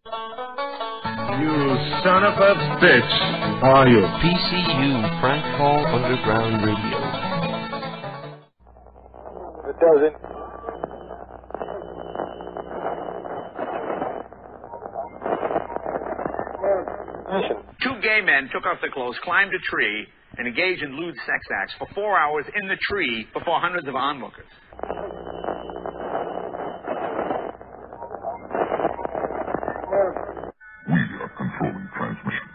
You son of a bitch, are you? PCU, Prank Call Underground Radio. It doesn't. Two gay men took off their clothes, climbed a tree, and engaged in lewd sex acts for 4 hours in the tree before hundreds of onlookers. We are controlling transmission.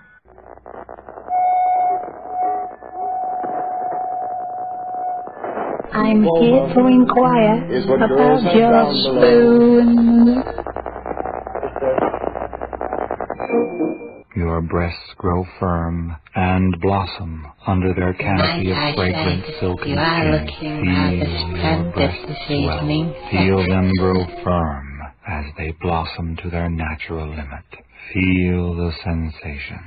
I'm here to inquire about your spoon. Your breasts grow firm and blossom under their canopy of fragrant silken you are skin. looking rather Feel your splendid breasts this swell. evening. Feel them grow firm as they blossom to their natural limit. Feel the sensation.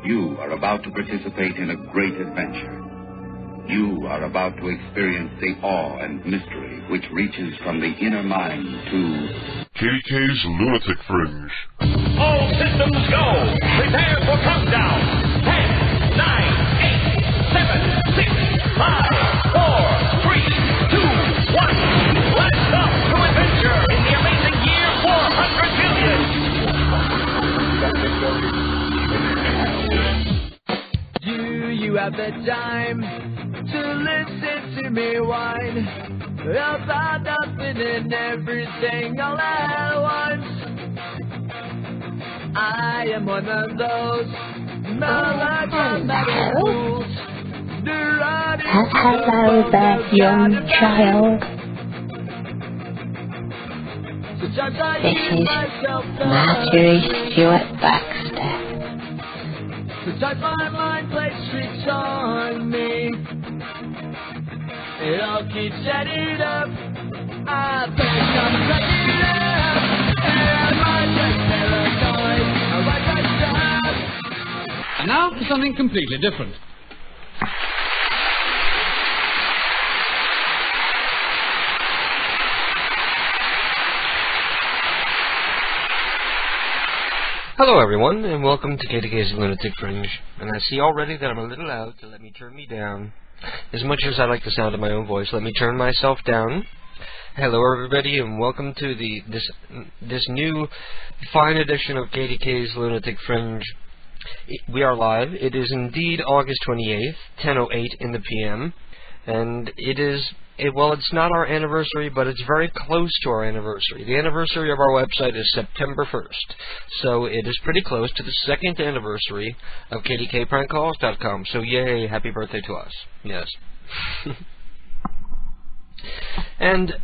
You are about to participate in a great adventure. You are about to experience the awe and mystery which reaches from the inner mind to KDK's Lunatic Fringe. All systems go! Prepare for countdown! 10, 9, 8, 7, 6, 5, 4, 3, 2, 1. Let's off to adventure in the amazing year 400 billion! Do you have the time to listen to me whine about nothing and everything all at once? I am one of those melodramatic fools. Hello there, young child. This is Marjorie Stewart Baxter. Sometimes my mind plays tricks on me. It all keeps adding up. I think I'm cracking up. And my just paranoid. And now for something completely different. Hello everyone, and welcome to KDK's Lunatic Fringe. And I see already that I'm a little loud, so let me turn me down. As much as I like the sound of my own voice, let me turn myself down. Hello everybody, and welcome to this new fine edition of KDK's Lunatic Fringe. We are live. It is indeed August 28th, 10:08 in the PM, and well, it's not our anniversary, but it's very close to our anniversary. The anniversary of our website is September 1st, so it is pretty close to the second anniversary of KDKPrankCalls.com. So yay, happy birthday to us. Yes. And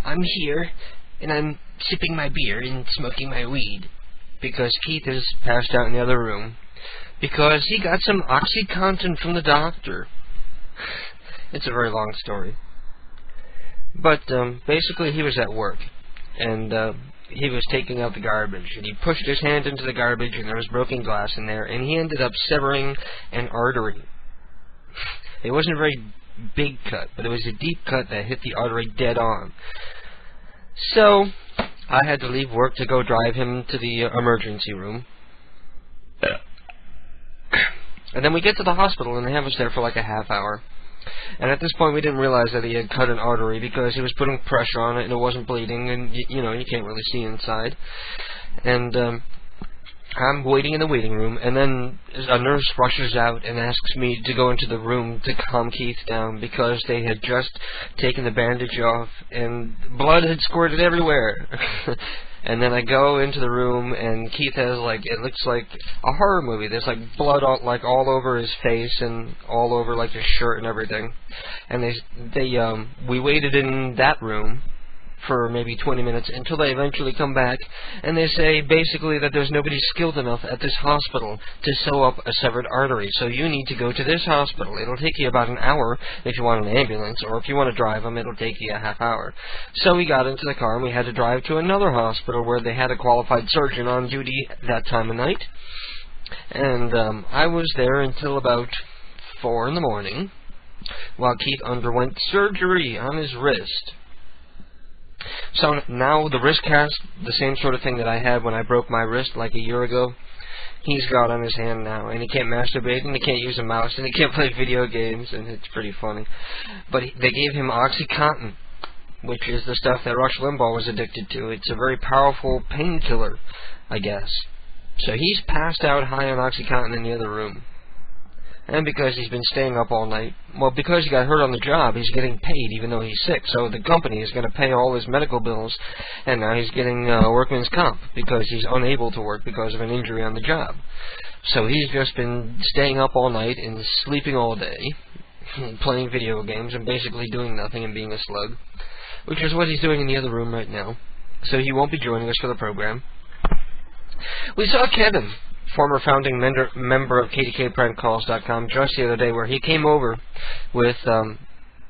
I'm here, and I'm sipping my beer and smoking my weed, because Keith has passed out in the other room, because he got some OxyContin from the doctor. It's a very long story. But basically he was at work, and he was taking out the garbage, and he pushed his hand into the garbage, and there was broken glass in there, and he ended up severing an artery. It wasn't a very big cut, but it was a deep cut that hit the artery dead on. So I had to leave work to go drive him to the emergency room. And then we get to the hospital, and they have us there for like a half hour. And at this point, we didn't realize that he had cut an artery because he was putting pressure on it and it wasn't bleeding, and you know, you can't really see inside. And I'm waiting in the waiting room, and then a nurse rushes out and asks me to go into the room to calm Keith down because they had just taken the bandage off and blood had squirted everywhere. And then I go into the room, and Keith has, like, it looks like a horror movie. There's, like, blood all over his face and all over, like, his shirt and everything. And we waited in that room for maybe 20 minutes until they eventually come back, and they say basically that there's nobody skilled enough at this hospital to sew up a severed artery, so you need to go to this hospital. It'll take you about an hour if you want an ambulance, or if you want to drive them, it'll take you a half hour. So we got into the car, and we had to drive to another hospital where they had a qualified surgeon on duty that time of night. And I was there until about 4 in the morning, while Keith underwent surgery on his wrist. So now the wrist cast, the same sort of thing that I had when I broke my wrist like a year ago, he's got on his hand now, and he can't masturbate, and he can't use a mouse, and he can't play video games, and it's pretty funny. But they gave him OxyContin, which is the stuff that Rush Limbaugh was addicted to. It's a very powerful painkiller, I guess. So he's passed out high on OxyContin in the other room. And because he's been staying up all night, well, because he got hurt on the job, he's getting paid even though he's sick. So the company is going to pay all his medical bills, and now he's getting workman's comp because he's unable to work because of an injury on the job. So he's just been staying up all night and sleeping all day, playing video games, and basically doing nothing and being a slug, which is what he's doing in the other room right now. So he won't be joining us for the program. We saw Kevin, former founding member of KDKPrankCalls.com, just the other day, where he came over with,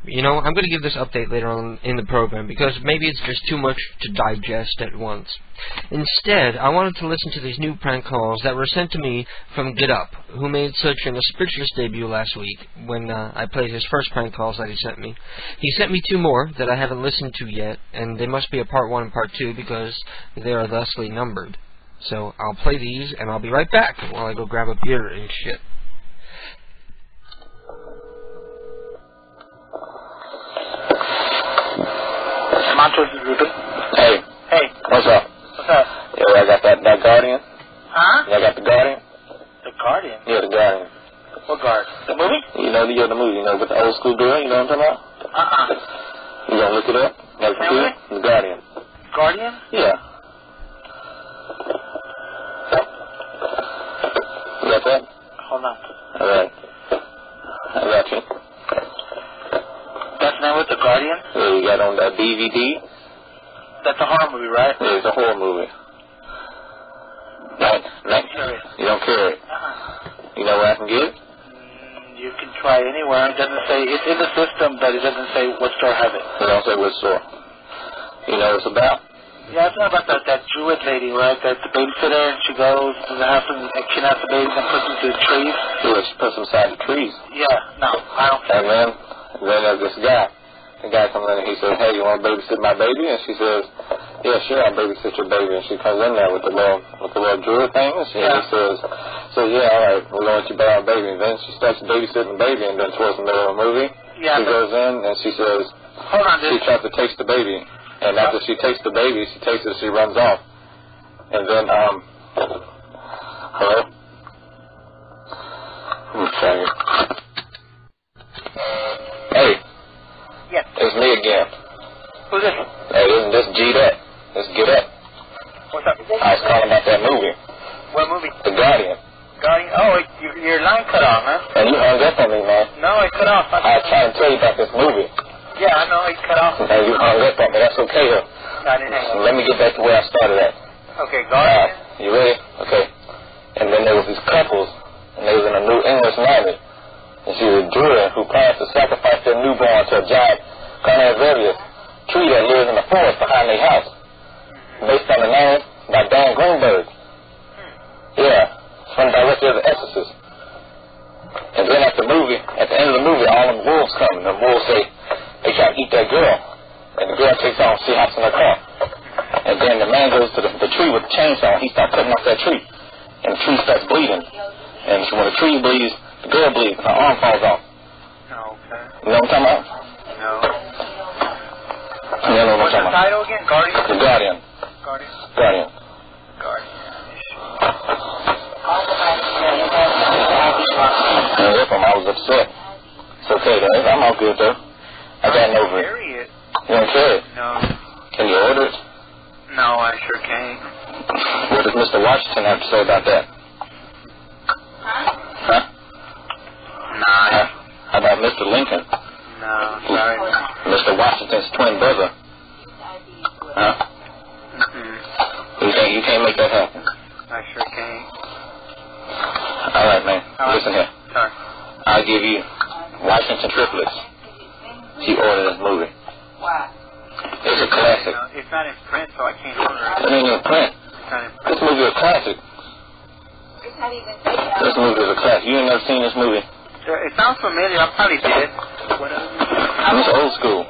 you know, I'm going to give this update later on in the program, because maybe it's just too much to digest at once. Instead, I wanted to listen to these new prank calls that were sent to me from Get Up, who made such an auspicious debut last week when I played his first prank calls that he sent me. He sent me 2 more that I haven't listened to yet, and they must be a part 1 and part 2 because they are thusly numbered. So I'll play these, and I'll be right back while I go grab a beer and shit. Montrose is Ruben. Hey. Hey. What's up? What's up? Yeah, I got that Guardian. Huh? Yeah, I got the Guardian. The Guardian? Yeah, the Guardian. What Guard? The movie? You know the movie, you know, with the old school girl, you know what I'm talking about? You gonna look it up? Like the computer? The Guardian. Guardian? Yeah. You got that? Hold on. Alright. I got you. That's not with the Guardian? Yeah, you got on that DVD. That's a horror movie, right? Yeah, it's a horror movie. You don't carry it. You know where I can get it? You can try anywhere. It doesn't say, it's in the system, but it doesn't say what store has it. It don't say what store. You know what it's about? Yeah, it's not about that Druid lady, right? That's the babysitter, and she goes to the house and kidnaps the babies and puts them to the trees. Yeah, she puts them inside the trees. Yeah, no, I don't think And then there's this guy. The guy comes in and he says, hey, you want to babysit my baby? And she says, yeah, sure, I'll babysit your baby. And she comes in there with the little Druid thing. And he says, yeah, all right, we're going to let you buy our baby. And then she starts babysitting the baby, and then towards the middle of the movie, she goes in and she says, hold on, she tries to taste the baby. And after she takes the baby, she takes it, she runs off. And then, hello? Okay. Hey. Yes. It's me again. Who's this? Hey, this G'd Up. Let's Get Up. What's up? I was calling about that movie. What movie? The Guardian. Guardian? Oh, your line cut off, man. And you hung up on me, man. No, it cut off. I was trying to tell you about this movie. Yeah, I know, it cut off. And you hung up on me. That's okay, though. No, I didn't hang up. Let me get back to where I started at. Okay, Guardian. You ready? Okay. And then there was these couples, and they was in a New English Navy. And she was a Druid who plans to sacrifice their newborn to a giant carnivorous tree that lives in the forest behind their house, based on the name by Dan Greenberg. Yeah, from the director of The Exorcist. And then at the end of the movie, all them wolves come, and the wolves say they try to eat that girl, and the girl takes off, she hops in her car. And then the man goes to the tree with the chainsaw, and he starts cutting off that tree, and the tree starts bleeding. And so when the tree bleeds, the girl bleeds, and her arm falls off. Okay. You know what I'm talking about? No. You know what I'm What's the talking about? title again? Guardian? The Guardian. Guardian. Guardian. Guardian. And with him, I was upset. It's okay, though. I'm all good, though. I got over it. Carry it. You don't carry it? No. Can you order it? No, I sure can't. What does Mr. Washington have to say about that? Huh? Nah. How about Mr. Lincoln? No, sorry. Mr. Washington's twin brother. Huh? You can't make that happen. I sure can't. All right, man. Listen here. Sorry. I'll give you Washington triplets. She ordered this movie. Wow. It's a classic. It's not in print, so I can't order it. It ain't in print. It's not in print. This movie is a classic. This movie is a classic. You ain't never seen this movie? It sounds familiar. I probably did. It's old school.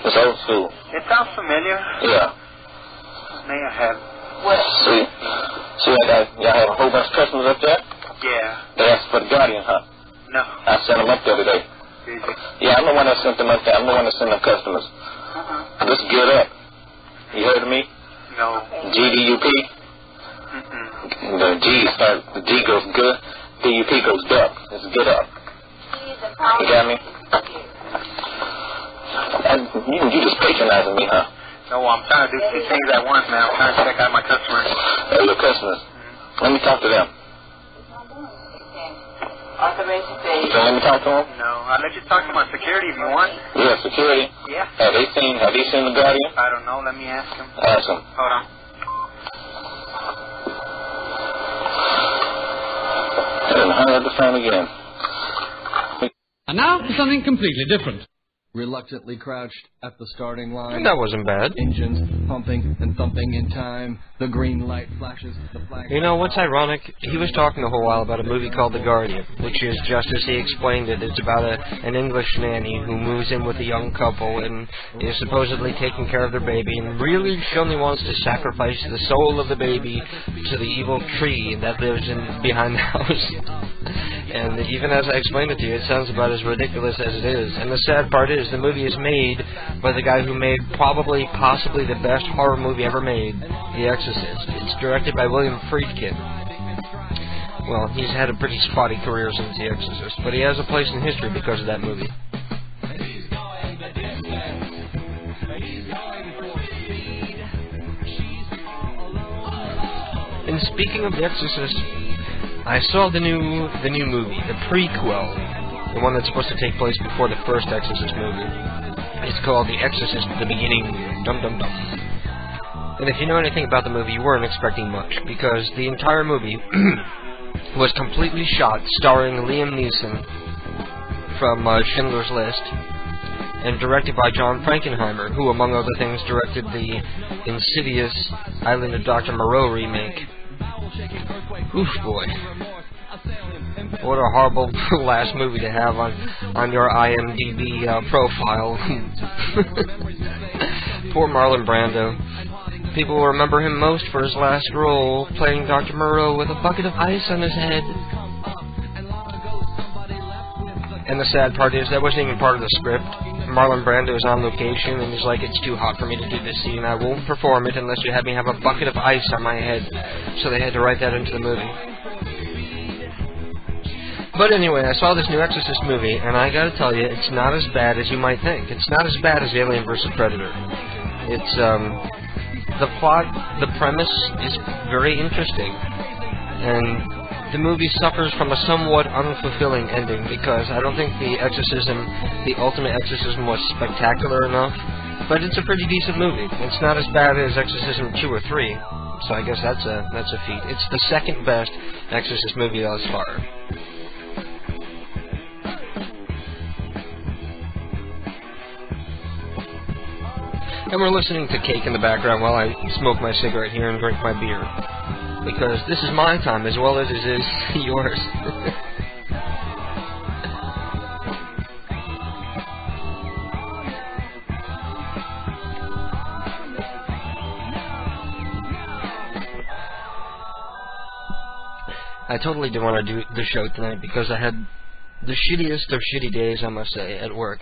It's old school. It sounds familiar. Yeah. May I have? See, y'all have a whole bunch of customers up there? Yeah. They asked for the Guardian, huh? No. I sent them up there today. Did you? Yeah, I'm the one that sent them up there. I'm the one that sent them customers. Just get up. You heard of me? No. GDUP? The G goes good. DUP goes duck. It's get up. You got me? You just patronizing me, huh? No, I'm trying to do 2 things at once, man. I'm trying to check out my customers. Hey, your customers. Let me talk to them. So let me talk to them? No, I'll let you talk to my security if you want. Yeah, security? Yeah. Have they seen the Guardian? I don't know. Let me ask them. Ask them. Hold on. And hung up the phone again. And now for something completely different. Reluctantly crouched at the starting line. That wasn't bad. Engines pumping and thumping in time. The green light flashes. The flag. You know, what's ironic? He was talking a whole while about a movie called The Guardian, which is, just as he explained it, it's about an English nanny who moves in with a young couple and is supposedly taking care of their baby, and really she only wants to sacrifice the soul of the baby to the evil tree that lives behind the house. And even as I explained it to you, it sounds about as ridiculous as it is. And the sad part is, the movie is made by the guy who made possibly the best horror movie ever made, The Exorcist. It's directed by William Friedkin. Well, he's had a pretty spotty career since The Exorcist, but he has a place in history because of that movie. And speaking of The Exorcist, I saw the new movie, the prequel. The one that's supposed to take place before the first Exorcist movie. It's called The Exorcist: The Beginning. Dum dum dum. And if you know anything about the movie, you weren't expecting much, because the entire movie was completely shot starring Liam Neeson from Schindler's List, and directed by John Frankenheimer, who, among other things, directed the Insidious Island of Dr. Moreau remake. Oof, boy. What a horrible last movie to have on your IMDb profile. Poor Marlon Brando. People will remember him most for his last role, playing Dr. Moreau with a bucket of ice on his head. And the sad part is, that wasn't even part of the script. Marlon Brando is on location, and he's like, it's too hot for me to do this scene. I won't perform it unless you have me have a bucket of ice on my head. So they had to write that into the movie. But anyway, I saw this new Exorcist movie, and I gotta tell you, it's not as bad as you might think. It's not as bad as Alien vs. Predator. It's, the plot, the premise is very interesting. And the movie suffers from a somewhat unfulfilling ending, because I don't think the ultimate exorcism was spectacular enough. But it's a pretty decent movie. It's not as bad as Exorcism 2 or 3. So I guess that's a feat. It's the second best Exorcist movie thus far. And we're listening to Cake in the background while I smoke my cigarette here and drink my beer. Because this is my time as well as it is yours. I totally didn't want to do the show tonight because I had the shittiest of shitty days, I must say, at work.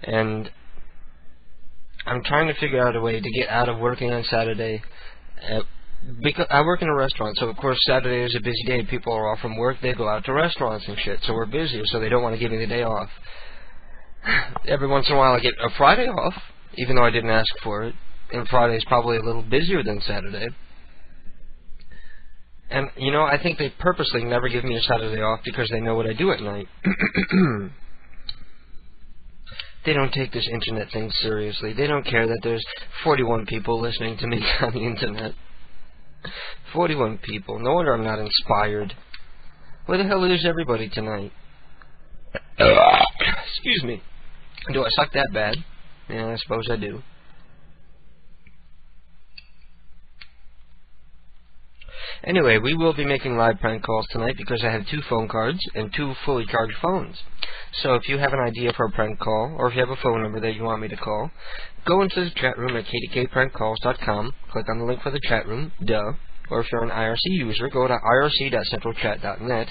And I'm trying to figure out a way to get out of working on Saturday. Because I work in a restaurant, so of course Saturday is a busy day. People are off from work, they go out to restaurants and shit, so we're busy, so they don't want to give me the day off. Every once in a while I get a Friday off, even though I didn't ask for it, and Friday's probably a little busier than Saturday. And, you know, I think they purposely never give me a Saturday off because they know what I do at night. They don't take this internet thing seriously. They don't care that there's 41 people listening to me on the internet. 41 people. No wonder I'm not inspired. Where the hell is everybody tonight? Excuse me. Do I suck that bad? Yeah, I suppose I do. Anyway, we will be making live prank calls tonight because I have 2 phone cards and 2 fully charged phones. So if you have an idea for a prank call, or if you have a phone number that you want me to call, go into the chat room at kdkprankcalls.com, click on the link for the chat room, or if you're an IRC user, go to irc.centralchat.net,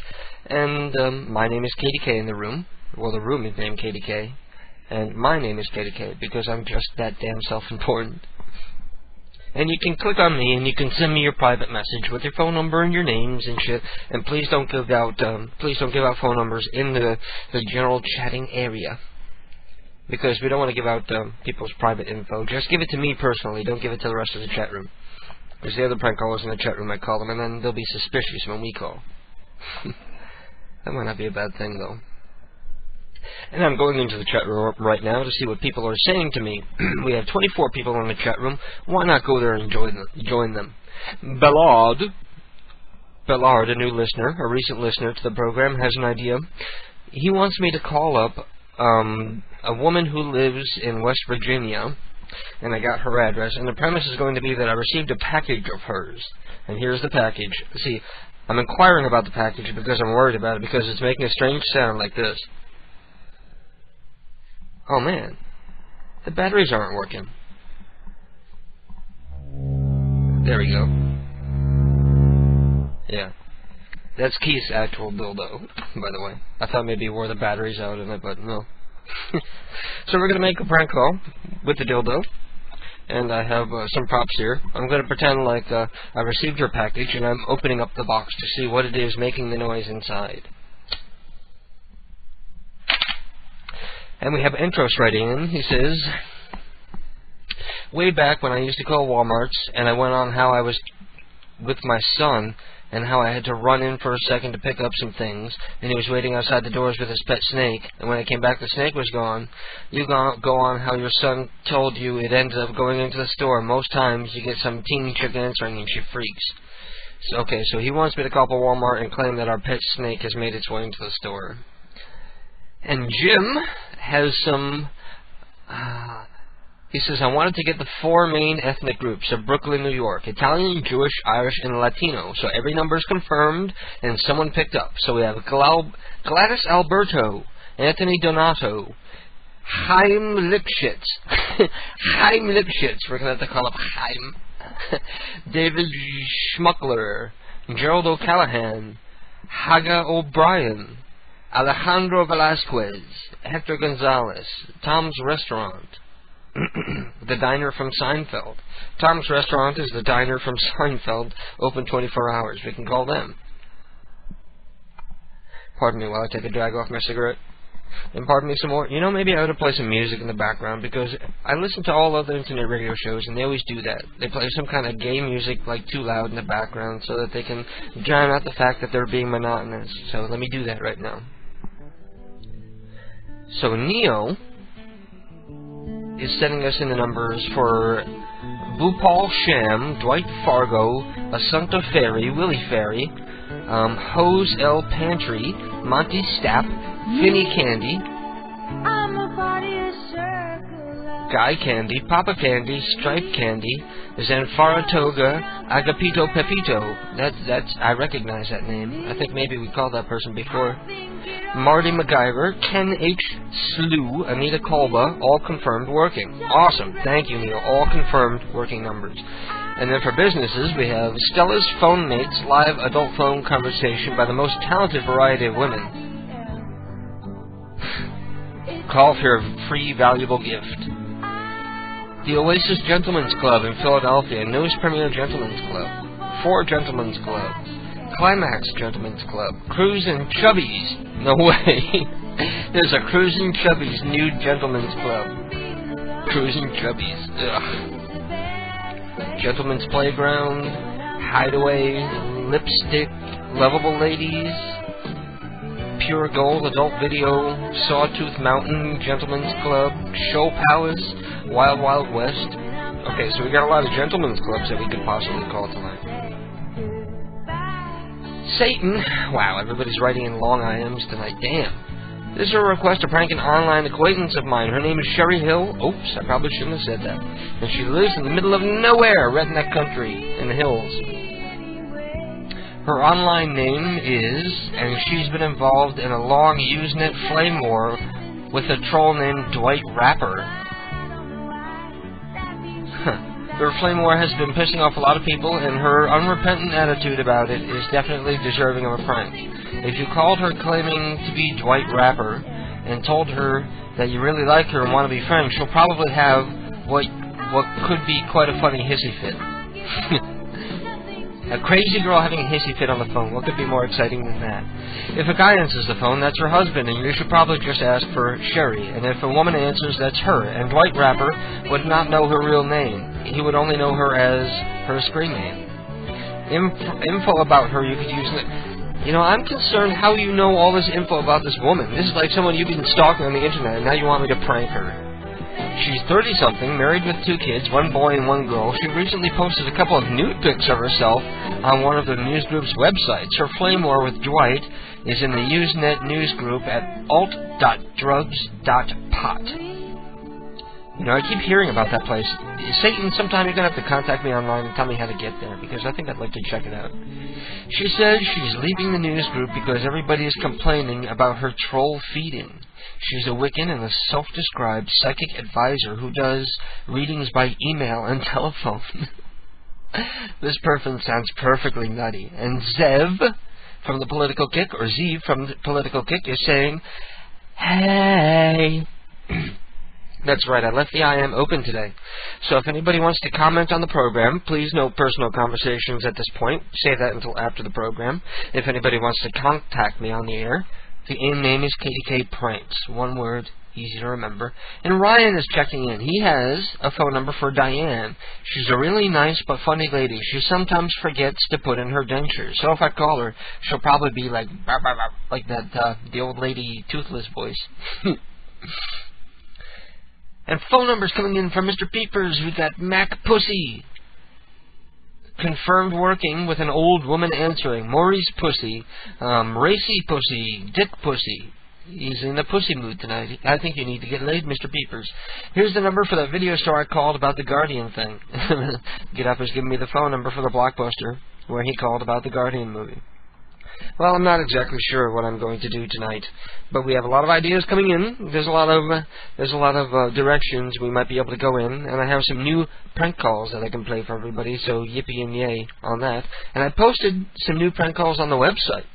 and my name is KDK in the room. Well, the room is named KDK, and my name is KDK because I'm just that damn self-important. And you can click on me, and you can send me your private message with your phone number and your names and shit. And please don't give out phone numbers in the general chatting area, because we don't want to give out people's private info. Just give it to me personally. Don't give it to the rest of the chat room, because the other prank callers in the chat room might call them, and then they'll be suspicious when we call. That might not be a bad thing, though. And I'm going into the chat room right now to see what people are saying to me. We have 24 people in the chat room. Why not go there and join them? Ballard, a new listener, a recent listener to the program, has an idea. He wants me to call up a woman who lives in West Virginia, and I got her address. And the premise is going to be that I received a package of hers. And here's the package. See, I'm inquiring about the package because I'm worried about it, because it's making a strange sound like this. Oh man, the batteries aren't working. There we go. Yeah. That's Keith's actual dildo, by the way. I thought maybe he wore the batteries out in it, but no. So we're going to make a prank call with the dildo. And I have some props here. I'm going to pretend like I received your package, and I'm opening up the box to see what it is making the noise inside. And we have Entros writing in. He says, way back when I used to call Walmarts, and I went on how I was with my son, and how I had to run in for a second to pick up some things, and he was waiting outside the doors with his pet snake, and when I came back the snake was gone. You go on how your son told you it ended up going into the store. Most times you get some teeny chick answering and she freaks. So, okay, so he wants me to call up a Walmart and claim that our pet snake has made its way into the store. And Jim has some... he says, I wanted to get the 4 main ethnic groups of Brooklyn, New York: Italian, Jewish, Irish, and Latino. So every number is confirmed, and someone picked up. So we have Gladys Alberto, Anthony Donato, Chaim Lipschitz. Chaim Lipschitz, we're going to have to call up Chaim. David Schmuckler, Gerald O'Callahan, Haga O'Brien, Alejandro Velasquez, Hector Gonzalez, Tom's Restaurant, the diner from Seinfeld. Tom's Restaurant is the diner from Seinfeld, open 24 hours. We can call them. Pardon me while I take a drag off my cigarette. And pardon me some more. You know, maybe I ought to play some music in the background, because I listen to all other internet radio shows, and they always do that. They play some kind of gay music, like, too loud in the background, so that they can drown out the fact that they're being monotonous. So let me do that right now. So Neo is sending us in the numbers for Bhupal Sham, Dwight Fargo, Assumpta Ferry, Willie Ferry, Hose L. Pantry, Monty Stapp, Finny Candy, Guy Candy, Papa Candy, Stripe Candy, Zanfara Toga, Agapito Pepito. That's I recognize that name. I think maybe we called that person before. Marty MacGyver, Ken H. Slew, Anita Kolba, all confirmed working. Awesome. Thank you, Neil. All confirmed working numbers. And then for businesses, we have Stella's Phone Mates, live adult phone conversation by the most talented variety of women. Call for your free, valuable gift. The Oasis Gentlemen's Club in Philadelphia, newest premier gentlemen's club. 4 Gentlemen's Club. Climax Gentlemen's Club. Cruisin' Chubbies. No way. There's a Cruisin' Chubbies new Gentlemen's Club. Cruisin' Chubbies. Ugh. Gentlemen's Playground. Hideaway. Lipstick. Lovable Ladies. Pure Gold Adult Video, Sawtooth Mountain Gentlemen's Club, Show Palace, Wild Wild West. Okay, so we got a lot of gentlemen's clubs that we could possibly call tonight. Satan. Wow, everybody's writing in long IMs tonight. Damn. This is a request to prank an online acquaintance of mine. Her name is Sherry Hill. Oops, I probably shouldn't have said that. And she lives in the middle of nowhere, redneck country, in the hills. Her online name is, and she's been involved in a long Usenet flame war with a troll named Dwight Rapper. Her flame war has been pissing off a lot of people, and her unrepentant attitude about it is definitely deserving of a prank. If you called her claiming to be Dwight Rapper and told her that you really like her and want to be friends, she'll probably have what could be quite a funny hissy fit. A crazy girl having a hissy fit on the phone. What could be more exciting than that? If a guy answers the phone, that's her husband, and you should probably just ask for Sherry. And if a woman answers, that's her. And Dwight Rapper would not know her real name. He would only know her as her screen name. Info about her you could use... You know, I'm concerned how you know all this info about this woman. This is like someone you've been stalking on the internet, and now you want me to prank her. She's 30-something, married with 2 kids, 1 boy and 1 girl. She recently posted a couple of nude pics of herself on one of the news group's websites. Her flame war with Dwight is in the Usenet news group at alt.drugs.pot. You know, I keep hearing about that place. Satan, sometime you're going to have to contact me online and tell me how to get there, because I think I'd like to check it out. She says she's leaving the news group because everybody is complaining about her troll feeding. She's a Wiccan and a self-described psychic advisor who does readings by email and telephone. This person sounds perfectly nutty. And Zev from the Political Kick, or Zeev from the Political Kick, is saying, hey... That's right, I left the IM open today. So if anybody wants to comment on the program, please no personal conversations at this point. Save that until after the program. If anybody wants to contact me on the air, the AIM name is KDK Pranks. One word, easy to remember. And Ryan is checking in. He has a phone number for Diane. She's a really nice but funny lady. She sometimes forgets to put in her dentures. So if I call her, she'll probably be like, bah, bah, bah, like that, the old lady toothless voice. And phone numbers coming in from Mr. Peepers. We got Mac Pussy. Confirmed working with an old woman answering. Maurice Pussy. Racy Pussy. Dick Pussy. He's in the pussy mood tonight. I think you need to get laid, Mr. Peepers. Here's the number for that video store I called about the Guardian thing. Get Up is giving me the phone number for the Blockbuster where he called about the Guardian movie. Well, I'm not exactly sure what I'm going to do tonight, but we have a lot of ideas coming in. There's a lot of directions we might be able to go in, and I have some new prank calls that I can play for everybody. So yippee and yay on that. And I posted some new prank calls on the website.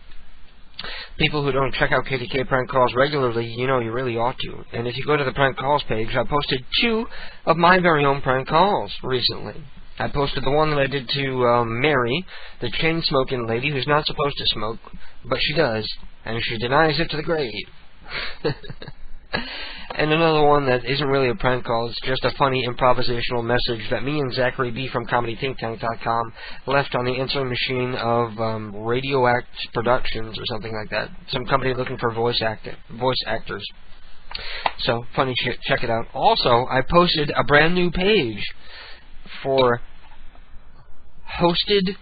People who don't check out KDK prank calls regularly, you know, you really ought to. And if you go to the prank calls page, I posted 2 of my very own prank calls recently. I posted the one that I did to Mary, the chain-smoking lady who's not supposed to smoke, but she does, and she denies it to the grave. And another one that isn't really a prank call, it's just a funny improvisational message that me and Zachary B. from ComedyThinkTank.com left on the answering machine of Radio Act Productions or something like that. Some company looking for voice actors. So, funny shit, check it out. Also, I posted a brand new page for hosted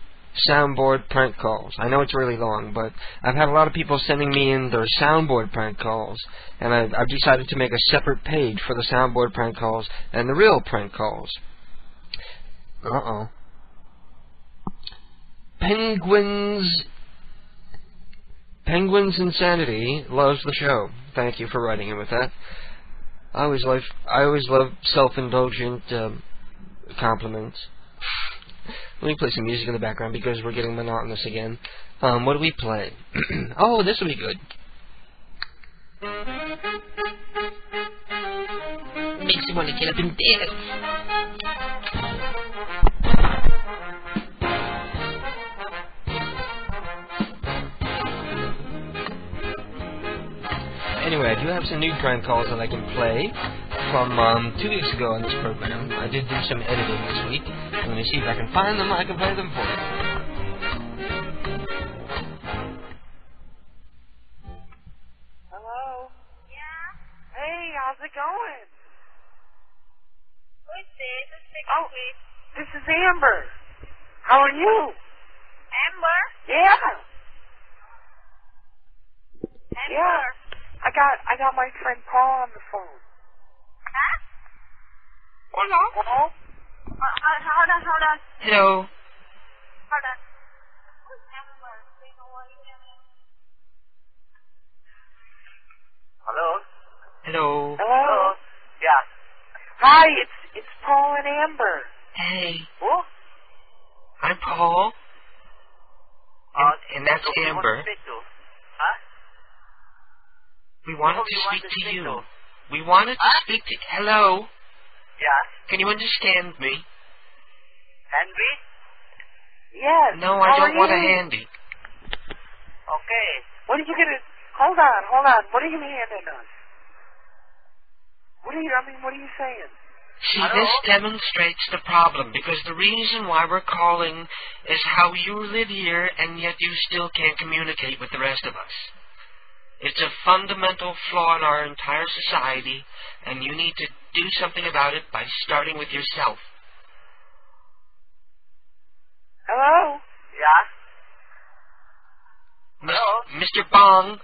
soundboard prank calls. I know it's really long, but I've had a lot of people sending me in their soundboard prank calls, and I've decided to make a separate page for the soundboard prank calls and the real prank calls. Penguins Insanity loves the show. Thank you for writing in with that. I always love self-indulgent compliments. Let me play some music in the background because we're getting monotonous again. What do we play? Oh, this will be good. Makes you want to get up and dance. Anyway, I do have some new prank calls that I can play from 2 weeks ago on this program. I did do some editing this week. I'm going to see if I can find them. I can play them for you. Hello? Yeah? Hey, how's it going? Who's this? This is Amber. How are you? Amber? Yeah. Amber? Yeah. I got my friend Paul on the phone. Huh? Hello? Hello? Hold on. Hello. Hold on. Who's Amber? Hi, it's Paul and Amber. Hey. What? I'm Paul. And that's Amber. Huh? We wanted to speak to you. We wanted to speak to... Hello? Yeah. Can you understand me? Henry? Yes. No, I don't want a handy. Okay. What are you gonna... Hold on. What are you handing us? What are you saying? See, this demonstrates the problem, because the reason why we're calling is how you live here, and yet you still can't communicate with the rest of us. It's a fundamental flaw in our entire society, and you need to do something about it by starting with yourself. Hello? Yeah? Hello? Mr. Bong?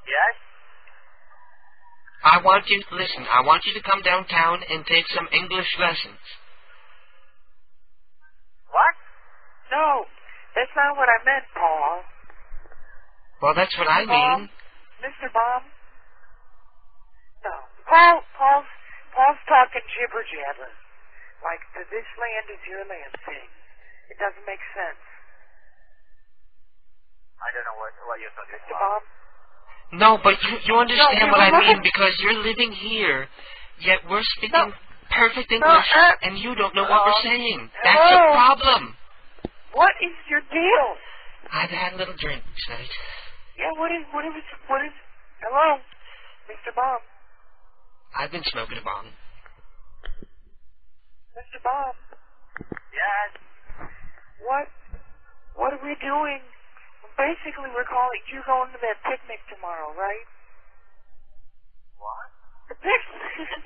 Yes? I want you to come downtown and take some English lessons. What? No, that's not what I meant, Paul. Well, that's what I mean. Mr. Baum? No. Paul's talking jibber-jabber. Like the this land is your land thing. It doesn't make sense. I don't know what you're talking Mr. about. Baum? No, but you understand what I mean, because you're living here, yet we're speaking perfect English, and you don't know what we're saying. That's a problem. What is your deal? I've had a little drink tonight. Yeah, what is, hello? Mr. Baum? I've been smoking a bong. Mr. Baum? Yes? What are we doing? Basically, we're calling, you're going to that picnic tomorrow, right? What? The picnic.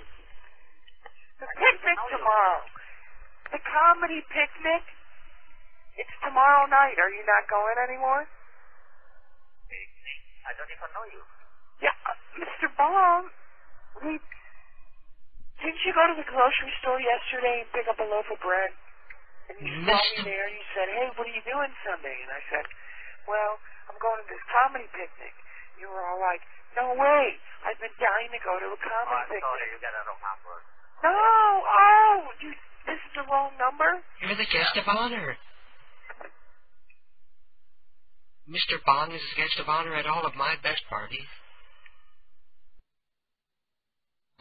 The picnic tomorrow. The comedy picnic. It's tomorrow night. Are you not going anymore? Picnic? I don't even know you. Yeah, Mr. Baum, didn't you go to the grocery store yesterday and pick up a loaf of bread? And you saw me there and you said, hey, what are you doing Sunday? And I said, well, I'm going to this comedy picnic. You were all like, no way. I've been dying to go to a comedy picnic. Sorry, you got a wrong number. No! This is the wrong number? You're the guest of honor. Mr. Bong is a guest of honor at all of my best parties.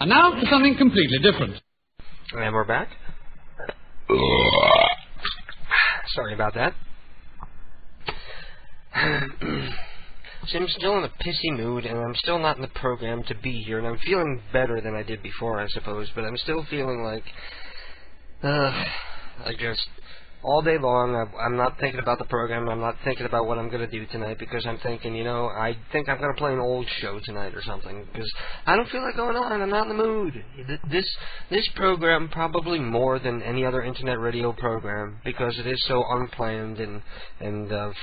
And now for something completely different. And we're back. Sorry about that. See, I'm still in a pissy mood, and I'm still not in the program to be here, and I'm feeling better than I did before, I suppose, but I'm still feeling like, all day long, I'm not thinking about the program, I'm not thinking about what I'm going to do tonight, because I'm thinking, I think I'm going to play an old show tonight or something, because I don't feel like going on, I'm not in the mood. This program, probably more than any other internet radio program, because it is so unplanned and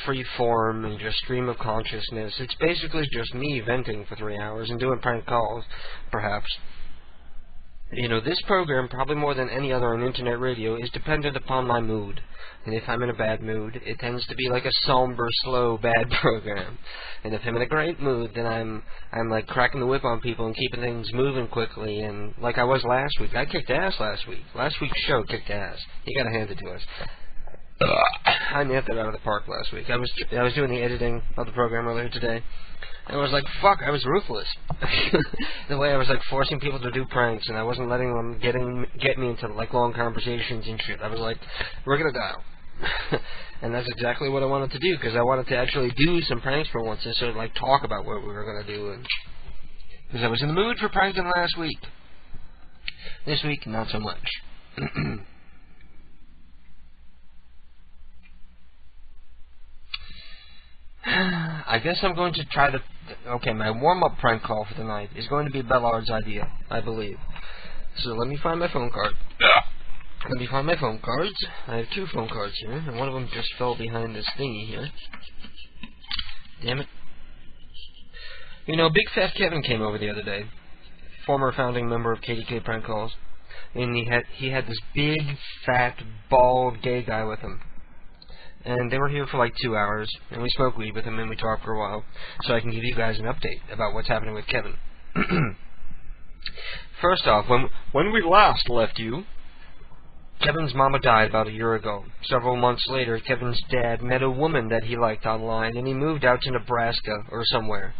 free form and just stream of consciousness. It's basically just me venting for 3 hours and doing prank calls, perhaps. This program, probably more than any other on internet radio, is dependent upon my mood. And if I'm in a bad mood, it tends to be like a somber, slow, bad program. And if I'm in a great mood, then I'm like cracking the whip on people and keeping things moving quickly. And like I was last week, I kicked ass last week. Last week's show kicked ass. You gotta hand it to us. I nailed it out of the park last week. I was doing the editing of the program earlier today. And I was like, fuck, I was ruthless. The way I was like forcing people to do pranks, and I wasn't letting them get me into like long conversations and shit. I was like, we're gonna dial. And that's exactly what I wanted to do, because I wanted to actually do some pranks for once and sort of like talk about what we were gonna do, and because I was in the mood for pranking last week. This week, not so much. I guess I'm going to try to... Okay, my warm-up prank call for tonight is going to be Bellard's idea, I believe. So let me find my phone card. Let me find my phone cards. I have 2 phone cards here, and one of them just fell behind this thingy here. Damn it. Big Fat Kevin came over the other day. Former founding member of KDK Prank Calls. And he had this big, fat, bald, gay guy with him. And they were here for like 2 hours, and we smoked weed with him, and we talked for a while, so I can give you guys an update about what's happening with Kevin. First off, when we last left you, Kevin's mama died about a year ago. Several months later, Kevin's dad met a woman that he liked online, and he moved out to Nebraska or somewhere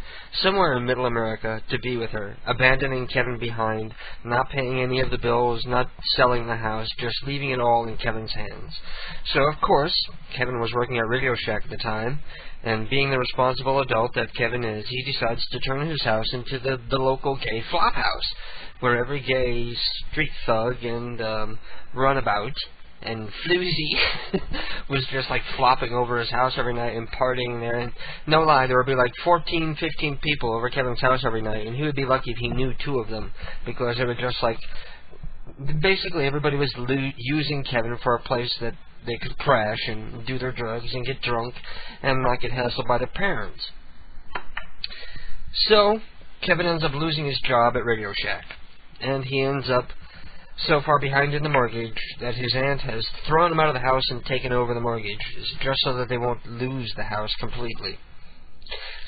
in Middle America to be with her, abandoning Kevin behind, not paying any of the bills, not selling the house, just leaving it all in Kevin's hands. So, of course, Kevin was working at Radio Shack at the time, and being the responsible adult that Kevin is, he decides to turn his house into the local gay flop house, where every gay street thug and runabout and floozy was just like flopping over his house every night and partying there. And no lie, there would be like 14, 15 people over Kevin's house every night, and he would be lucky if he knew 2 of them, because they were just like, basically everybody was using Kevin for a place that they could crash and do their drugs and get drunk and not get hassled by their parents. So Kevin ends up losing his job at Radio Shack, and he ends up so far behind in the mortgage that his aunt has thrown him out of the house and taken over the mortgage, just so that they won't lose the house completely.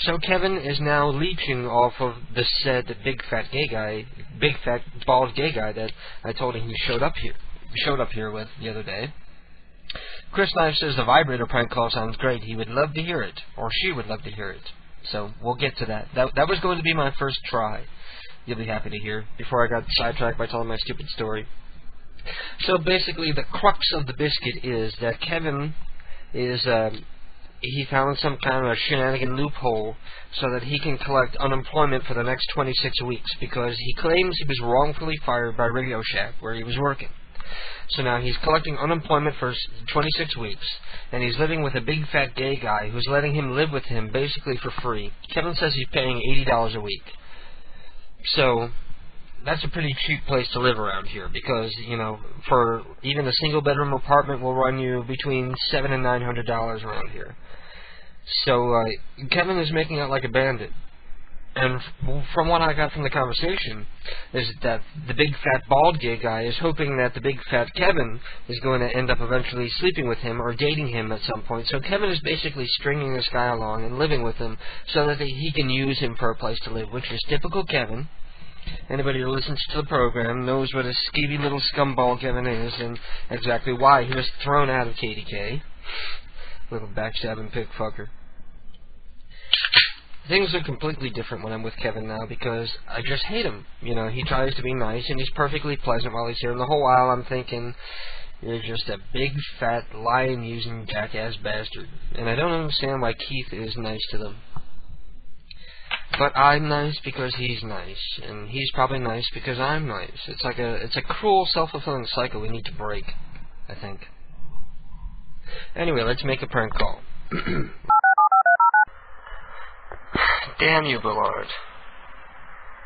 So Kevin is now leeching off of the said big fat bald gay guy that I told him he showed up here with the other day. Chris Knife says the vibrator prank call sounds great. He would love to hear it, or she would love to hear it. So we'll get to that. That was going to be my first try. You'll be happy to hear, before I got sidetracked by telling my stupid story. So basically, the crux of the biscuit is that Kevin is, he found some kind of a shenanigan loophole so that he can collect unemployment for the next 26 weeks, because he claims he was wrongfully fired by Radio Shack, where he was working. So now he's collecting unemployment for 26 weeks, and he's living with a big fat gay guy who's letting him live with him basically for free. Kevin says he's paying $80 a week. So that's a pretty cheap place to live around here, because, you know, for even a single-bedroom apartment will run you between $700 and $900 around here. So Kevin is making out like a bandit. And from what I got from the conversation, is that the big fat bald gay guy is hoping that the big fat Kevin is going to end up eventually sleeping with him or dating him at some point. So Kevin is basically stringing this guy along and living with him so that he can use him for a place to live, which is typical Kevin. Anybody who listens to the program knows what a skeevy little scumball Kevin is, and exactly why he was thrown out of KDK. Little backstabbing pig fucker. Things are completely different when I'm with Kevin now, because I just hate him. You know, he tries to be nice, and he's perfectly pleasant while he's here, and the whole while I'm thinking, you're just a big, fat, lion-using, jackass bastard. And I don't understand why Keith is nice to them. But I'm nice because he's nice, and he's probably nice because I'm nice. It's a cruel, self-fulfilling cycle we need to break, I think. Anyway, let's make a prank call. Damn you, Ballard.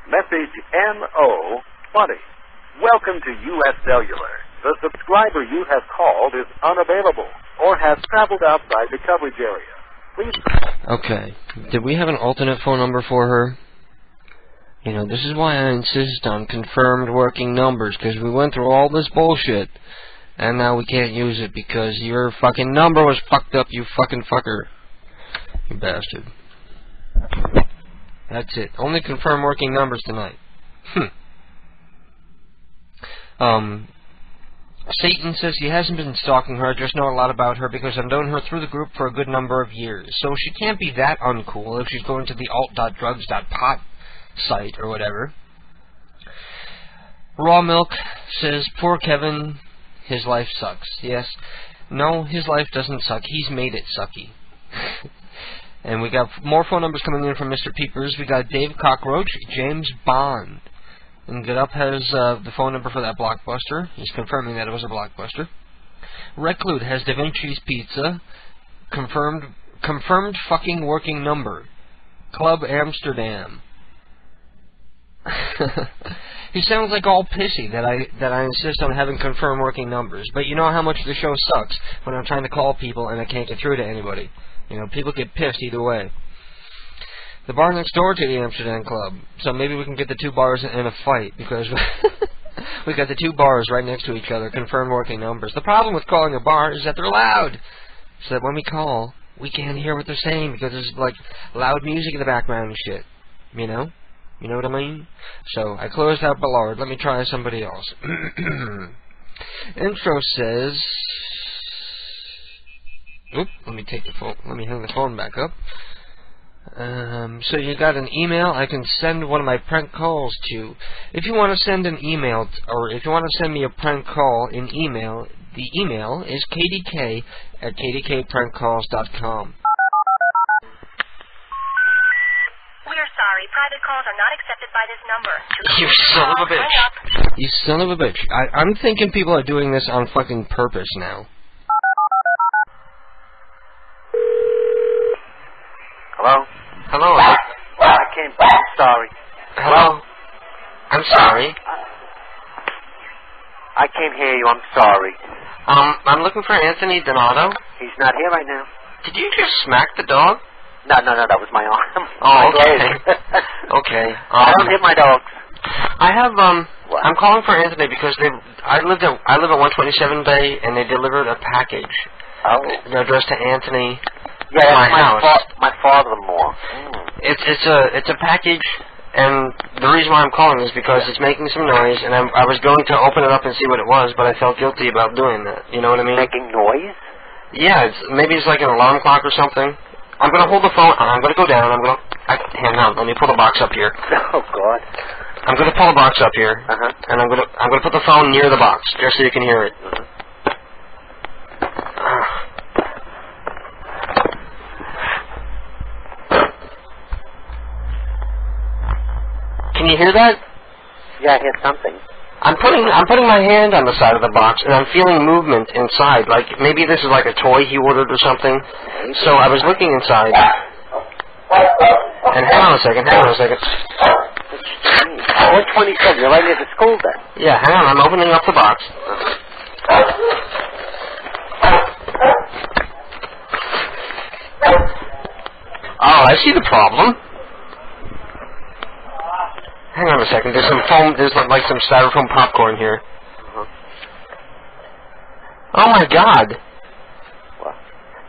Message NO20. Welcome to U.S. Cellular. The subscriber you have called is unavailable or has traveled outside the coverage area. Please. Okay. Did we have an alternate phone number for her? You know, this is why I insist on confirmed working numbers, because we went through all this bullshit, and now we can't use it because your fucking number was fucked up, you fucking fucker. You bastard. That's it. Only confirm working numbers tonight. Satan says he hasn't been stalking her, I just know a lot about her because I've known her through the group for a good number of years. So she can't be that uncool if she's going to the alt.drugs.pot site or whatever. Raw Milk says, poor Kevin, his life sucks. Yes. No, his life doesn't suck. He's made it sucky. And we got more phone numbers coming in from Mr. Peepers. We got Dave Cockroach, James Bond. And Get Up has the phone number for that Blockbuster. He's confirming that it was a Blockbuster. Reclude has Da Vinci's Pizza. Confirmed fucking working number. Club Amsterdam. He sounds like all pissy that I insist on having confirmed working numbers. But you know how much the show sucks when I'm trying to call people and I can't get through to anybody. You know, people get pissed either way. The bar next door to the Amsterdam Club. So maybe we can get the two bars in a fight, because we got the two bars right next to each other, confirmed working numbers. The problem with calling a bar is that they're loud. So that when we call, we can't hear what they're saying, because there's, like, loud music in the background and shit. You know? You know what I mean? So I closed out Ballard. Let me try somebody else. Intro says... Oop, let me take the phone. Let me hang the phone back up. So you got an email I can send one of my prank calls to. If you want to send an email, or if you want to send me a prank call in email, the email is kdk@kdkprankcalls.com. We're sorry, private calls are not accepted by this number. You son of a bitch. You son of a bitch. I'm thinking people are doing this on fucking purpose now. Hello? Hello? I can't... I'm sorry. Hello? I'm sorry. I can't hear you. I'm sorry. I'm looking for Anthony Donato. He's not here right now. Did you just smack the dog? No, that was my arm. Oh, okay. Okay. I don't hit my dogs. I have, I'm calling for Anthony because I live at 127 Bay, and they delivered a package. Oh. They're addressed to Anthony. Yeah, my house. My father-in-law. It's a package, and the reason why I'm calling is because it's making some noise, and I was going to open it up and see what it was, but I felt guilty about doing that. You know what I mean? Making noise? Yeah, maybe it's like an alarm clock or something. I'm going to hold the phone. I'm going to go down. Hang on. Let me pull the box up here. Oh God. I'm going to pull the box up here, and I'm going to put the phone near the box just so you can hear it. Can you hear that? Yeah, I hear something. I'm putting my hand on the side of the box, and I'm feeling movement inside. Like maybe this is like a toy he ordered or something. So I was looking inside. And hang on a second. 127. You're right near the school then. Yeah, hang on. I'm opening up the box. Oh, I see the problem. Hang on a second. There's some foam. There's like some styrofoam popcorn here. Oh my God! What?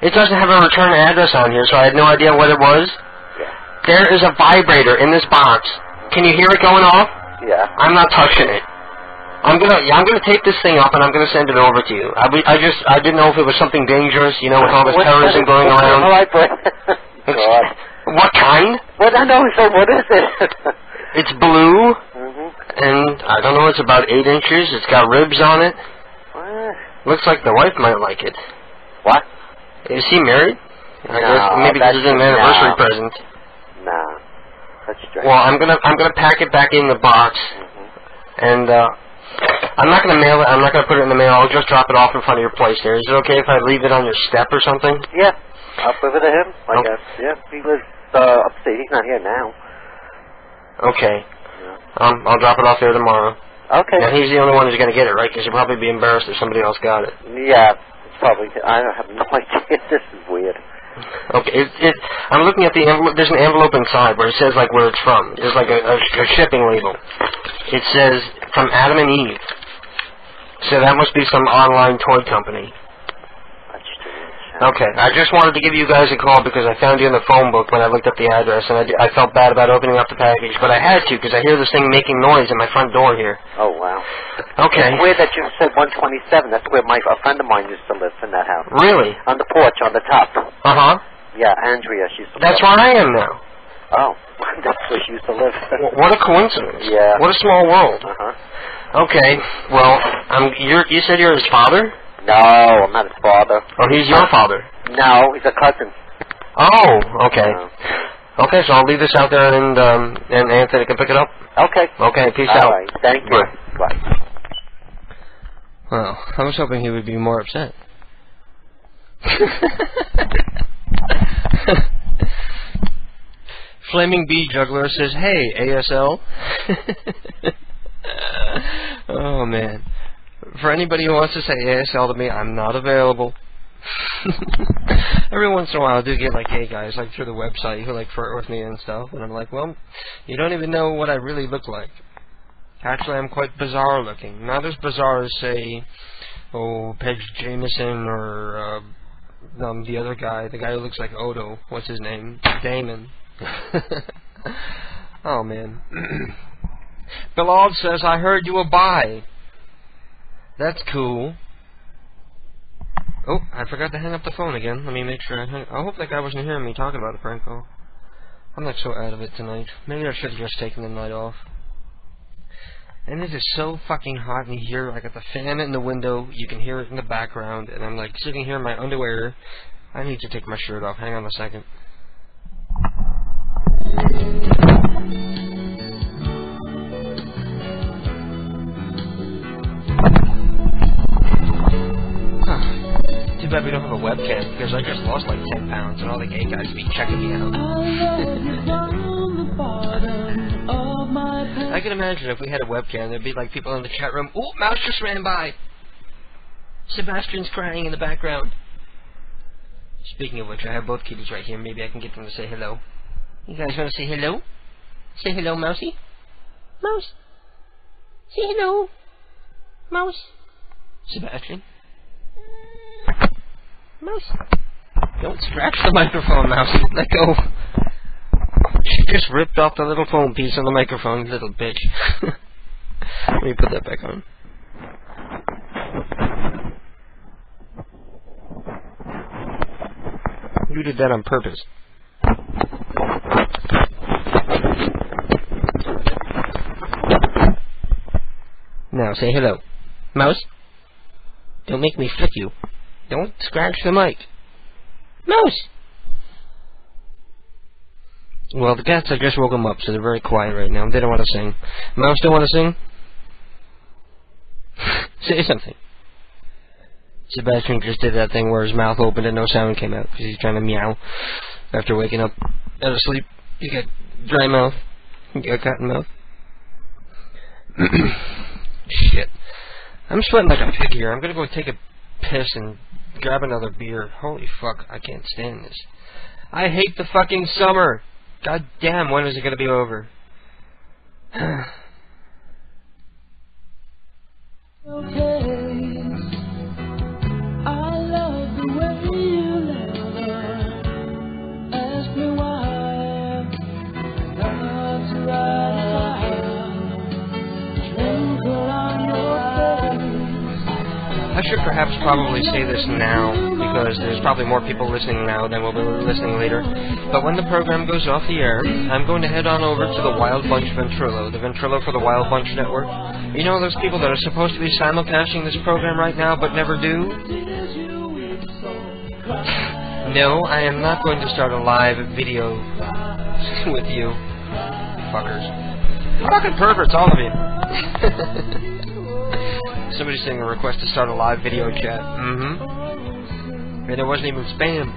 It doesn't have a return address on here, so I had no idea what it was. Yeah. There is a vibrator in this box. Can you hear it going off? Yeah. I'm not touching it. I'm gonna tape this thing up and I'm gonna send it over to you. I didn't know if it was something dangerous, you know, with all this terrorism going around. God. What kind? What I know. So what is it? It's blue, and I don't know, it's about 8 inches. It's got ribs on it. What? Looks like the wife might like it. What? Is he married? I guess maybe this is an anniversary present. No. That's strange. Well, I'm gonna pack it back in the box, and I'm not gonna mail it. I'm not gonna put it in the mail. I'll just drop it off in front of your place there. Is it okay if I leave it on your step or something? Yeah. I'll give it to him, I guess. Yeah. He lives upstate. He's not here now. Okay. Yeah. I'll drop it off there tomorrow. Okay. Now, he's the only one who's going to get it, right? Because he'll probably be embarrassed if somebody else got it. Yeah, it's probably... I have no idea. This is weird. Okay. I'm looking at the envelope. There's an envelope inside where it says, like, where it's from. There's, like, a shipping label. It says, from Adam and Eve. So that must be some online toy company. Okay, I just wanted to give you guys a call because I found you in the phone book when I looked up the address, and I felt bad about opening up the package, but I had to because I hear this thing making noise in my front door here. Oh, wow. Okay. It's weird that you said 127. That's where a friend of mine used to live in that house. Really? On the porch, on the top. Uh-huh. Yeah, Andrea, she used to live. That's where I am now. Oh, that's where she used to live. What a coincidence. Yeah. What a small world. Uh-huh. Okay, well, you said you're his father? No, I'm not his father. Oh, he's your father? No, he's a cousin. Oh, okay. Okay, so I'll leave this out there and Anthony can pick it up? Okay. Okay, peace out. out. All right, thank you. Bye. Well, I was hoping he would be more upset. Flaming Bee Juggler says, hey, ASL. Oh, man. For anybody who wants to say ASL to me, I'm not available. Every once in a while I do get like gay guys like through the website who like flirt with me and stuff, and I'm like, well, you don't even know what I really look like. Actually, I'm quite bizarre looking. Not as bizarre as, say, Page Jameson or the other guy, the guy who looks like Odo. What's his name? Damon. Oh, man. Billard says, I heard you were bi. That's cool. Oh, I forgot to hang up the phone again. Let me make sure I hope that guy wasn't hearing me talking about a prank call. I'm not so out of it tonight. Maybe I should have just taken the night off. And it is so fucking hot in here. I got the fan in the window. You can hear it in the background. And I'm like sitting here in my underwear. I need to take my shirt off. Hang on a second. Too bad we don't have a webcam, because I just lost like 10 pounds and all the gay guys be checking me out. I can imagine if we had a webcam, there'd be like people in the chat room. Ooh, Mouse just ran by. Sebastian's crying in the background. Speaking of which, I have both kitties right here. Maybe I can get them to say hello. You guys want to say hello? Say hello, Mousy. Mouse. Say hello. Mouse. Sebastian. Mouse. Don't scratch the microphone, Mouse. Let go. She just ripped off the little foam piece on the microphone, little bitch. Let me put that back on. You did that on purpose. Now say hello. Mouse. Don't make me flick you. Don't scratch the mic. Mouse! Well, the cats, I just woke them up, so they're very quiet right now. They don't want to sing. Mouse don't want to sing? Say something. Sebastian just did that thing where his mouth opened and no sound came out, because he's trying to meow after waking up out of sleep. You got dry mouth. You got cotton mouth. Shit. I'm sweating like a pig here. I'm gonna go take a piss and grab another beer. Holy fuck, I can't stand this. I hate the fucking summer. God damn, when is it gonna be over? I should perhaps probably say this now, because there's probably more people listening now than will be listening later. But when the program goes off the air, I'm going to head on over to the Wild Bunch Ventrilo, the Ventrilo for the Wild Bunch Network. You know those people that are supposed to be simulcasting this program right now, but never do? No, I am not going to start a live video with you, fuckers. Fucking perverts, all of you. Somebody's saying a request to start a live video chat. Mm-hmm. And it wasn't even spam.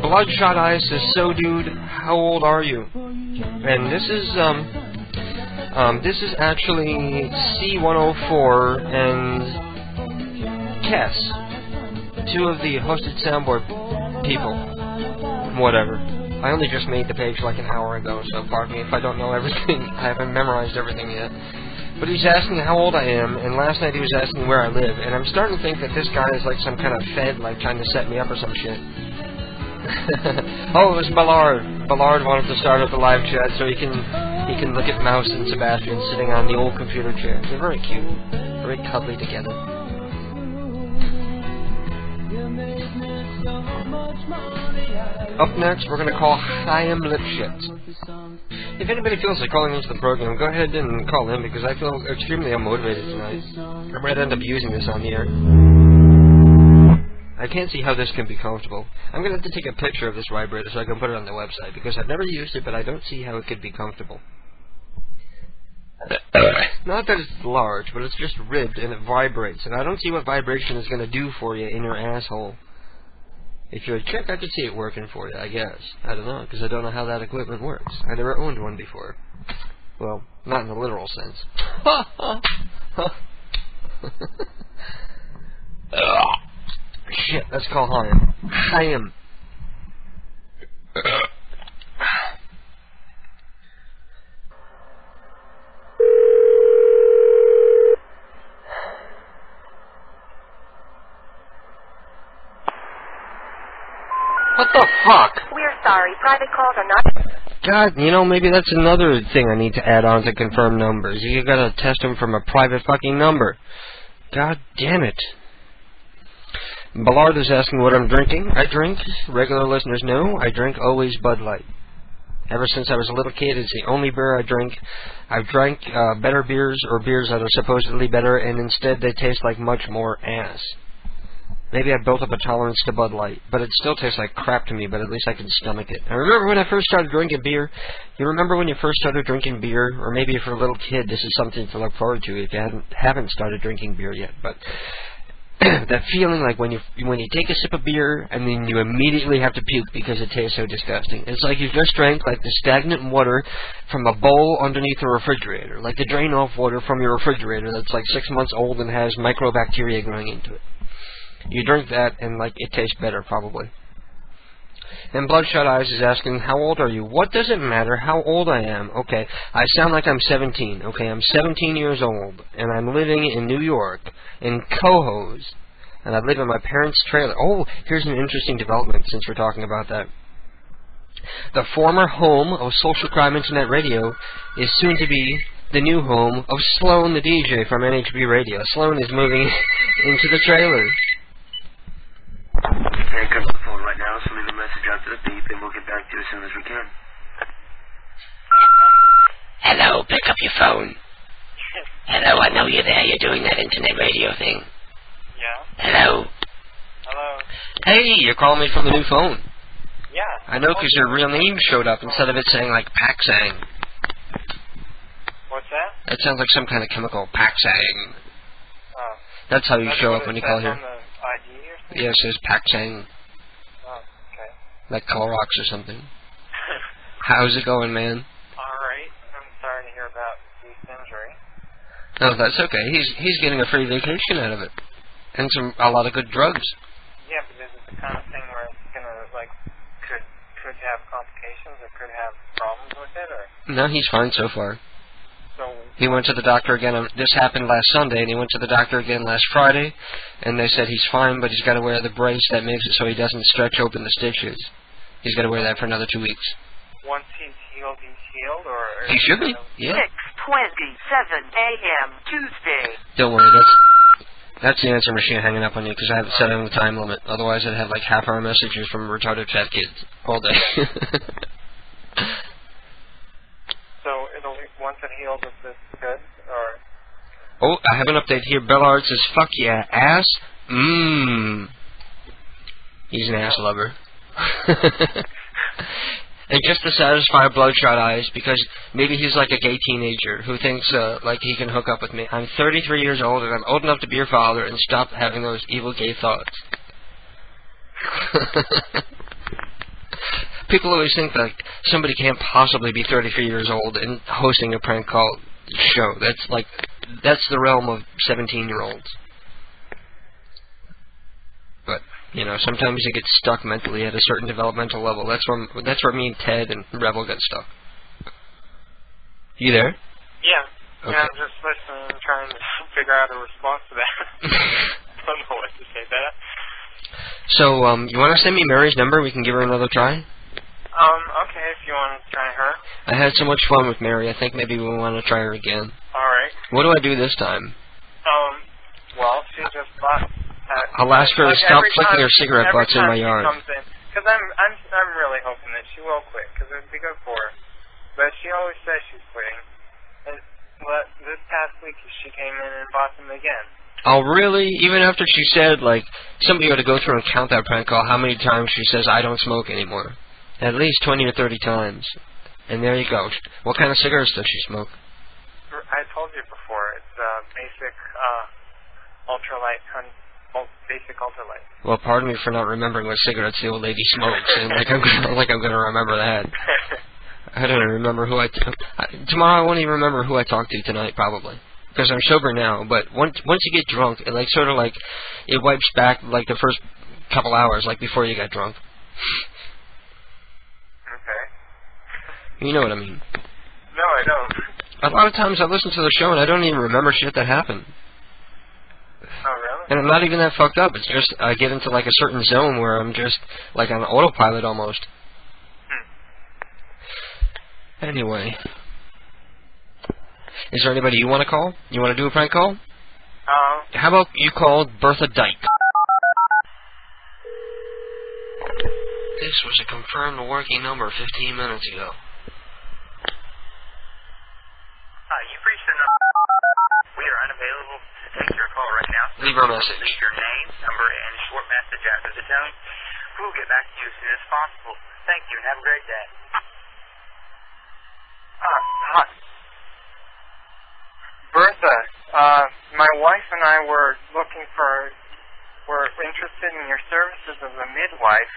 Bloodshot Ice says, so dude, how old are you? And this is actually C104 and Kess, two of the hosted soundboard people. Whatever. I only just made the page like an hour ago, so pardon me if I don't know everything. I haven't memorized everything yet. But he's asking how old I am, and last night he was asking where I live, and I'm starting to think that this guy is like some kind of fed, like trying to set me up or some shit. Oh, it was Ballard. Ballard wanted to start up the live chat so he can look at Mouse and Sebastian sitting on the old computer chair. They're very cute, very cuddly together. Up next, we're going to call Chaim Lipschitz. If anybody feels like calling into the program, go ahead and call in, because I feel extremely unmotivated tonight. I might end up using this on the air. I can't see how this can be comfortable. I'm going to have to take a picture of this vibrator so I can put it on the website, because I've never used it, but I don't see how it could be comfortable. Not that it's large, but it's just ribbed and it vibrates, and I don't see what vibration is going to do for you in your asshole. If you're a chick, I could see it working for you, I guess. I don't know, because I don't know how that equipment works. I never owned one before. Well, not in the literal sense. Shit, let's call Chaim. Chaim. What the fuck? We're sorry. Private calls are not... God, you know, maybe that's another thing I need to add on to confirm numbers. You gotta test them from a private fucking number. God damn it. Ballard is asking what I'm drinking. I drink, regular listeners know, I drink always Bud Light. Ever since I was a little kid, it's the only beer I drink. I've drank better beers, or beers that are supposedly better, and instead they taste like much more ass. Maybe I built up a tolerance to Bud Light, but it still tastes like crap to me, but at least I can stomach it. I remember when I first started drinking beer. You remember when you first started drinking beer? Or maybe if you're a little kid, this is something to look forward to if you haven't started drinking beer yet. But that feeling like when you take a sip of beer and then you immediately have to puke because it tastes so disgusting. It's like you just drank like the stagnant water from a bowl underneath a refrigerator, like the drain-off water from your refrigerator that's like 6 months old and has microbacteria growing into it. You drink that and like it tastes better probably. And Bloodshot Eyes is asking, how old are you? What does it matter how old I am? Okay, I sound like I'm 17. Okay, I'm 17 years old, and I'm living in New York, in Cohoes, and I live in my parents' trailer. Oh, here's an interesting development since we're talking about that. The former home of Social Crime Internet Radio is soon to be the new home of Sloan the DJ from NHB Radio. Sloan is moving into the trailer. Hey, come to the phone right now, so leave a message after the beep, and we'll get back to you as soon as we can. Hello, pick up your phone. Hello, I know you're there. You're doing that internet radio thing. Yeah. Hello. Hello. Hey, you're calling me from the new phone. Yeah. I know, because your real name showed up instead of it saying, like, Paxang. What's that? That sounds like some kind of chemical, Paxang. Oh. That's how you show up when you call here. On the ID or something? Yeah, it says Paxang. Oh, okay. Like Clorox or something. How's it going, man? Alright. I'm sorry to hear about this injury. No, that's okay. He's getting a free vacation out of it. And a lot of good drugs. Yeah, but is it the kind of thing where it's gonna, like, could have complications or could have problems with it, or? No, he's fine so far. So he went to the doctor again. This happened last Sunday, and he went to the doctor again last Friday, and they said he's fine, but he's got to wear the brace that makes it so he doesn't stretch open the stitches. He's got to wear that for another 2 weeks. Once he's healed, or? He should be, yeah. 6:27 a.m. Tuesday. Don't worry, that's the answer machine hanging up on you, because I haven't set it on the time limit. Otherwise, I'd have like half-hour messages from retarded fat kids all day. So once it heals, is this good, or? Oh, I have an update here. Bellard says, fuck yeah, ass? He's an ass lover. And just to satisfy Bloodshot Eyes, because maybe he's like a gay teenager who thinks like he can hook up with me. I'm 33 years old, and I'm old enough to be your father and stop having those evil gay thoughts. People always think that somebody can't possibly be 33 years old and hosting a prank call show. That's the realm of 17-year-olds. But, you know, sometimes you get stuck mentally at a certain developmental level. That's where me and Ted and Rebel get stuck. You there? Yeah. Okay. Yeah, I'm just listening and trying to figure out a response to that. I don't know what to say to that. So, you want to send me Mary's number? We can give her another try? Okay, if you want to try her. I had so much fun with Mary, I think maybe we want to try her again. Alright. What do I do this time? Well, she just bought... I'll ask her to stop flicking her cigarette butts in my yard. Because I'm really hoping that she will quit, because it would be good for her. But she always says she's quitting. And this past week, she came in and bought them again. Oh, really? Even after she said, like, somebody ought to go through and count that prank call, how many times she says, I don't smoke anymore. At least 20 or 30 times. And there you go. What kind of cigarettes does she smoke? I told you before, it's basic ultralight, basic ultralight. Well, pardon me for not remembering what cigarettes the old lady smokes, and like I'm gonna remember that. I don't even remember who tomorrow I won't even remember who I talked to tonight, probably. Because I'm sober now, but once you get drunk, it like sort of like it wipes back like the first couple hours, like before you got drunk. Okay. You know what I mean? No, I don't. A lot of times I listen to the show and I don't even remember shit that happened. Oh, really? And I'm not even that fucked up. It's just I get into like a certain zone where I'm just like on autopilot almost. Anyway. Is there anybody you want to call? You want to do a prank call? How about you call Bertha Dyke? This was a confirmed working number 15 minutes ago. You've reached the number. We are unavailable to take your call right now. Leave her a message. Leave your name, number, and short message after the tone. We'll get back to you as soon as possible. Thank you, and have a great day. Hi. Bertha, my wife and I were interested in your services as a midwife.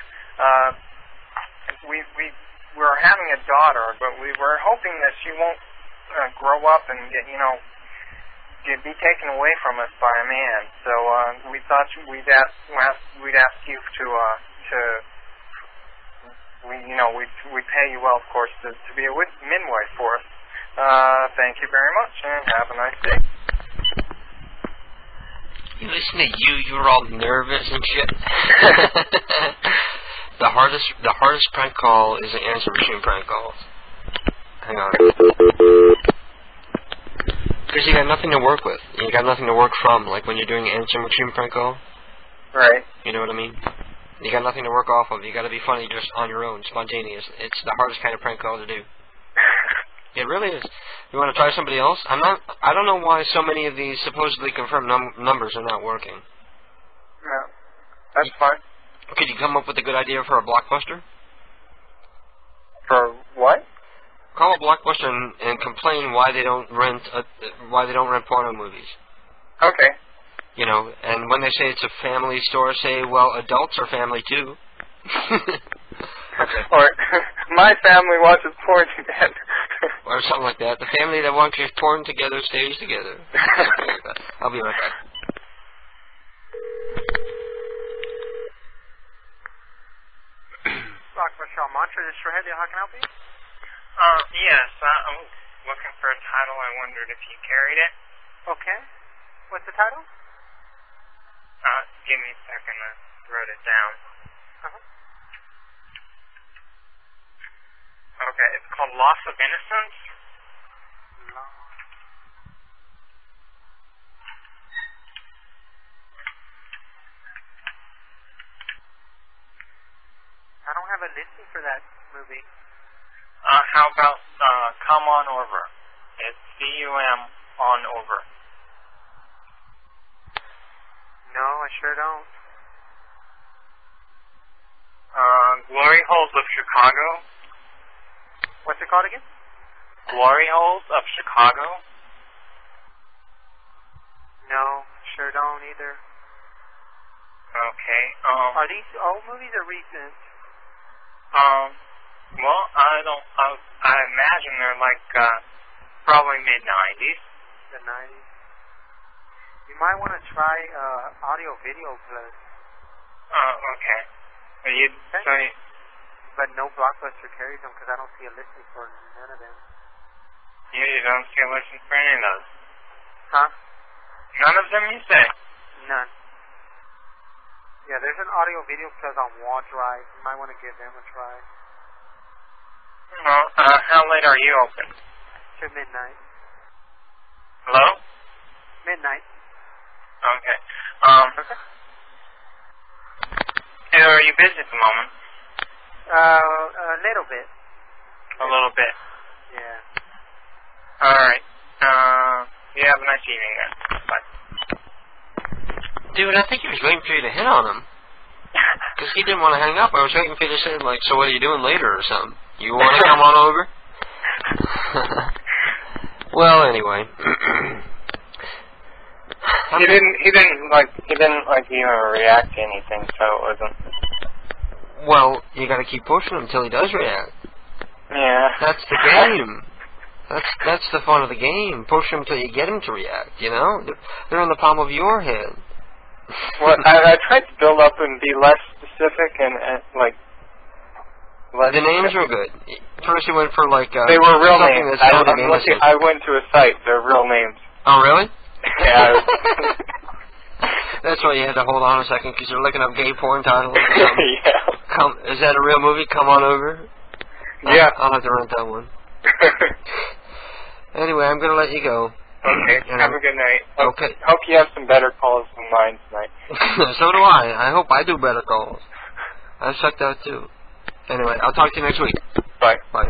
We were having a daughter, but we were hoping that she won't grow up and get be taken away from us by a man. So we thought we'd ask you we'd pay you well, of course, to be a midwife for us. Thank you very much, and have a nice day. You listen to you. You're all nervous and shit. The hardest prank call is an answer machine prank call. Hang on. Because you got nothing to work with. You got nothing to work from. Like when you're doing an answer machine prank call. Right. You know what I mean? You got nothing to work off of. You got to be funny just on your own, spontaneous. It's the hardest kind of prank call to do. It really is. You want to try somebody else? I don't know why so many of these supposedly confirmed numbers are not working. No, that's fine. Could you come up with a good idea for a Blockbuster? For what? Call a Blockbuster and complain why they don't rent porno movies. Okay. You know, and when they say it's a family store, say, well, adults are family too. Or my family watches porn together. Or something like that. The family that watches porn together stays together. I'll be right back. Blockbuster Mantra, this is Shrehelia. How can I help you? Yes, I'm looking for a title. I wondered if you carried it. Okay. What's the title? Give me a second. I wrote it down. Okay, it's called Loss of Innocence. I don't have a listing for that movie. How about Come On Over? It's C-U-M on over. No, I sure don't. Glory Holes of Chicago. What's it called again? Glory Holes of Chicago. No, sure don't either. Okay. Are these old movies or recent? Well, I imagine they're like probably mid-90s. The 90s. You might want to try audio video plus. Okay. But no Blockbuster carries them because I don't see a listing for none of them. You don't see a listing for any of those? Huh? None of them, you say? None. Yeah, there's an audio video plus on Wall Drive. You might want to give them a try. Well, how late are you open? To midnight. Hello? Midnight. Okay. Are you busy at the moment? A little bit. A little bit. Yeah. All right. You have a nice evening then. Bye. Dude, I think he was waiting for you to hit on him. Because he didn't want to hang up. I was waiting for you to say, like, so what are you doing later or something? You want to come on over? Well, anyway. He didn't even react to anything, so it wasn't. Well, you got to keep pushing him until he does react. Yeah. That's the game. That's the fun of the game. Push him till you get him to react. You know, they're in the palm of your hand. Well, I tried to build up and be less specific and like. The names were good. First, you went for like. They were real names. I went to a site. They're real names. Oh, really? Yeah. That's that's why you had to hold on a second, because you're looking up gay porn titles. Yeah. Is that a real movie? Come On Over? Yeah. I'll have to rent that one. Anyway, I'm going to let you go. Okay. Have a good night. Okay. Hope you have some better calls than mine tonight. So do I. I hope I do better calls. I sucked out too. Anyway, I'll talk to you next week. Bye. Bye.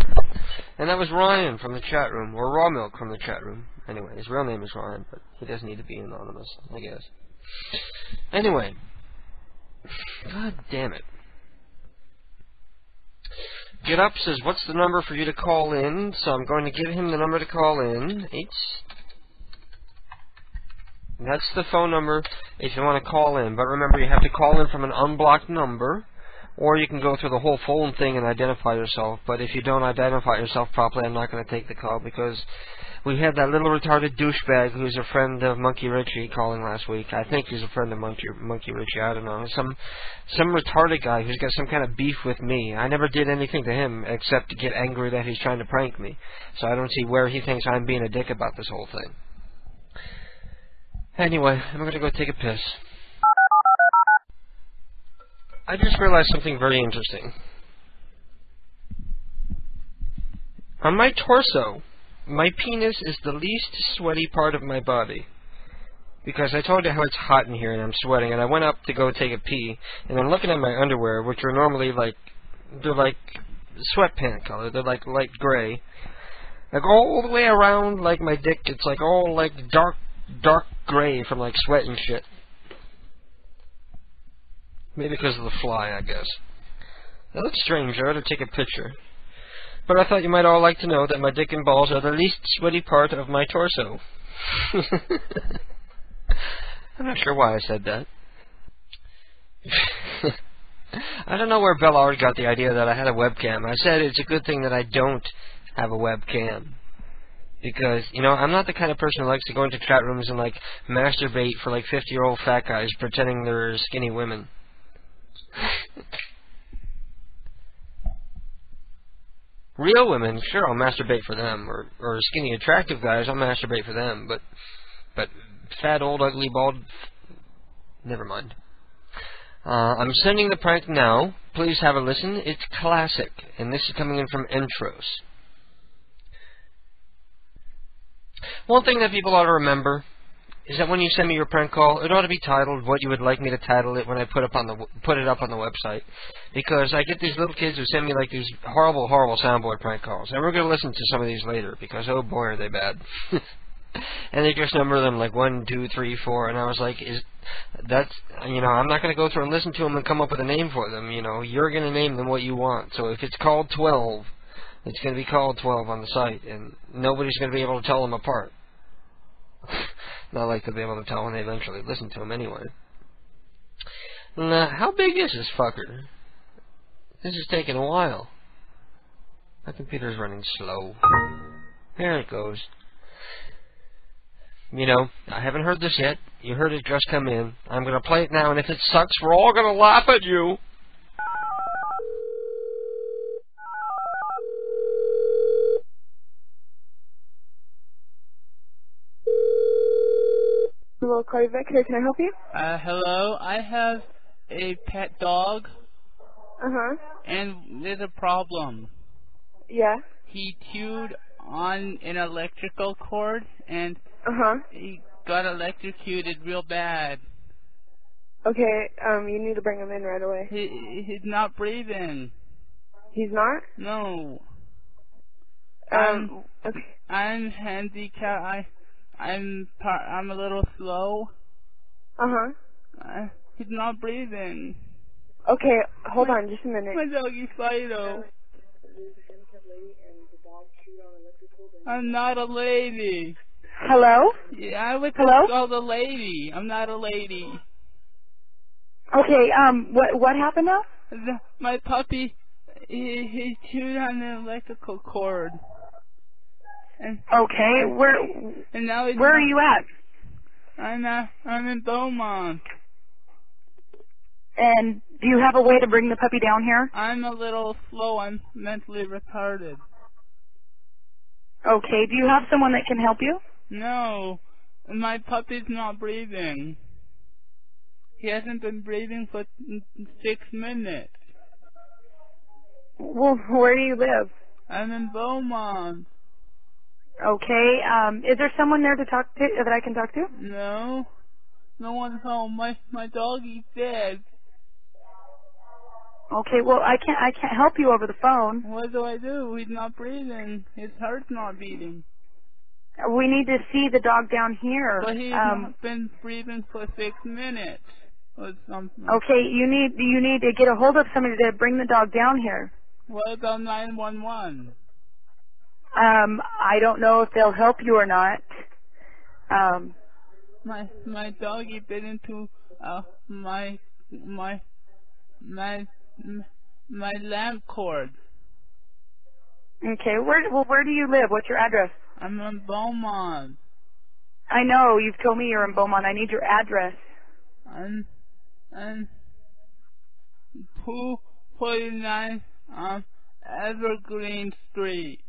And that was Ryan from the chat room, or Raw Milk from the chat room. Anyway, his real name is Ryan, but he doesn't need to be anonymous, I guess. Anyway. God damn it. Get Up says, what's the number for you to call in? So I'm going to give him the number to call in. That's the phone number if you want to call in. But remember, you have to call in from an unblocked number, or you can go through the whole phone thing and identify yourself. But if you don't identify yourself properly, I'm not going to take the call, because we had that little retarded douchebag who's a friend of Monkey Richie calling last week. I think he's a friend of Monkey Richie. I don't know. Some retarded guy who's got some kind of beef with me. I never did anything to him except to get angry that he's trying to prank me. So I don't see where he thinks I'm being a dick about this whole thing. Anyway, I'm going to go take a piss. I just realized something very interesting. On my torso, my penis is the least sweaty part of my body. Because I told you how it's hot in here and I'm sweating, and I went up to go take a pee, and I'm looking at my underwear, which are normally they're like sweatpant color, they're like light gray. Like all the way around, like my dick, it's like all like dark gray from like sweat and shit. Maybe because of the fly, I guess. That looks strange. I ought to take a picture. But I thought you might all like to know that my dick and balls are the least sweaty part of my torso. I'm not sure why I said that. I don't know where Bellard got the idea that I had a webcam. I said it's a good thing that I don't have a webcam. Because, you know, I'm not the kind of person who likes to go into chat rooms and, like, masturbate for, like, 50-year-old fat guys pretending they're skinny women. Real women, sure, I'll masturbate for them. Or skinny, attractive guys, I'll masturbate for them. But fat, old, ugly, bald... Never mind. I'm sending the prank now. Please have a listen. It's classic. And this is coming in from Entros. One thing that people ought to remember is that when you send me your prank call, it ought to be titled what you would like me to title it when I put it up on the website. Because I get these little kids who send me like these horrible, horrible soundboard prank calls. And we're going to listen to some of these later because, oh boy, are they bad. And they just number them like 1, 2, 3, 4. And I was like, you know, I'm not going to go through and listen to them and come up with a name for them. You know, you're going to name them what you want. So if it's called 12... it's going to be called 12 on the site, and nobody's going to be able to tell them apart. Not like they'll be able to tell when they eventually listen to them anyway. Now, how big is this fucker? This is taking a while. My computer's running slow. There it goes. You know, I haven't heard this yet. You heard it just come in. I'm going to play it now, and if it sucks, we're all going to laugh at you. Hello, Cardi Beck here. Can I help you? Hello. I have a pet dog. Uh-huh. And there's a problem. Yeah? He chewed on an electrical cord, and he got electrocuted real bad. Okay, you need to bring him in right away. He's not breathing. He's not? No. Okay. I'm handicapped. I'm a little slow. He's not breathing. Okay, hold on just a minute. My doggy Fido. I'm not a lady. Hello? Yeah, I was Hello? called a lady. I'm not a lady. Okay, what happened now? My puppy, he chewed on the electrical cord. And okay, where are you at? I'm in Beaumont. And do you have a way to bring the puppy down here? I'm a little slow. I'm mentally retarded. Okay, do you have someone that can help you? No, my puppy's not breathing. He hasn't been breathing for 6 minutes. Well, where do you live? I'm in Beaumont. Okay. Is there someone there to talk to that I can talk to? No. No one's home. My doggy's dead. Okay. Well, I can't help you over the phone. What do I do? He's not breathing. His heart's not beating. We need to see the dog down here. But he's not been breathing for 6 minutes or something. Okay. You need to get a hold of somebody to bring the dog down here. What about 911? I don't know if they'll help you or not. My doggy bit into my lamp cord. Okay. Where do you live? What's your address? I'm in Beaumont. I know. You've told me you're in Beaumont. I need your address. And 249 Evergreen Street.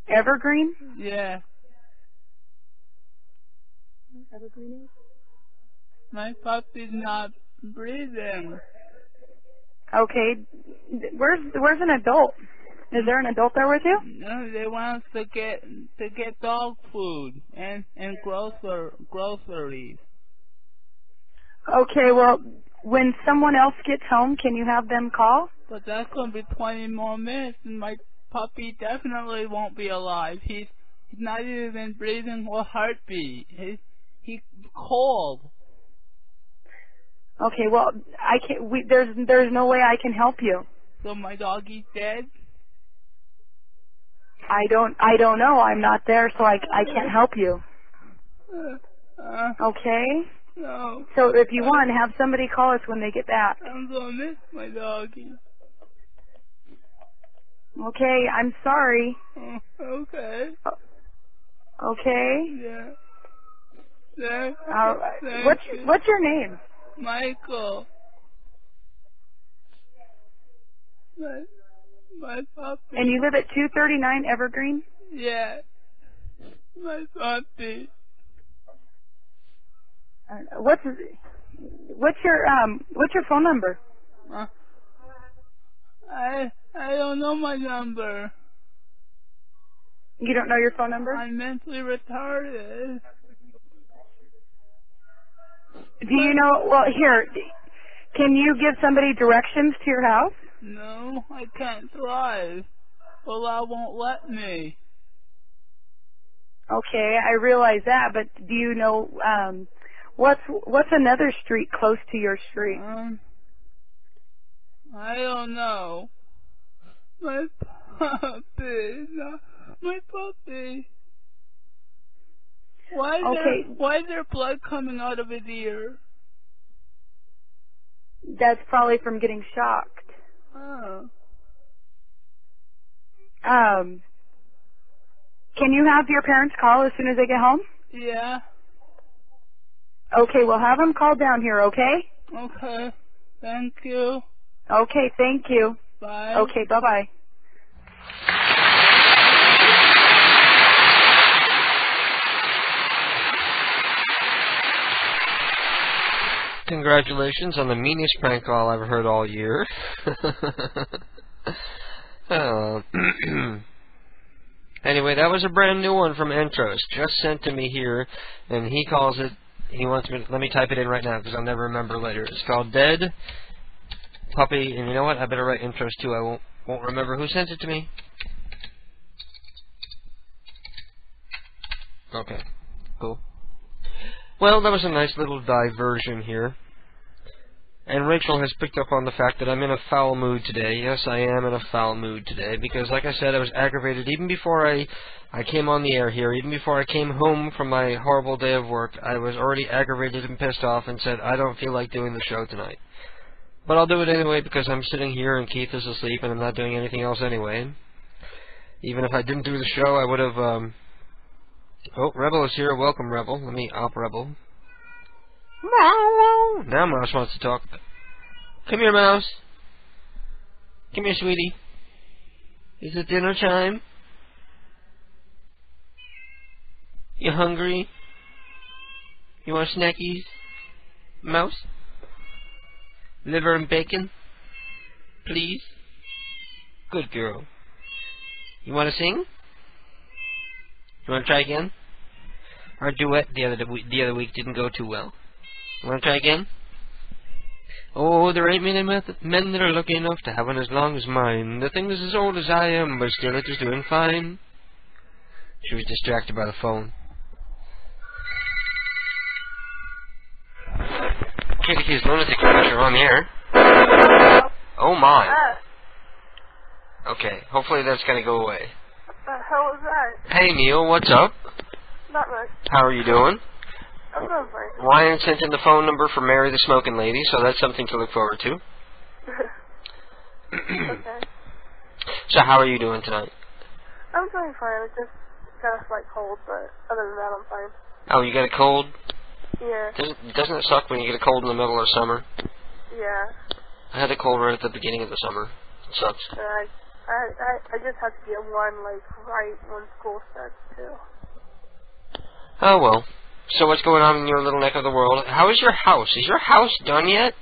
Evergreen? Yeah. Evergreen? My puppy's not breathing. Okay. Where's an adult? Is there an adult there with you? No, they want us to get dog food and groceries. Okay, well, when someone else gets home, can you have them call? But that's going to be 20 more minutes, and my puppy definitely won't be alive. He's not even breathing or heartbeat. He's cold. Okay, well, I can't. There's no way I can help you. So my doggy's dead? I don't know. I'm not there, so I can't help you. Okay? No. So if you want, have somebody call us when they get back. I'm gonna miss my doggy. Okay, I'm sorry. Okay. Okay? Yeah. All right. What's your name? Michael. My puppy. And you live at 239 Evergreen? Yeah. My puppy. What's your phone number? I don't know my number. You don't know your phone number? I'm mentally retarded. Do you know? Well, here. Can you give somebody directions to your house? No, I can't drive. Well, won't let me. Okay, I realize that, but do you know what's another street close to your street? I don't know. My puppy, my puppy. Why is there blood coming out of his ear? That's probably from getting shocked. Oh. Can you have your parents call as soon as they get home? Yeah. Okay, we'll have them call down here, okay? Okay. Thank you. Okay, thank you. Bye. Okay, bye-bye. Congratulations on the meanest prank call I've heard all year. Anyway, that was a brand new one from Entros, just sent to me here, and he calls it, he wants me to, let me type it in right now because I'll never remember later. It's called Dead Puppy, and you know what, I better write Entros too, I won't remember who sent it to me. Okay, cool. Well, that was a nice little diversion here. And Rachel has picked up on the fact that I'm in a foul mood today. Yes, I am in a foul mood today, because like I said, I was aggravated even before I came on the air here, even before I came home from my horrible day of work. I was already aggravated and pissed off and said, I don't feel like doing the show tonight. But I'll do it anyway because I'm sitting here and Keith is asleep and I'm not doing anything else anyway. Even if I didn't do the show, I would have, Oh, Rebel is here. Welcome, Rebel. Let me op Rebel. Now Mouse wants to talk. Come here, Mouse. Come here, sweetie. Is it dinner time? You hungry? You want snackies? Mouse? Liver and bacon? Please? Good girl. You want to sing? You want to try again? Our duet the other week didn't go too well. You want to try again? Oh, there ain't many men that are lucky enough to have one as long as mine. The thing is as old as I am, but still it is doing fine. She was distracted by the phone. KDK's Lunatic Adventure on the air. Oh my. Okay, hopefully that's gonna go away. What the hell was that? Hey Neil, what's up? Not much. How are you doing? I'm doing fine. Ryan sent in the phone number for Mary the Smoking Lady, so that's something to look forward to. Okay. So how are you doing tonight? I'm doing fine. I just got a slight cold, but other than that, I'm fine. Oh, you got a cold? Yeah. Doesn't it suck when you get a cold in the middle of summer? Yeah. I had a cold right at the beginning of the summer. It sucks. I just have to get one, like, right when school starts, too. Oh, well. So what's going on in your little neck of the world? How is your house? Is your house done yet?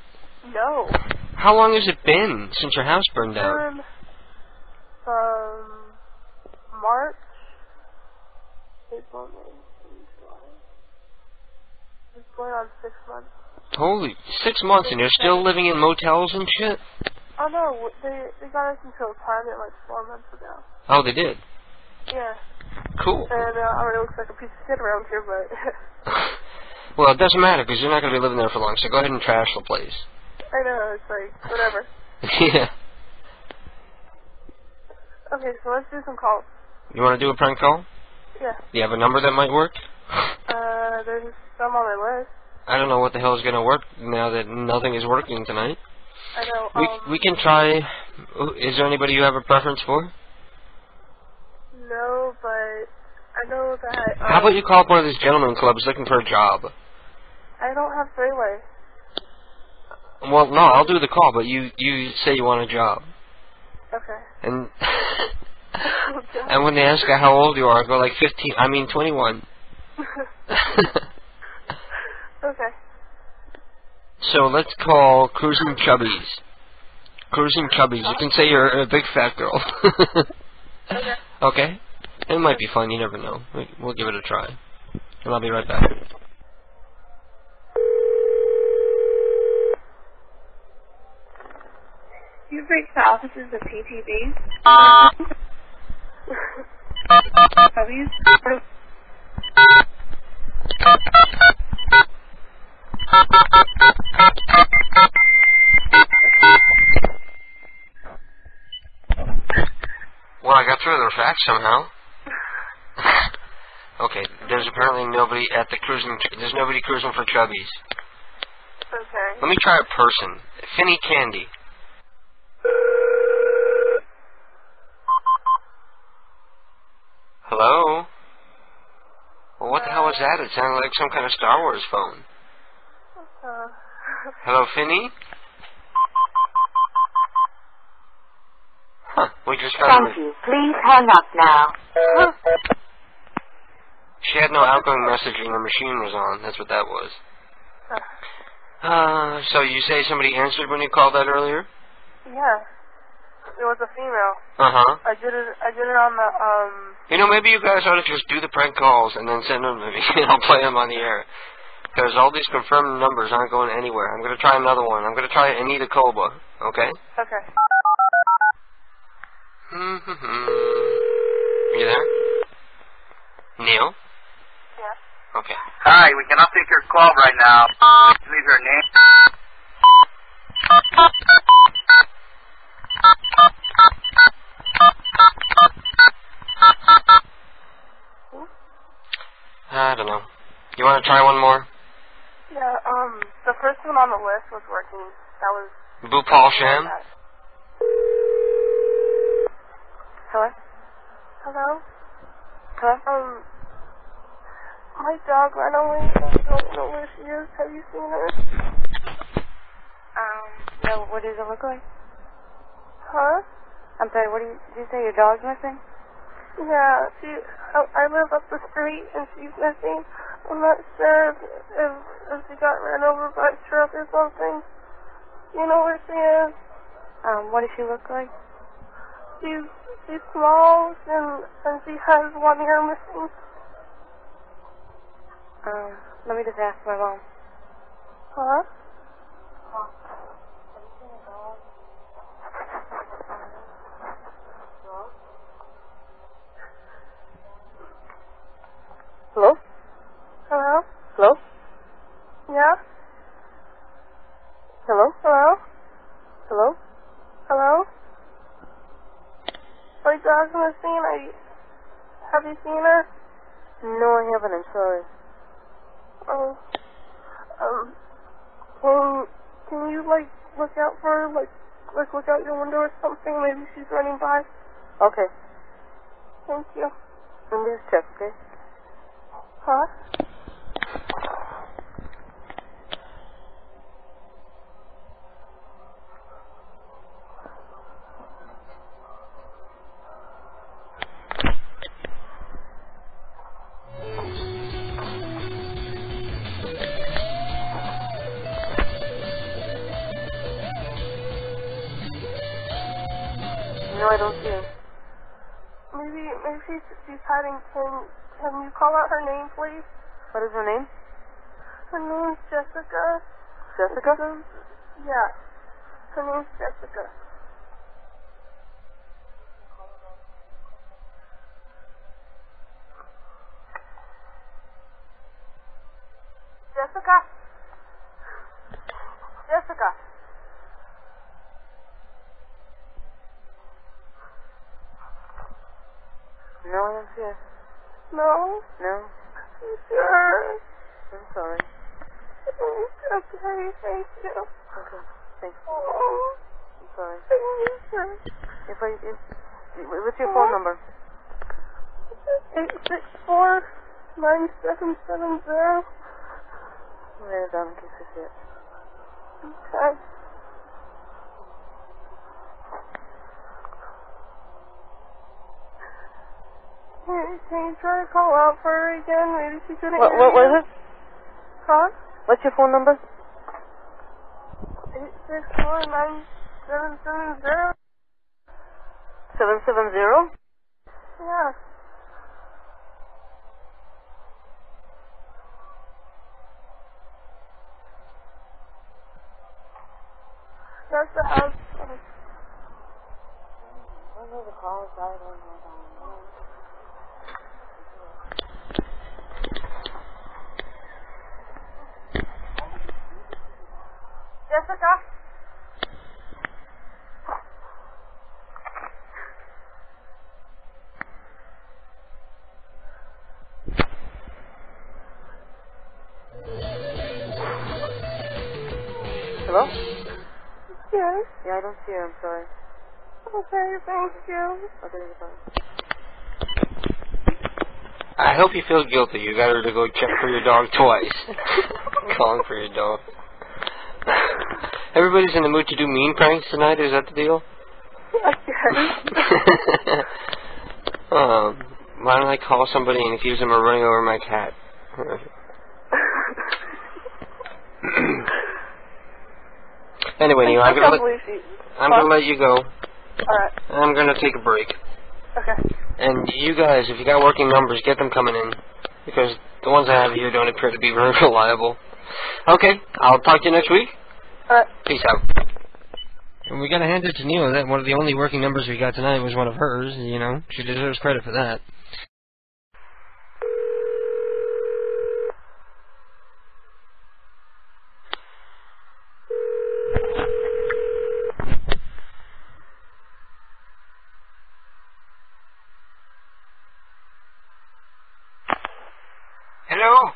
No. How long has it been since your house burned down? March, April, May, June, July. It's going on 6 months. Holy, 6 months and you're still living in motels and shit? Oh no, they got us into a apartment like 4 months ago. Oh, they did? Yeah. Cool. And I mean, it looks like a piece of shit around here, but... Well, it doesn't matter because you're not going to be living there for long, so go ahead and trash the place. I know, it's like, whatever. Yeah. Okay, so let's do some calls. You want to do a prank call? Yeah. Do you have a number that might work? There's some on my list. I don't know what the hell is going to work now that nothing is working tonight. I know, We can try... Is there anybody you have a preference for? No, but I know that... How about you call up one of these gentleman clubs looking for a job? I don't have three-way. Well, no, I'll do the call, but you say you want a job. Okay. And and when they ask you how old you are, I go like 21. Okay. So let's call Cruising Chubbies. Cruising Chubbies. You can say you're a big fat girl. Okay. Okay? It might be fun, you never know. We'll give it a try. And I'll be right back. You've reached the offices of PTV. Well, I got through the fax somehow. Okay, there's apparently nobody at the cruising... There's nobody cruising for chubbies. Okay. Let me try a person. Finny Candy. Hello? Well, what the hell was that? It sounded like some kind of Star Wars phone. Hello, Finny? Huh, we just got... Thank you. Please hang up now. She had no outgoing messaging. Her machine was on. That's what that was. So you say somebody answered when you called that earlier? Yeah. It was a female. Uh-huh. I did it on the, You know, maybe you guys ought to just do the prank calls and then send them to me, and I'll play them on the air. Because all these confirmed numbers aren't going anywhere. I'm going to try another one. I'm going to try Anita Koba, okay? Okay. You there? Neil? Yeah. Okay. Hi, we cannot take your call right now. Please leave your name. I don't know. You want to try one more? Yeah, the first one on the list was working. That was... Bhupal Sham? Hello? Hello? Hello? My dog ran away. I don't know where she is. Have you seen her? No, what does it look like? Huh? I'm sorry, did you say your dog's missing? Yeah, I live up the street and she's missing. I'm not sure if she got ran over by a truck or something. You know where she is? What does she look like? She's small and she has one ear missing. Let me just ask my mom. Huh? Hello? Hello? Hello? Yeah? Hello? Hello? Hello? Hello? My dog's missing. Have you seen her? No, I haven't. I'm sorry. Oh. Can you look out for her? Like look out your window or something? Maybe she's running by. Okay. Thank you. Let me just check, okay? Huh? No, I don't see her. Maybe she's hiding. Can you call out her name, please? What is her name? Her name's Jessica. Jessica? Yeah. Her name's Jessica. Jessica? Jessica? No, I don't see her. No? No. You sure? I'm sorry. Okay, thank you. Okay, thanks. Oh, I'm sorry. sure. What's your phone number? 864-9770. Write it down in case I see it. Okay. Can you try to call out for her again? Maybe she couldn't hear What you. was it? Huh? What's your phone number? 864-9770. 770? Yeah. That's the house. I know the call died on my Jessica? Hello? Yes. Yeah, I don't see her. I'm sorry. Okay, thank you. Okay, goodbye. I hope you feel guilty. You got her to go check for your dog twice. Calling for your dog. Everybody's in the mood to do mean pranks tonight. Is that the deal? Why don't I call somebody and accuse them of running over my cat? Anyway, Neil, I'm gonna let you go. Alright. I'm gonna take a break. Okay. And you guys, if you got working numbers, get them coming in. Because the ones I have here don't appear to be very reliable. Okay, I'll talk to you next week. Alright. Peace out. And we gotta hand it to Neil that one of the only working numbers we got tonight was one of hers, you know. She deserves credit for that. Hello?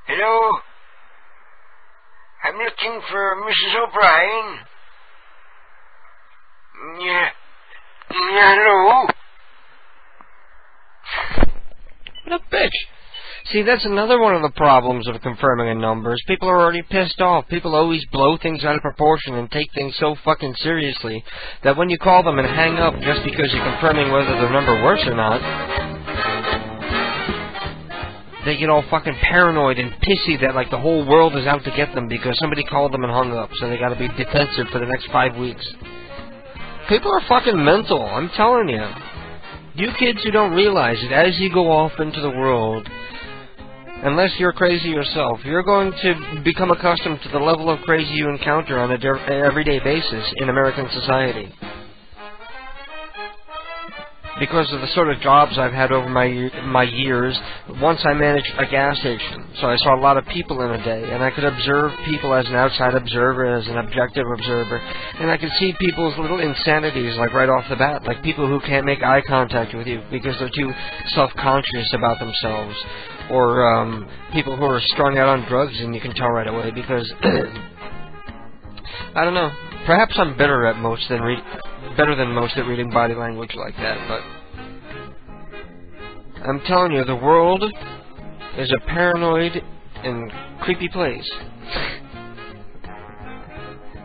Hello? I'm looking for Mrs. O'Brien. Yeah. Hello? What a bitch. See, that's another one of the problems of confirming a number. Is people are already pissed off. People always blow things out of proportion and take things so fucking seriously that when you call them and hang up just because you're confirming whether the number works or not, they get all fucking paranoid and pissy that like the whole world is out to get them because somebody called them and hung up, so they gotta be defensive for the next 5 weeks. People are fucking mental, I'm telling you. You kids who don't realize it, as you go off into the world, unless you're crazy yourself, you're going to become accustomed to the level of crazy you encounter on an everyday basis in American society. Because of the sort of jobs I've had over my years, once I managed a gas station, so I saw a lot of people in a day, and I could observe people as an outside observer, as an objective observer, and I could see people's little insanities, like right off the bat, like people who can't make eye contact with you because they're too self-conscious about themselves, or people who are strung out on drugs, and you can tell right away because, I don't know, perhaps I'm better than most at reading body language like that, but I'm telling you, the world is a paranoid and creepy place.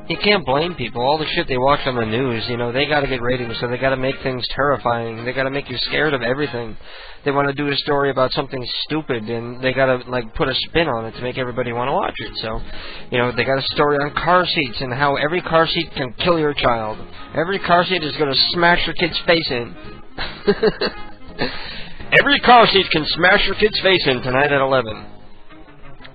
You can't blame people. All the shit they watch on the news, you know, they gotta get ratings, so they gotta make things terrifying. They gotta make you scared of everything. They want to do a story about something stupid, and they gotta, like, put a spin on it to make everybody want to watch it. So, you know, they got a story on car seats and how every car seat can kill your child. Every car seat is gonna smash your kid's face in. Every car seat can smash your kid's face in tonight at 11.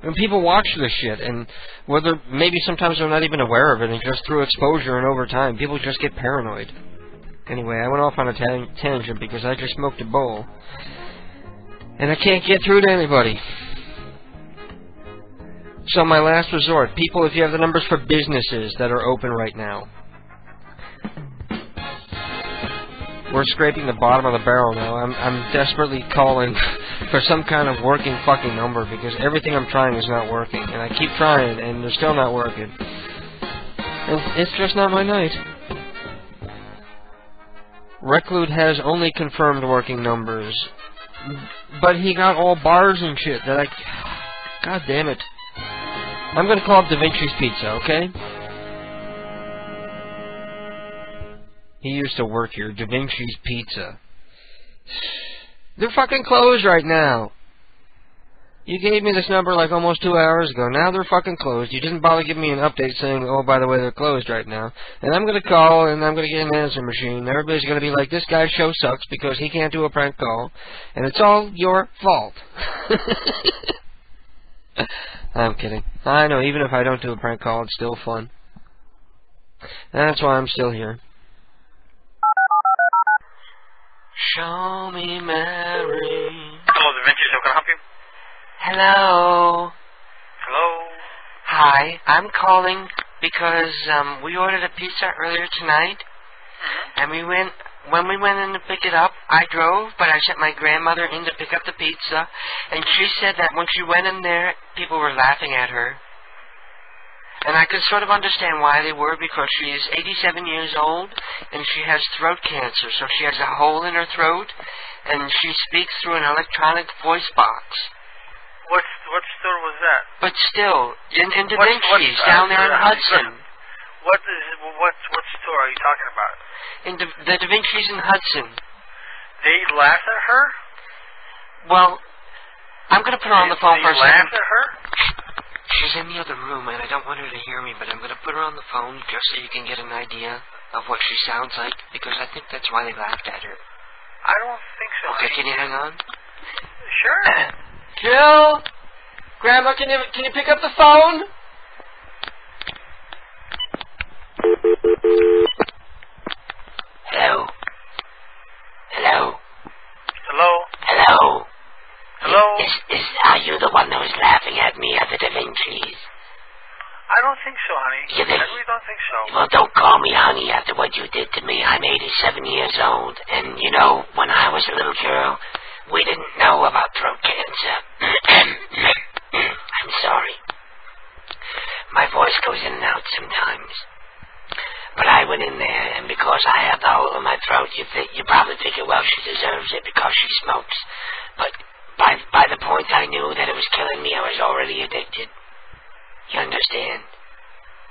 And people watch this shit, and whether maybe sometimes they're not even aware of it, and just through exposure and over time, people just get paranoid. Anyway, I went off on a tangent because I just smoked a bowl, and I can't get through to anybody. So my last resort, people, if you have the numbers for businesses that are open right now. We're scraping the bottom of the barrel now. I'm desperately calling for some kind of working fucking number because everything I'm trying is not working. And I keep trying and they're still not working. And it's just not my night. Reclude has only confirmed working numbers. But he got all bars and shit that I... God damn it. I'm gonna call up Da Vinci's Pizza, okay? He used to work here, Da Vinci's Pizza. They're fucking closed right now. You gave me this number like almost 2 hours ago. Now they're fucking closed. You didn't bother giving me an update saying, oh, by the way, they're closed right now. And I'm going to call, and I'm going to get an answer machine. Everybody's going to be like, this guy's show sucks because he can't do a prank call. And it's all your fault. I'm kidding. I know, even if I don't do a prank call, it's still fun. That's why I'm still here. Show me Mary. Hello, Da Vinci. How can I help you? Hello. Hello. Hi, I'm calling because we ordered a pizza earlier tonight, and when we went in to pick it up, I drove, but I sent my grandmother in to pick up the pizza, and she said that when she went in there, people were laughing at her. And I could sort of understand why they were, because she is 87 years old, and she has throat cancer, so she has a hole in her throat, and she speaks through an electronic voice box. What store was that? But still, in Da Vinci's, down there in Hudson. What store are you talking about? In the Da Vinci's in Hudson. They laughed at her? Well, I'm going to put her on the phone for a second. They laughed at her? She's in the other room, and I don't want her to hear me, but I'm going to put her on the phone just so you can get an idea of what she sounds like, because I think that's why they laughed at her. I don't think so. Okay, can you hang on? Sure. Jill? Grandma, can you pick up the phone? Hello? Hello? Hello? Hello? Hello? Are you the one that was laughing at me at the Da Vinci's? I don't think so, honey. You think? I really don't think so. Well, don't call me honey after what you did to me. I'm 87 years old, and you know, when I was a little girl, we didn't know about throat cancer. I'm sorry. My voice goes in and out sometimes. But I went in there, and because I have the hole in my throat, you probably figure, well, she deserves it because she smokes. But by the point I knew anybody addicted. You understand?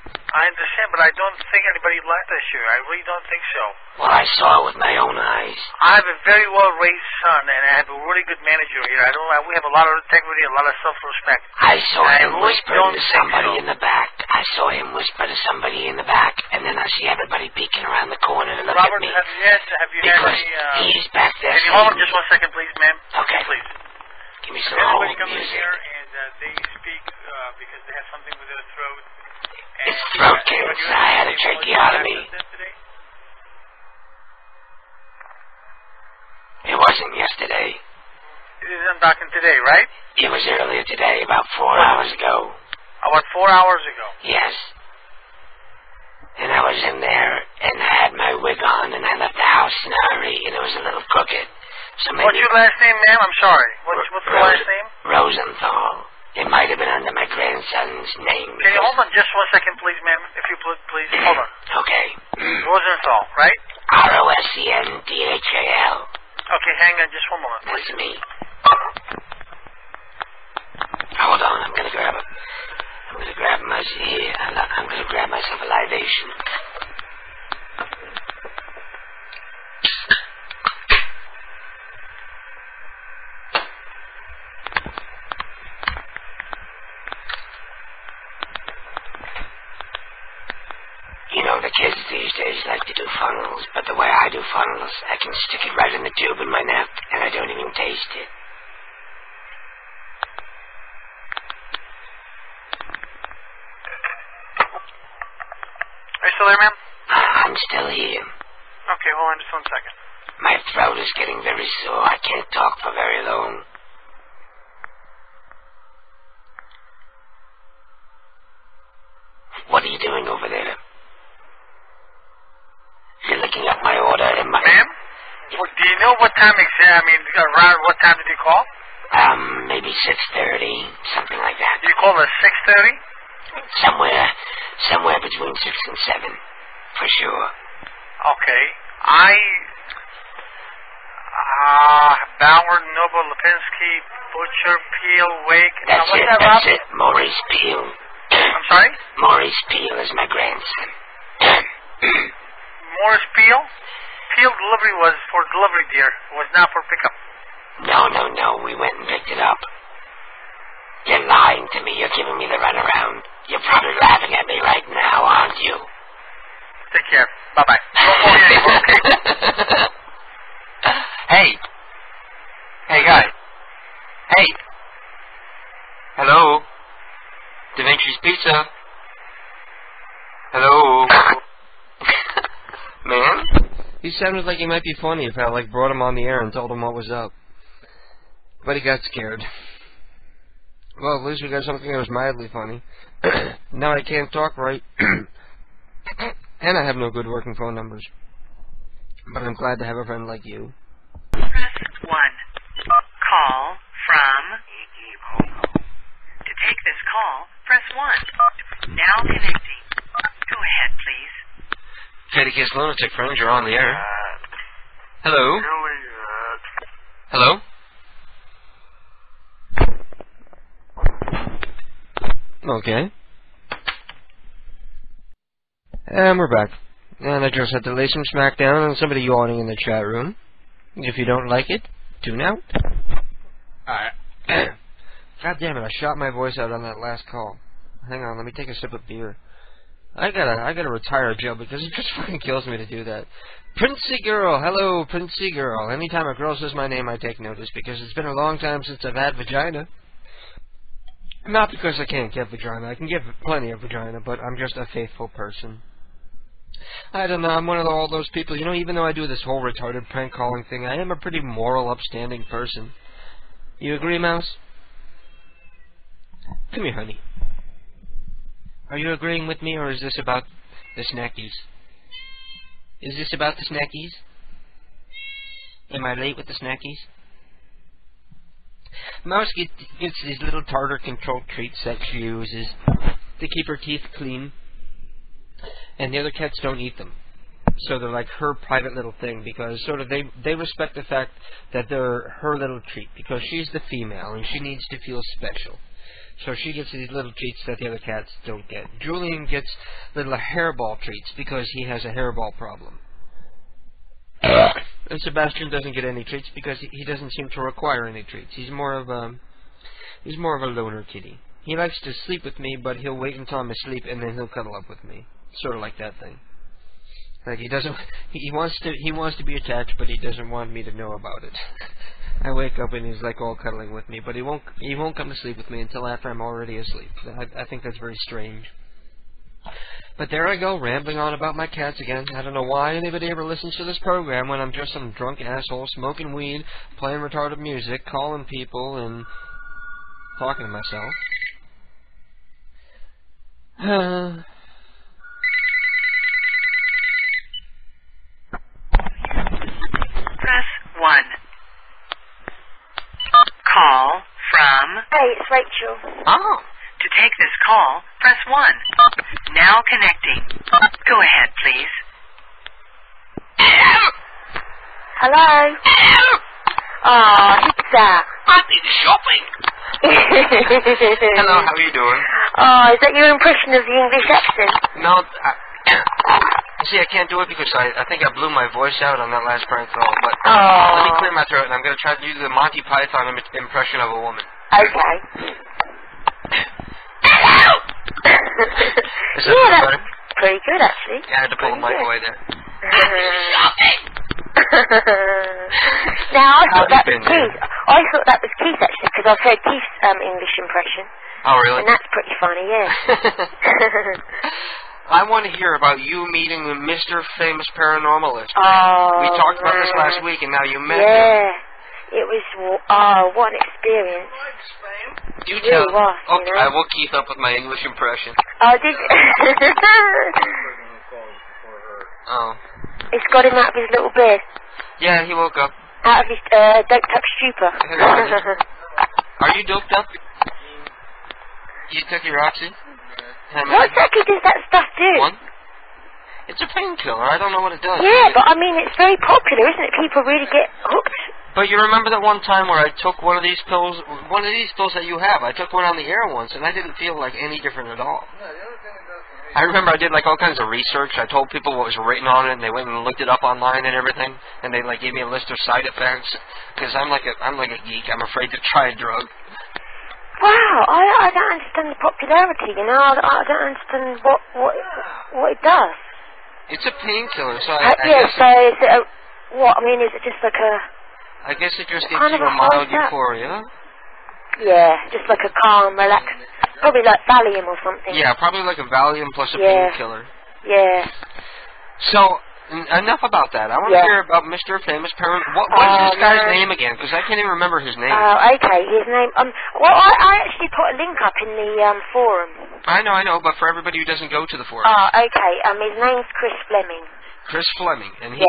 I understand, but I don't think anybody like that shit. I really don't think so. Well, I saw it with my own eyes. I have a very well-raised son, and I have a really good manager here. We have a lot of integrity, a lot of self-respect. I saw him really whispering to somebody in the back. I saw him whisper to somebody in the back, and then I see everybody peeking around the corner to look Robert, at me. have you had any... he's back there. Can you hold on just 1 second, please, ma'am? Okay. Please. Give me some If old anybody comes in music. here and they speak because they have something with their throat... It's throat cancer. I had a tracheotomy. It wasn't yesterday. I'm talking today, right? It was earlier today, about 4 hours ago. About 4 hours ago? Yes. And I was in there, and I had my wig on, and I left the house in a hurry, and it was a little crooked. So maybe... What's your last name, ma'am? I'm sorry. What's your last name? Rosenthal. It might have been under my grandson's name. Can you hold on just 1 second, please, ma'am? If you please. Hold on. Okay. Rosenthal, right? Rosenthal. Okay, hang on just 1 moment, please. That's me. Hold on, I'm gonna grab myself a libation. You know, the kids these days like to do funnels, but the way I do funnels, I can stick it right in the tube in my neck, and I don't even taste it. Are you still there, ma'am? I'm still here. Okay, hold on just 1 second. My throat is getting very sore. I can't talk for very long. What are you doing over there? You're looking up my order in my... Ma'am? Well, do you know what time around what time did you call? Maybe 6:30, something like that. You called at 6:30? Somewhere between 6 and 7, for sure. Okay. Bauer, Noble, Lipinski, Butcher, Peel, Wake. That's it. Maurice Peel. I'm sorry? Maurice Peel is my grandson. Morris Peel? Peel delivery was for delivery, dear. It was not for pickup. No. We went and picked it up. You're lying to me. You're giving me the runaround. You're probably laughing at me right now, aren't you? Take care. Bye-bye. Hey, guy. Hey. Hello. Da Vinci's Pizza. Hello. Man? He sounded like he might be funny if I, brought him on the air and told him what was up. But he got scared. Well, at least we got something that was mildly funny. Now I can't talk right. And I have no good working phone numbers. But I'm glad to have a friend like you. Press 1. Call from... To take this call, press 1. Now connecting. Go ahead, please. Katie Kiss Lunatic Friends, you're on the air. Hello? Hello? Okay. And we're back. And I just had to lay some smack down on somebody yawning in the chat room. If you don't like it, tune out. Alright. God damn it, I shot my voice out on that last call. Hang on, let me take a sip of beer. I gotta retire, Joe, because it just fucking kills me to do that. Princey Girl, hello, Princey Girl. Anytime a girl says my name, I take notice, because it's been a long time since I've had vagina. Not because I can't get vagina. I can get plenty of vagina, but I'm just a faithful person. I don't know, I'm one of all those people, even though I do this whole retarded prank calling thing, I am a pretty moral, upstanding person. You agree, Mouse? Come here, honey. Are you agreeing with me, or is this about the snackies? Is this about the snackies? Am I late with the snackies? Mouse gets these little tartar-controlled treats that she uses to keep her teeth clean, and the other cats don't eat them. So they're like her private little thing, because sort of they respect the fact that they're her little treat, because she's the female, and she needs to feel special. So she gets these little treats that the other cats don't get. Julian gets little hairball treats because he has a hairball problem. And Sebastian doesn't get any treats because he doesn't seem to require any treats. He's more of a loner kitty. He likes to sleep with me, but he'll wait until I'm asleep and then he'll cuddle up with me. Sort of like that thing. Like he wants to be attached, but he doesn't want me to know about it. I wake up and he's like all cuddling with me, but he won't come to sleep with me until after I'm already asleep. I think that's very strange. But there I go, rambling on about my cats again. I don't know why anybody ever listens to this program when I'm just some drunk asshole smoking weed, playing retarded music, calling people, and talking to myself. Press 1. Call from... Hey, it's Rachel. Oh. To take this call, press 1. Now connecting. Go ahead, please. Hello? Oh, who's that? I need shopping. Hello, how are you doing? Oh, is that your impression of the English accent? No, see, I can't do it because I think I blew my voice out on that last prank call, but let me clear my throat, and I'm going to try to do the Monty Python impression of a woman. Okay. Is that better? Pretty good, actually. Yeah, I had to pull the mic away there. Now, I thought that was Keith. I thought that was Keith, actually, because I've heard Keith's English impression. Oh, really? And that's pretty funny, yeah. I want to hear about you meeting Mr. Famous Paranormalist. Oh, we talked about this last week, and now you met him. Yeah. It was, what an experience. You it really was, you know? I will keep up with my English impression. Oh, did you? Oh. It's got him out of his little bed. Yeah, he woke up. Out of his doped up stupor. Are you doped up? You took your Oxy? What exactly does that stuff do? One? It's a painkiller. I don't know what it does. Yeah, but I mean, it's very popular, isn't it? People really get hooked. But you remember that one time where I took one of these pills that you have. I took one on the air once, and I didn't feel like any different at all. I remember I did like all kinds of research. I told people what was written on it, and they went and looked it up online and everything. And they like gave me a list of side effects because I'm like a geek. I'm afraid to try a drug. Wow, I don't understand the popularity. You know, I don't understand what it does. It's a painkiller, so yeah. So is it what? I mean, is it just like a? I guess it just gives you a mild euphoria. Yeah, just like a calm, relaxed. Probably like Valium or something. Yeah, probably like a Valium plus a painkiller. Yeah. So, enough about that. I want to hear about Mr. Famous Paranormal. What is this guy's name again? Because I can't even remember his name. Okay, his name. Well, I actually put a link up in the forum. I know, but for everybody who doesn't go to the forum. Okay. His name's Chris Fleming. Chris Fleming, and he.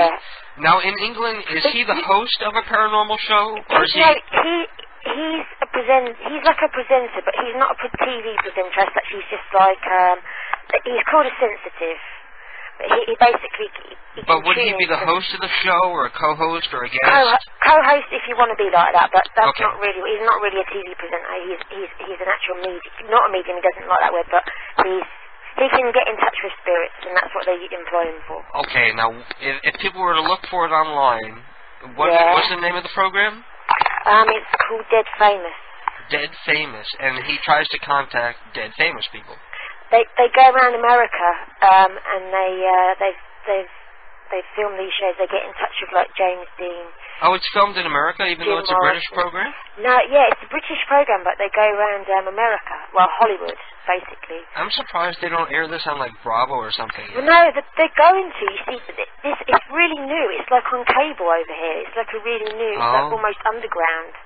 Now in England, is he the host of a paranormal show, or is he? No, he's a presenter. He's like a presenter, but he's not a TV presenter. As such, he's just like he's called a sensitive. But he basically. But would he be the host of the show, or a co-host, or a guest? Co-host, if you want to be like that, but that's not really. He's not really a TV presenter. He's an actual medium, not a medium. He doesn't like that word, but he can get in touch with spirits, and that's what they employ him for. Okay, now, if people were to look for it online, what's the name of the program? It's called Dead Famous. Dead Famous, and he tries to contact dead famous people. They go around America, and they film these shows. They get in touch with like James Dean. Oh, it's filmed in America, even though it's a British program? No, yeah, it's a British program, but they go around America. Well, Hollywood, basically. I'm surprised they don't air this on, like, Bravo or something. Well, no, they're going to. You see, it's really new. It's like on cable over here. It's like a really new, it's like almost underground.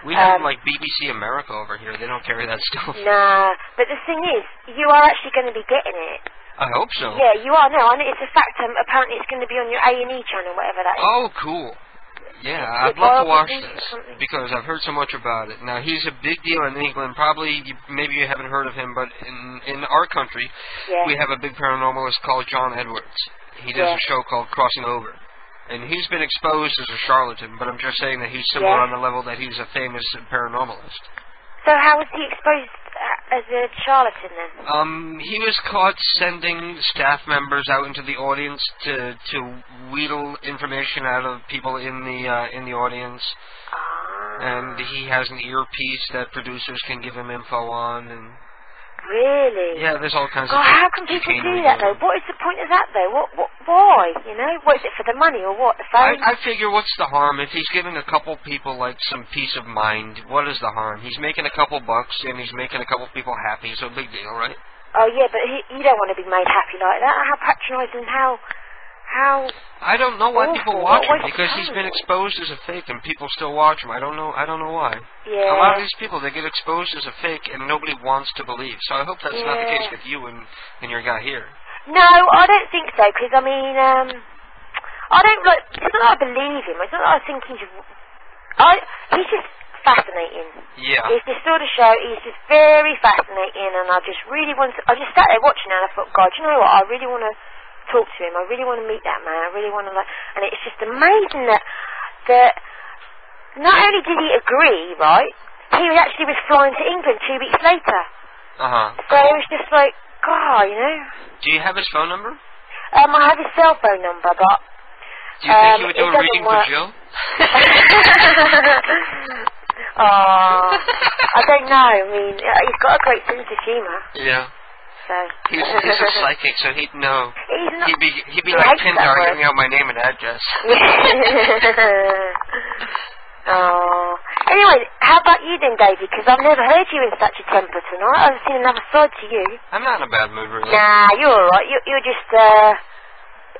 We have, like, BBC America over here. They don't carry that stuff. Nah, but the thing is, you are actually going to be getting it. I hope so. Yeah, you are. No, I know it's a fact. Apparently it's going to be on your A&E channel, whatever that is. Oh, cool. Yeah, I'd love to watch this because I've heard so much about it. Now, he's a big deal in England. Probably, maybe you haven't heard of him, but in our country, we have a big paranormalist called John Edwards. He does a show called Crossing Over. And he's been exposed as a charlatan, but I'm just saying that he's similar on the level that he's a famous paranormalist. So how was he exposed as a charlatan then? He was caught sending staff members out into the audience to wheedle information out of people in the audience. And he has an earpiece that producers can give him info on, and really? yeah, there's all kinds of. How can people do that though? What is the point of that though? Why? You know, what is it for the money or what? The fame? I figure, what's the harm if he's giving a couple people like some peace of mind? What is the harm? He's making a couple bucks and he's making a couple people happy. So big deal, right? Oh yeah, but you don't want to be made happy like that. How patronising? How? I don't know why people watch him, because he's he's been exposed as a fake and people still watch him. I don't know why. Yeah. A lot of these people, they get exposed as a fake and nobody wants to believe. So I hope that's not the case with you and your guy here. No, I don't think so, because I mean, I don't like. It's not that I believe him. It's not that I think he's just fascinating. Yeah. It's this sort of show. He's just very fascinating, and I just really want. I just sat there watching it, and I thought, God, you know what? I really want to talk to him. I really want to meet that man. I really want to and it's just amazing that not only did he agree, right, he actually was flying to England 2 weeks later. So it was just like, God, you know. Do you have his phone number? I have his cell phone number, but do you think he would do a reading for Jill? I don't know. I mean, he's got a great sense of humour. Yeah. So he's a psychic, so he'd know. He'd be he like hates Pindar giving out my name and address. Anyway, how about you then, Davey? Because I've never heard you in such a temper tonight. I've seen another side to you. I'm not in a bad mood, really. Nah, you're alright. You're just a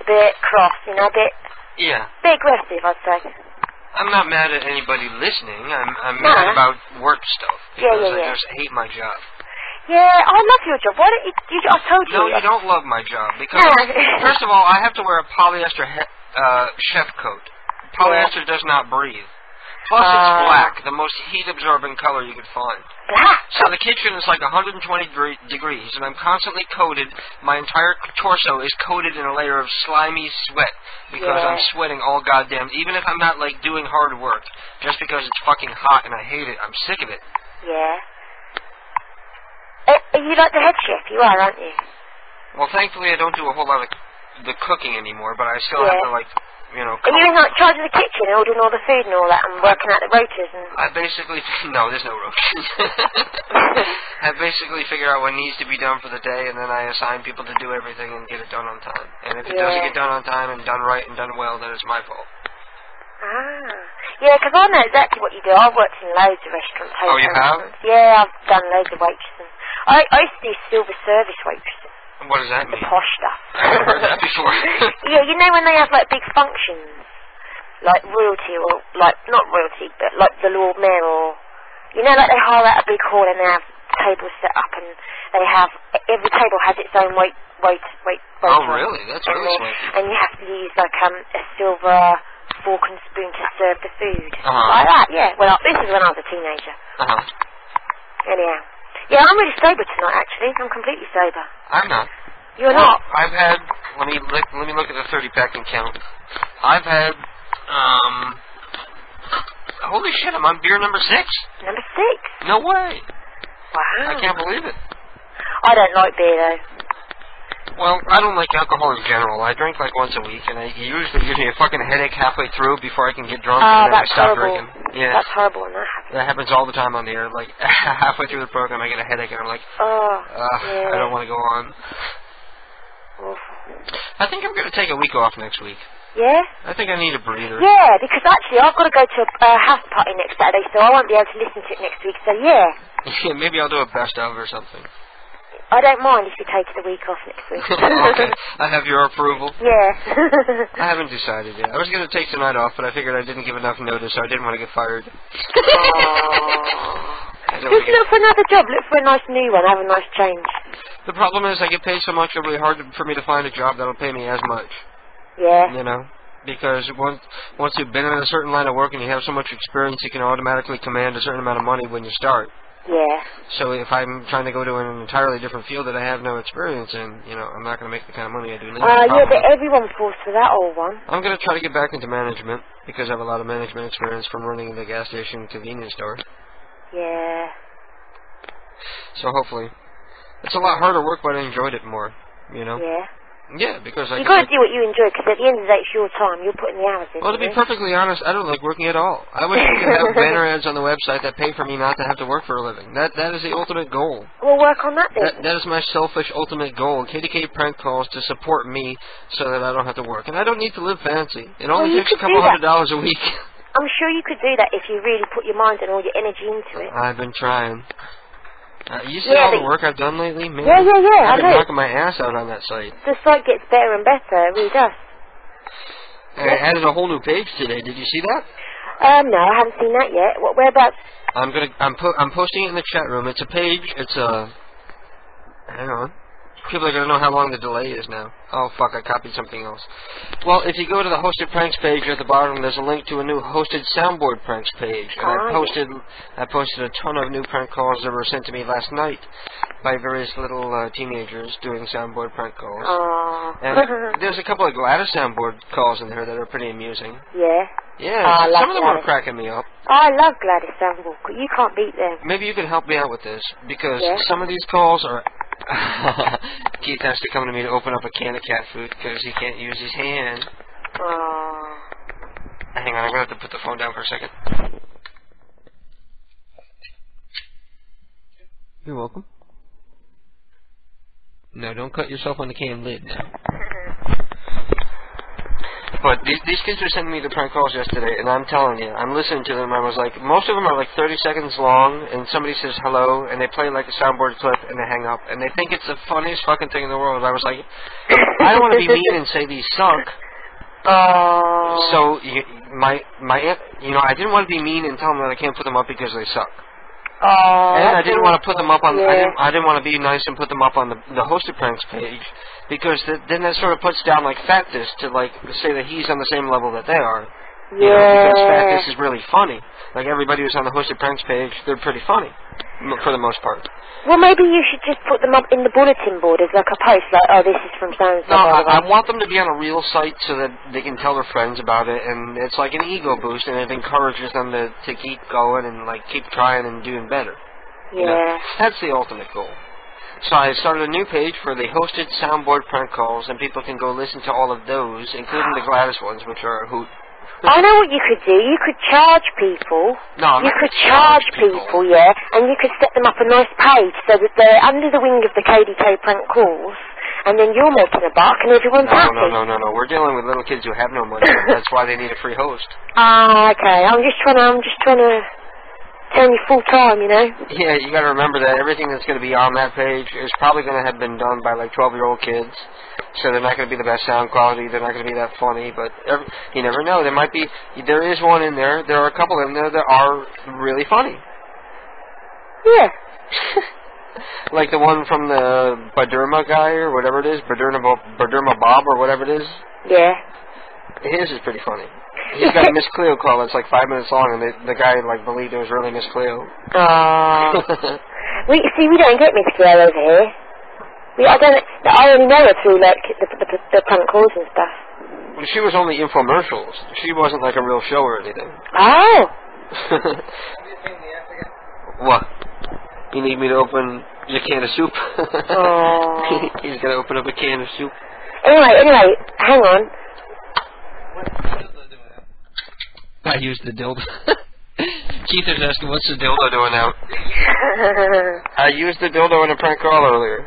bit cross, you know, a bit aggressive, I'd say. I'm not mad at anybody listening. I'm mad about work stuff. Because I just hate my job. Yeah, I love your job. Why don't you I told you. No, you don't love my job. Because, first of all, I have to wear a polyester chef coat. Polyester does not breathe. Plus, it's black, the most heat-absorbing color you could find. Black? So the kitchen is like 120 degrees, and I'm constantly coated. My entire torso is coated in a layer of slimy sweat because I'm sweating all goddamn... Even if I'm not, like, doing hard work, just because it's fucking hot and I hate it. I'm sick of it. Yeah. Are you like the head chef? You are, aren't you? Well, thankfully, I don't do a whole lot of the cooking anymore, but I still have to, like... You know, are you in like charge of the kitchen, ordering all the food and all that, and working out the rotors and? I basically there's no rotors. I basically figure out what needs to be done for the day, and then I assign people to do everything and get it done on time. And if it doesn't get done on time and done right and done well, then it's my fault. Yeah, because I know exactly what you do. I've worked in loads of restaurants. Oh, you have? Yeah, I've done loads of waitressing. I used to do silver service waitressing. What does that mean? The posh stuff. I've heard that before. Yeah, you know when they have like big functions, like royalty or like not royalty, but like the Lord Mayor or you know, like they hire out a big hall and they have tables set up and they have every table has its own wait. Oh, really? That's really sweet. And you have to use like a silver fork and spoon to serve the food. Like that, yeah. Well, this is when I was a teenager. Anyhow. Yeah, I'm really sober tonight, actually. I'm completely sober. I'm not. You're not? I've had... Let me look at the 30-pack and count. I've had, holy shit, I'm on beer number 6. Number 6? No way. Wow. I can't believe it. I don't like beer, though. Well, I don't like alcohol in general. I drink like once a week, and it usually gives me a fucking headache halfway through before I can get drunk, and then I stop drinking. Yeah. That's horrible when that happens. That happens all the time on the air. Like, halfway through the program, I get a headache, and I'm like, I don't want to go on. I think I'm going to take a week off next week. Yeah? I think I need a breather. Yeah, because actually I've got to go to a house party next Saturday, so I won't be able to listen to it next week, so yeah. Maybe I'll do a best of or something. I don't mind if you take the week off next week. Okay, I have your approval. Yeah. I haven't decided yet. I was going to take tonight off, but I figured I didn't give enough notice, so I didn't want to get fired. Just look for another job. Look for a nice new one. Have a nice change. The problem is I get paid so much, it'll be hard for me to find a job that'll pay me as much. Yeah. You know? Because once you've been in a certain line of work and you have so much experience, you can automatically command a certain amount of money when you start. Yeah. So if I'm trying to go to an entirely different field that I have no experience in, you know, I'm not going to make the kind of money I do now. Yeah, but everyone falls for that old one. I'm going to try to get back into management because I have a lot of management experience from running the gas station convenience store. Yeah. So hopefully. It's a lot harder work, but I enjoyed it more, you know? Yeah. Yeah, because You've got to do what you enjoy, because at the end of the day, it's your time. You're putting the hours in. Well, to be perfectly honest, I don't like working at all. I wish we could have banner ads on the website that pay for me not to have to work for a living. That is the ultimate goal. We'll work on that then. That is my selfish ultimate goal. KDK prank calls to support me so that I don't have to work. And I don't need to live fancy. It only takes a couple $100 a week. I'm sure you could do that if you really put your mind and all your energy into it. I've been trying. You see all the work I've done lately? Man, yeah. I've been knocking my ass out on that site. The site gets better and better. It really does. And I added a whole new page today. Did you see that? No, I haven't seen that yet. Whereabouts? I'm posting it in the chat room. It's a page. It's a. Hang on. People are gonna know how long the delay is now. Oh fuck! I copied something else. Well, if you go to the hosted pranks page at the bottom, there's a link to a new hosted soundboard pranks page, and I posted a ton of new prank calls that were sent to me last night by various little teenagers doing soundboard prank calls. And there's a couple of Gladys soundboard calls in there that are pretty amusing. Yeah. Yeah, some of them are cracking me up. I love Gladys soundboard. You can't beat them. Maybe you can help me out with this, because some of these calls are... Keith has to come to me to open up a can of cat food because he can't use his hand. Hang on, I'm going to have to put the phone down for a second. You're welcome. No, don't cut yourself on the can lid now. But these kids were sending me the prank calls yesterday, and I'm telling you, I'm listening to them, I was like, most of them are like 30 seconds long, and somebody says hello, and they play like a soundboard clip, and they hang up, and they think it's the funniest fucking thing in the world. I was like, I don't want to be mean and say these suck. So, I didn't want to be mean and tell them that I can't put them up because they suck. And I didn't want to put them up on. I didn't want to be nice and put them up on the hosted pranks page, because then that sort of puts down like Factus to like say that he's on the same level that they are. You know, because Factus is really funny. Like everybody who's on the hosted pranks page, they're pretty funny for the most part. Well, maybe you should just put them up in the bulletin board as like a post, like, oh, this is from so-and-so. No, I want them to be on a real site so that they can tell their friends about it, and it's like an ego boost, and it encourages them to keep going and like keep trying and doing better. Yeah. You know? That's the ultimate goal. So I started a new page for the hosted soundboard prank calls, and people can go listen to all of those, including the Gladys ones, which are a hoot. I know what you could do. You could charge people. No, you could charge people, yeah, and you could set them up a nice page so that they're under the wing of the KDK prank calls, and then you're making a buck and everyone's happy. No. We're dealing with little kids who have no money. That's why they need a free host. Okay. I'm just trying to turn you full time, you know. Yeah, you got to remember that everything that's going to be on that page is probably going to have been done by like 12-year-old kids. So they're not going to be the best sound quality. They're not going to be that funny. But you never know. There is one in there. There are a couple in there that are really funny. Yeah. Like the one from the Baderma guy or whatever it is, Baderma Bob or whatever it is. Yeah. His is pretty funny. He's got a Miss Cleo call that's like 5 minutes long, and the guy like believed it was really Miss Cleo. We don't get Miss Cleo over here. I only know her through like the prank calls and stuff. Well, she was only infomercials. She wasn't like a real show or anything. Oh. What? You need me to open your can of soup? He's gonna open up a can of soup. Anyway, hang on. I used the dildo. Keith is asking, what's the dildo doing now? I used the dildo in a prank call earlier.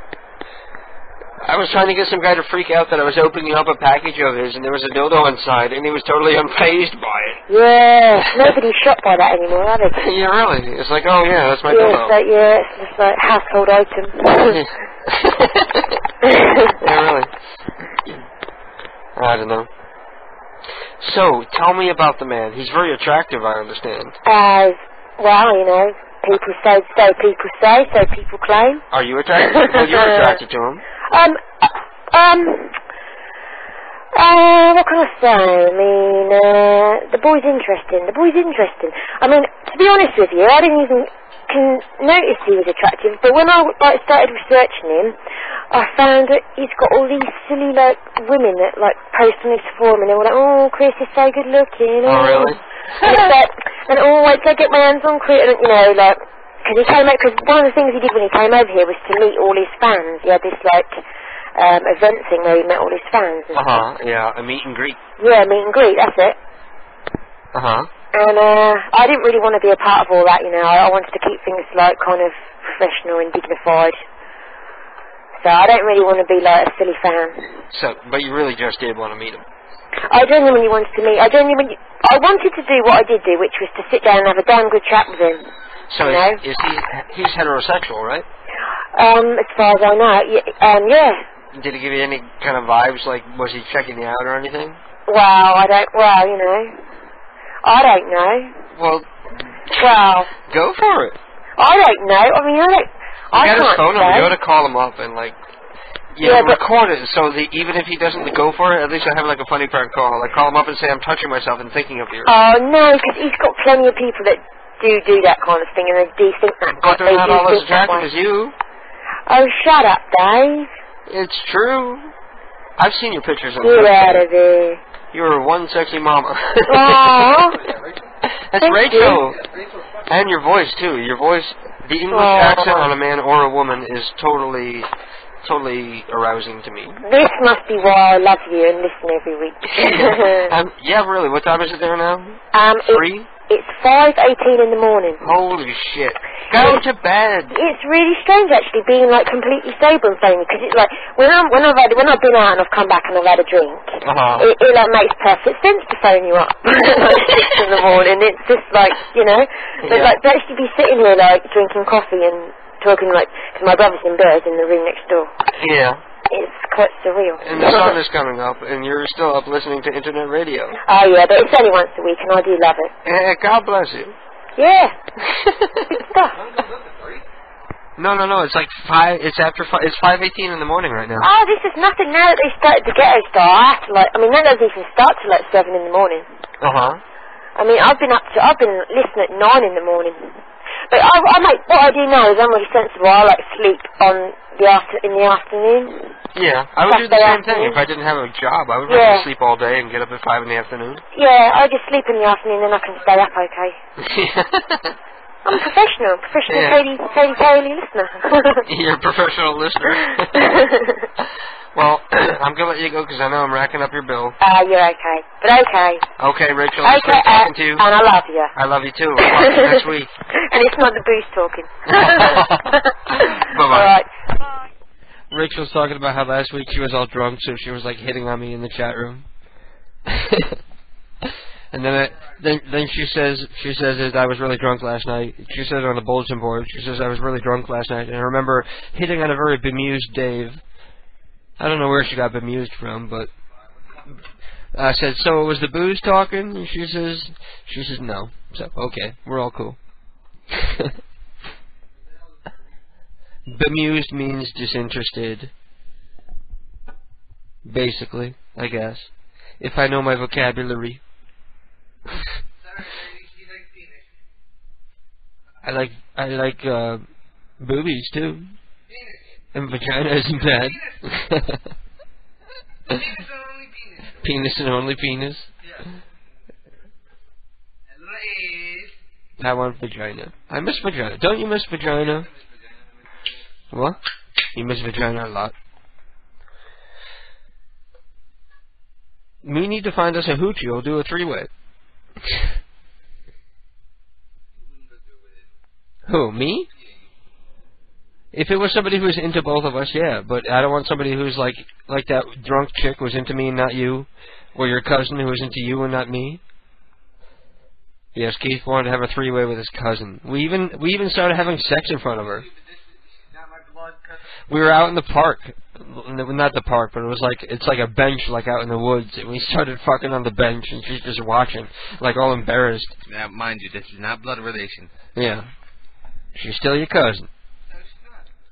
I was trying to get some guy to freak out that I was opening up a package of his and there was a dildo inside, and he was totally unfazed by it. Yeah, nobody's shocked by that anymore, are they? Yeah, really. It's like, oh yeah, that's my dildo. It's just like household item. Yeah, really. I don't know. So, tell me about the man. He's very attractive, I understand. Well, you know, people say, so people claim. Are you attracted? Well, you're attracted to him. What can I say? I mean, the boy's interesting. I mean, to be honest with you, I didn't even notice he was attractive, but when I started researching him, I found that he's got all these silly, like, women that, like, post on his forum, and they were like, oh, Chris is so good looking. Oh, really? And it's like, wait till I get my hands on Chris, and, you know, like, because he came out, because one of the things he did when he came over here was to meet all his fans. He had this, like, event thing where he met all his fans. Yeah, a meet and greet. Yeah, meet and greet, that's it. And, I didn't really want to be a part of all that, you know. I wanted to keep things, like, kind of professional and dignified. So I don't really want to be, like, a silly fan. So, but you really just did want to meet him. I genuinely wanted to meet. I wanted to do what I did do, which was to sit down and have a damn good chat with him. So you know? he's heterosexual, right? As far as I know, yeah. Did he give you any kind of vibes? Like, was he checking you out or anything? Well, you know, I don't know. Well, go for it. I don't know. I mean, I can't. You got his phone number. say. You ought to call him up and like. Record it so that even if he doesn't go for it, at least I have like a funny prank call. Like call him up and say I'm touching myself and thinking of you. Oh no, because he's got plenty of people that do that kind of thing, and they do think that. But they're not all as attractive as you. Oh, shut up, Dave. It's true. I've seen your pictures on Get out of there. You're one sexy mama. Aww. That's Rachel. And your voice too. Your voice, the English accent on a man or a woman is totally arousing to me. This must be why I love you and listen every week. Yeah, really. What time is it there now? 3? It's 5:18 in the morning. Holy shit. Go to bed. It's really strange actually being like completely sober and phoning, because it's like when I've been out and I've come back and I've had a drink, it like makes perfect sense to phone you up like 6 in the morning. It's just like, you know, but like to actually be sitting here like drinking coffee and talking like, because my brother's in bed in the room next door. Yeah. It's quite surreal. And the sun is coming up, and you're still up listening to internet radio. Oh yeah, but it's only once a week, and I do love it. God bless you. Yeah. Good stuff. No. It's like 5. It's after 5. It's 5:18 in the morning right now. Oh, this is nothing now that they started the Ghetto Star. I have to that doesn't even start till like 7 in the morning. I mean, I've been listening at 9 in the morning. But what I do now is I'm really sensible. I like sleep in the afternoon. Yeah, I would do the same thing if I didn't have a job. I would rather sleep all day and get up at 5 in the afternoon. Yeah, I just sleep in the afternoon and I can stay up okay. I'm a professional Katie listener. You're a professional listener. Well, I'm going to let you go because I know I'm racking up your bill. You're okay. But okay. Okay, Rachel, I'm still talking to you. And I love you. I love you too. We'll talk to you next week. And it's not the booze talking. Bye-bye. All right. Rachel's talking about how last week she was all drunk, so she was like hitting on me in the chat room. And then she says that I was really drunk last night. She said on the bulletin board, she says I was really drunk last night, and I remember hitting on a very bemused Dave. I don't know where she got bemused from, but I said, so it was the booze talking? And she says no. So okay, we're all cool. Bemused means disinterested. Basically, I guess. If I know my vocabulary. I like boobies too. And vagina isn't bad. Penis and only penis. I want vagina. I miss vagina. Don't you miss vagina? What? You miss vagina a lot. We need to find us a hoochie. We'll do a 3-way. Who, me? If it was somebody who's into both of us, yeah. But I don't want somebody who's like that drunk chick was into me and not you. Or your cousin who was into you and not me. Yes, Keith wanted to have a 3-way with his cousin. We even started having sex in front of her. We were out in the park. Not the park, but it's like a bench like out in the woods. And we started fucking on the bench and she's just watching, like all embarrassed. Now, mind you, this is not blood relation. Yeah. She's still your cousin.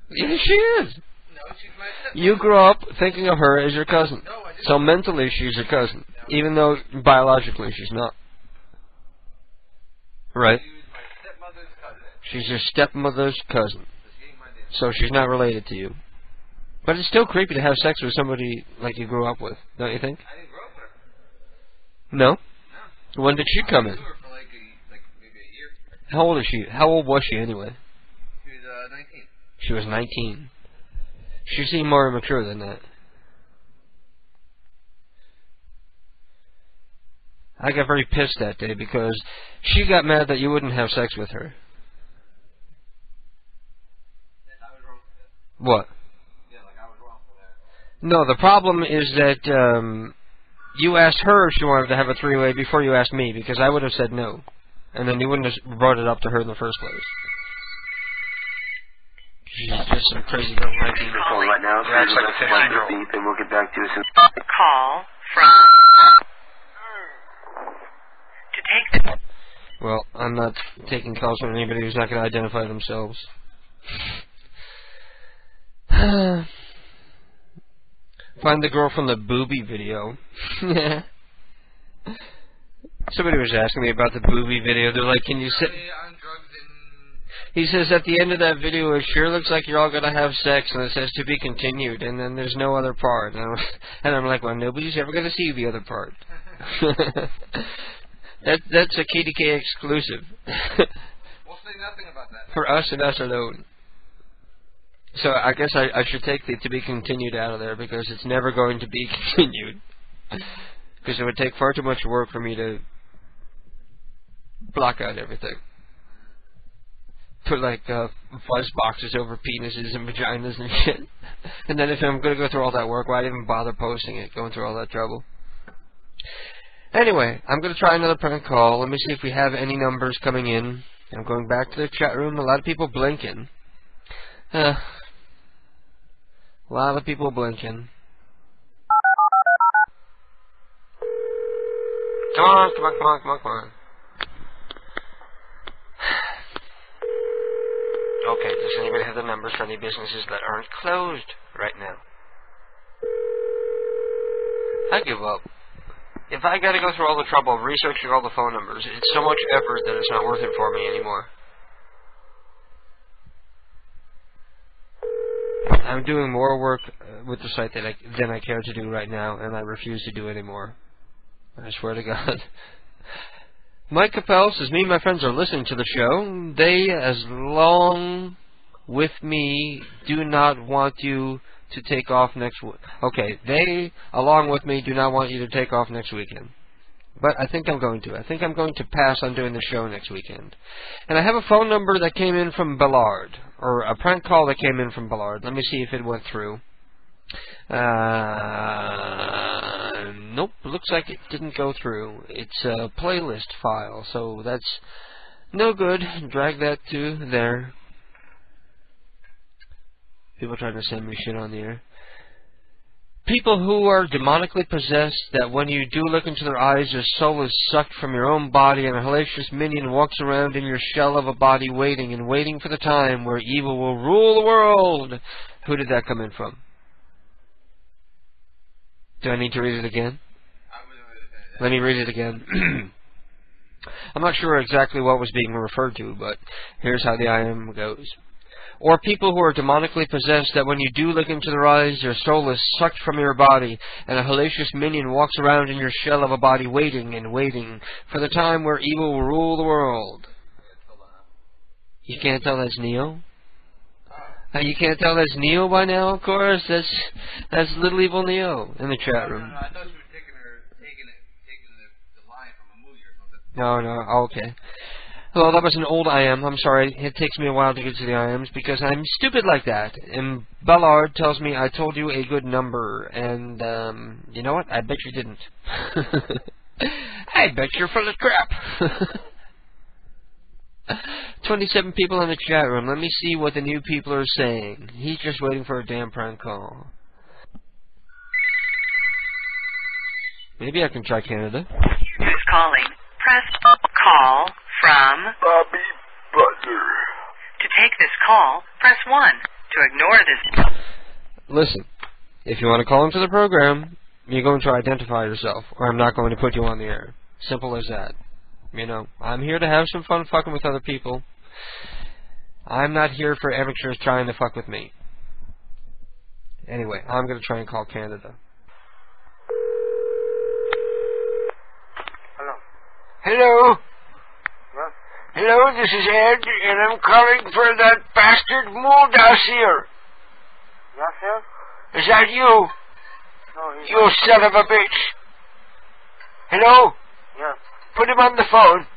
Yeah, she is. No, she's my stepmother. You grew up thinking of her as your cousin. No, I didn't. So mentally she's your cousin. Even though biologically she's not. Right? She's your stepmother's cousin. So she's not related to you. But it's still creepy to have sex with somebody like you grew up with, don't you think? I didn't grow up with her. No? When did she come in? I knew her for like maybe a year. How old is she? How old was she anyway? She was 19. She seemed more immature than that. I got very pissed that day because she got mad that you wouldn't have sex with her. What? No, the problem is that you asked her if she wanted to have a three-way before you asked me, because I would have said no. And then you wouldn't have brought it up to her in the first place. She's just some crazy girl, 19 years old. Right now, Acts like a 15-year-old. beep, and we'll get back to you soon. Call from... To take the... Well, I'm not taking calls from anybody who's not going to identify themselves. Find the girl from the booby video. Somebody was asking me about the booby video. They're like, can you sit... He says at the end of that video, it sure looks like you're all going to have sex, and it says to be continued, and then there's no other part. And I'm like, well, nobody's ever going to see the other part. That's a KDK exclusive. We'll say nothing about that. For us and us alone. So I guess I should take the to be continued out of there, because it's never going to be continued. Because it would take far too much work for me to block out everything. Put like fuzz boxes over penises and vaginas and shit. And then if I'm going to go through all that work, why'd I even bother posting it, going through all that trouble? Anyway, I'm going to try another prank call. Let me see if we have any numbers coming in. I'm going back to the chat room. A lot of people blinking. A lot of people blinking. Come on, come on, come on, come on, come on. Okay, does anybody have the numbers for any businesses that aren't closed right now? I give up. If I gotta go through all the trouble of researching all the phone numbers, it's so much effort that it's not worth it for me anymore. I'm doing more work with the site than I care to do right now, and I refuse to do anymore. I swear to God. Mike Capel says, me and my friends are listening to the show. They, as long with me, do not want you to take off next week. Okay, they, along with me, do not want you to take off next weekend. But I think I'm going to. I think I'm going to pass on doing the show next weekend. And I have a phone number that came in from Ballard, or a prank call that came in from Ballard. Let me see if it went through. Nope, looks like it didn't go through. It's a playlist file, so that's no good. Drag that to there. People trying to send me shit on the air. People who are demonically possessed, that when you do look into their eyes, their soul is sucked from your own body, and a hellacious minion walks around in your shell of a body, waiting and waiting for the time where evil will rule the world. Who did that come in from? Do I need to read it again? Let me read it again. I'm not sure exactly what was being referred to, but here's how the IM goes. Or people who are demonically possessed, that when you do look into their eyes, their soul is sucked from your body, and a hellacious minion walks around in your shell of a body, waiting and waiting for the time where evil will rule the world. You can't tell that's Neo? You can't tell that's Neo by now, of course. That's Little Evil Neo in the chat room. No, I thought you were taking the line from a movie or something. No, okay. Well, that was an old IM. I'm sorry. It takes me a while to get to the IMs because I'm stupid like that. And Ballard tells me I told you a good number. And, you know what? I bet you didn't. I bet you're full of crap. 27 people in the chat room. Let me see what the new people are saying. He's just waiting for a damn prank call. Maybe I can try Canada. Who's calling? Press call from Bobby Butler. To take this call, press 1. To ignore this... Listen, if you want to call into the program, you're going to identify yourself, or I'm not going to put you on the air. Simple as that. You know, I'm here to have some fun fucking with other people. I'm not here for amateurs trying to fuck with me. Anyway, I'm going to try and call Canada. Hello. Hello. What? Hello, this is Ed, and I'm calling for that bastard Muldassir. Yes, sir? Is that you? No, he's You son of a bitch. Hello? Yeah. Put him on the phone.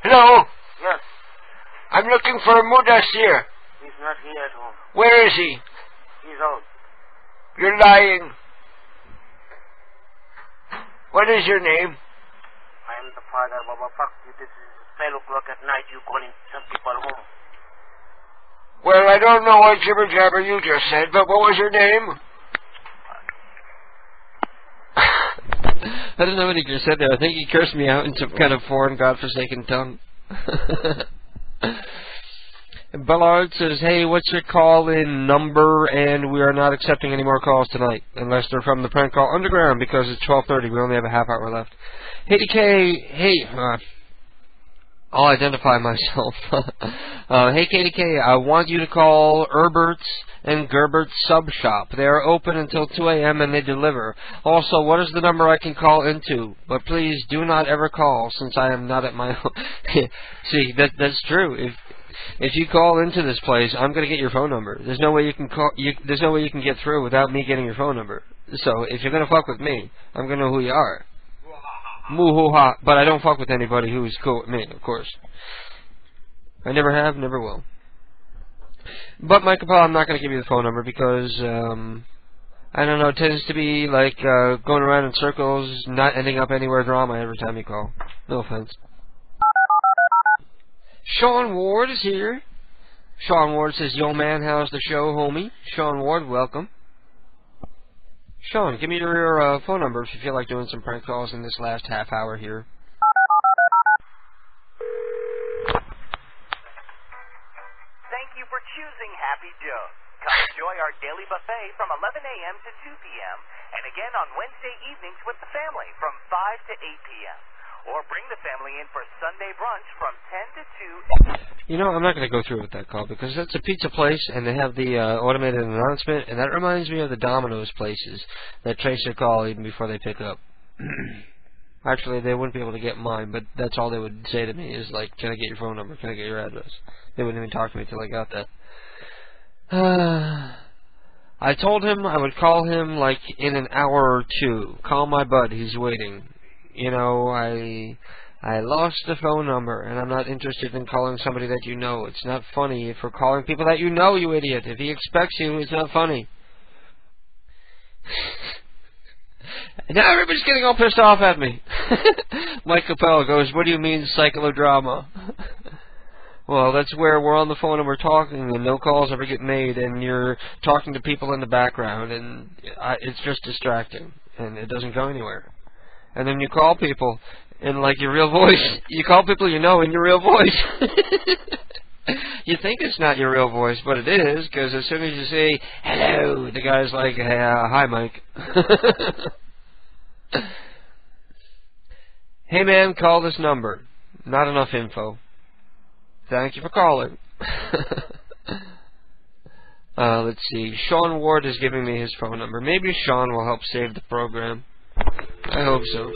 Hello? Yes. I'm looking for Muldassir. He's not here at home. Where is he? He's out. You're lying. What is your name? I am the father, Baba. Fuck you. This is 12 o'clock at night. You calling some people home. Well, I don't know what jibber jabber you just said, but what was your name? I don't know what he just said there. I think he cursed me out in some kind of foreign, godforsaken tongue. Ballard says, hey, what's your call-in number? And we are not accepting any more calls tonight, unless they're from the Prank Call Underground, because it's 12:30. We only have a half hour left. Hey, DK, hey, I'll identify myself. Hey, KDK, I want you to call Herbert's and Gerbert's Sub Shop. They are open until 2 a.m. and they deliver. Also, what is the number I can call into? But please do not ever call, since I am not at my home. See, that's true. If you call into this place, I'm going to get your phone number. There's no way you can call. There's no way you can get through without me getting your phone number. So if you're going to fuck with me, I'm going to know who you are. Moo-hoo-ha. But I don't fuck with anybody who's cool with me, of course. I never have, never will. But, Mike Capel, I'm not going to give you the phone number because, I don't know, it tends to be like going around in circles, not ending up anywhere drama every time you call. No offense. Sean Ward is here. Sean Ward says, yo man, how's the show, homie? Sean Ward, welcome. Sean, give me your phone number if you feel like doing some prank calls in this last half hour here. Thank you for choosing Happy Joe's. Come enjoy our daily buffet from 11 a.m. to 2 p.m. and again on Wednesday evenings with the family from 5 to 8 p.m. Or bring the family in for Sunday brunch from 10 to 2. You know, I'm not going to go through with that call because that's a pizza place and they have the automated announcement, and that reminds me of the Domino's places that trace your call even before they pick up. Actually, they wouldn't be able to get mine, but that's all they would say to me is like, can I get your phone number? Can I get your address? They wouldn't even talk to me until I got that. I told him I would call him like in an hour or two. Call my bud, he's waiting. You know, I lost the phone number, and I'm not interested in calling somebody that you know. It's not funny if we're calling people that you know, you idiot. If he expects you, it's not funny. Now everybody's getting all pissed off at me. Mike Capel goes, what do you mean cyclodrama? Well, that's where we're on the phone and we're talking and no calls ever get made and you're talking to people in the background and it's just distracting and it doesn't go anywhere. And then you call people in like your real voice. You call people you know in your real voice. You think it's not your real voice, but it is, because as soon as you say, hello, the guy's like, hi, Mike. Hey, man, call this number. Not enough info. Thank you for calling. Let's see. Sean Ward is giving me his phone number. Maybe Sean will help save the program. I hope so.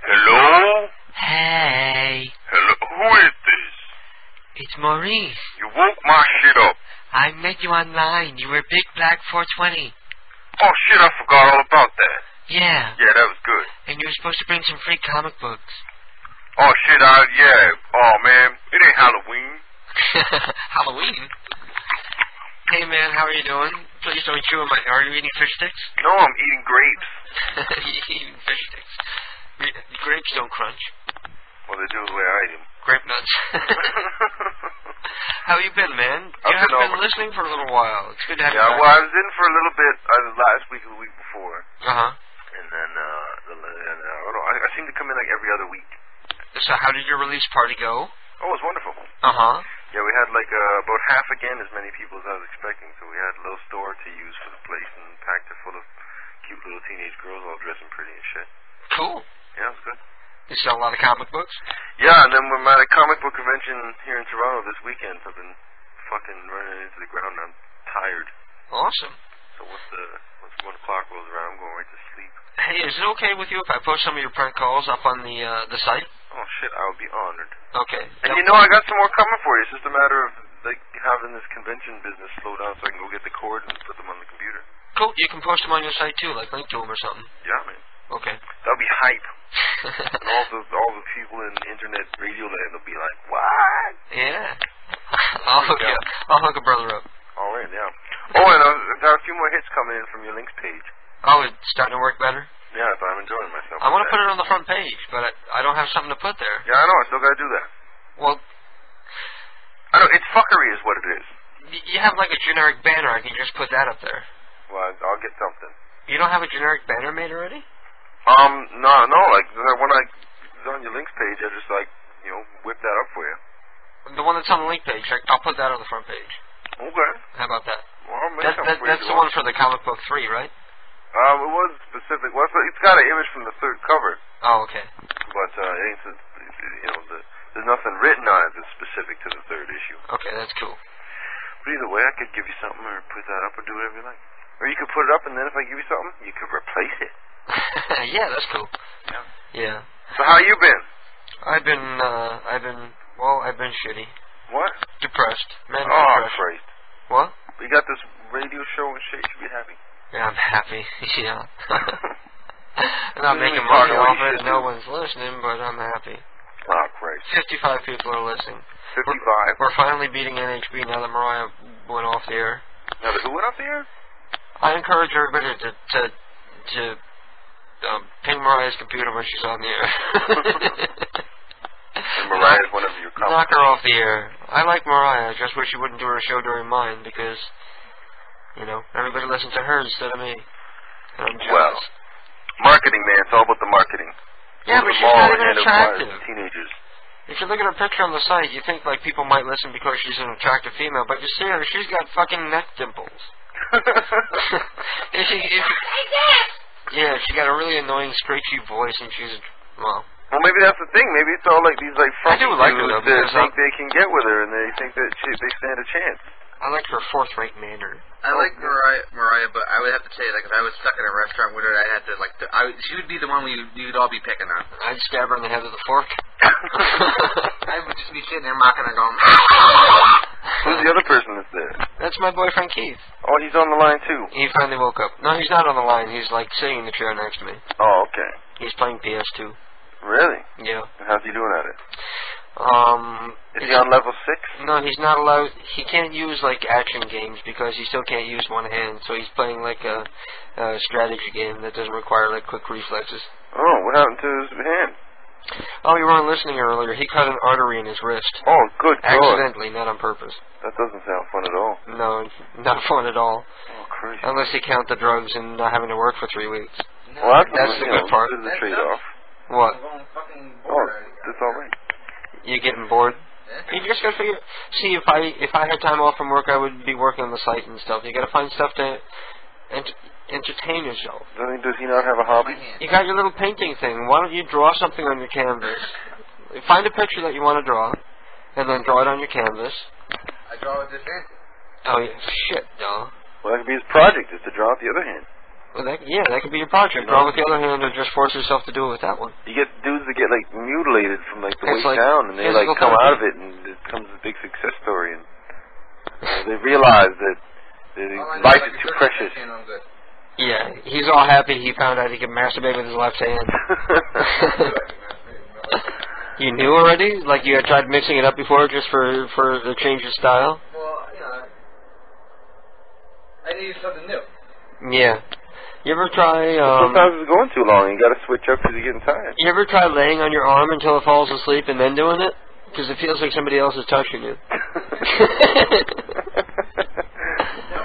Hello? Hey. Hello? Who is this? It's Maurice. You woke my shit up. I met you online. You were Big Black 420. Oh, shit, I forgot all about that. Yeah. Yeah, that was good. And you were supposed to bring some free comic books. Oh, shit, yeah. Oh, man, it ain't Halloween. Halloween? Hey, man, how are you doing? Please don't chew on my... Are you eating fish sticks? No, I'm eating grapes. You're eating fish sticks. Grapes don't crunch. Well, they do the way I eat them. Grape nuts. How you been, man? You I've haven't been listening for a little while. It's good to have you back. Well, I was in for a little bit last week or the week before. Uh-huh. And then, I don't know, I seem to come in like every other week. So how did your release party go? Oh, it was wonderful. Uh-huh. Yeah, we had like about half again as many people as I was expecting. So we had a little store to use for the place and packed it full of cute little teenage girls all dressing pretty and shit. Cool. Yeah, it was good. You sell a lot of comic books? Yeah, and then we're at a comic book convention here in Toronto this weekend. So I've been fucking running into the ground and I'm tired. Awesome. So once 1 o'clock rolls around, I'm going right to sleep. Hey, is it okay with you if I post some of your prank calls up on the site? Oh shit, I would be honored. Okay. And you know, I got some more coming for you. It's just a matter of like having this convention business slow down so I can go get the cord and put them on the computer. Cool. You can post them on your site too, like link to them or something. Yeah, man. Okay. That'll be hype. And all the people in internet radio land will be like, what? Yeah. I'll hook a brother up. All right, yeah. Oh, and there are a few more hits coming in from your links page. Oh, it's starting to work better? Yeah, but I'm enjoying myself. I want to put it on the front page, but I don't have something to put there. Yeah, I know. I still got to do that. Well, I know. It's fuckery is what it is. You have like a generic banner. I can just put that up there. Well, I'll get something. You don't have a generic banner made already? No. Like, when I was on your links page, I just, like, whip that up for you. The one that's on the link page, I'll put that on the front page. Okay. How about that? Well, I'll make something for you. That's the one for the comic book 3, right? It was specific. Well, it's got an image from the third cover. Oh, okay. But it ain't, there's nothing written on it that's specific to the third issue. Okay, that's cool. But either way, I could give you something or put that up or do whatever you like. Or you could put it up and then if I give you something, you could replace it. Yeah, that's cool. Yeah. So how you been? I've been shitty. What? Depressed. Man, oh, depressed. Christ. What? We got this radio show and shit. You should be happy. Yeah, I'm happy. Yeah. I'm not making money off it. No one's listening, but I'm happy. Oh, Christ. 55 people are listening. 55? We're finally beating NHB now that Mariah went off the air. Now that who went off the air? I encourage everybody to ping Mariah's computer when she's on the air. And Mariah's one of your companies. Knock her off the air. I like Mariah. I just wish she wouldn't do her show during mine because, everybody listens to her instead of me. And I'm jealous. Well, marketing, man. It's all about the marketing. Yeah, but she's not even attractive. Teenagers. If you look at her picture on the site, you think like people might listen because she's an attractive female, but you see her, she's got fucking neck dimples. Yeah, she got a really annoying, screechy voice, and she's, well, maybe that's the thing. Maybe it's all like these I do like her, though, that think they can get with her, and they think that they stand a chance. I like her forthright manner. I like Mariah, but I would have to say, like, if I was stuck in a restaurant with her, I'd have to, like, she would be the one you'd all be picking on. I'd stab her in the head with a fork. I would just be sitting there mocking her going, Who's the other person that's there? That's my boyfriend Keith. Oh, he's on the line too? He finally woke up. No, he's not on the line. He's, like, sitting in the chair next to me. Oh, okay. He's playing PS2. Really? Yeah. How's he doing at it? Is he on level 6? No, he's not allowed. He can't use like action games because he still can't use one hand. So he's playing like a strategy game that doesn't require like quick reflexes. Oh, what happened to his hand? Oh, you weren't listening earlier. He cut an artery in his wrist. Oh, good God. Accidentally, not on purpose. That doesn't sound fun at all. No, not fun at all. Oh, crazy. Unless you count the drugs and not having to work for 3 weeks. Well, that's the good part. This is a trade-off. What? Oh, that's all right. You getting bored? You just gotta figure. See, if I had time off from work, I would be working on the site and stuff. You gotta find stuff to entertain yourself. Does he not have a hobby? You got your little painting thing. Why don't you draw something on your canvas? Find a picture that you want to draw, and then draw it on your canvas. I draw with this hand. Oh yeah, shit, no. Well, that could be his project, is to draw with the other hand. Well, that could be your project. Draw with the other hand, or just force yourself to do it with that one. You get dudes that get like mutilated from like the waist like down, and they like come out of it, and it becomes a big success story, and they realize that life is too precious. Yeah, he's all happy he found out he could masturbate with his left hand. You knew already? Like you had tried mixing it up before just for the change of style? Well, I needed something new. Yeah. You ever try, sometimes it's going too long. You gotta switch up because you're getting tired. You ever try laying on your arm until it falls asleep and then doing it? Because it feels like somebody else is touching you.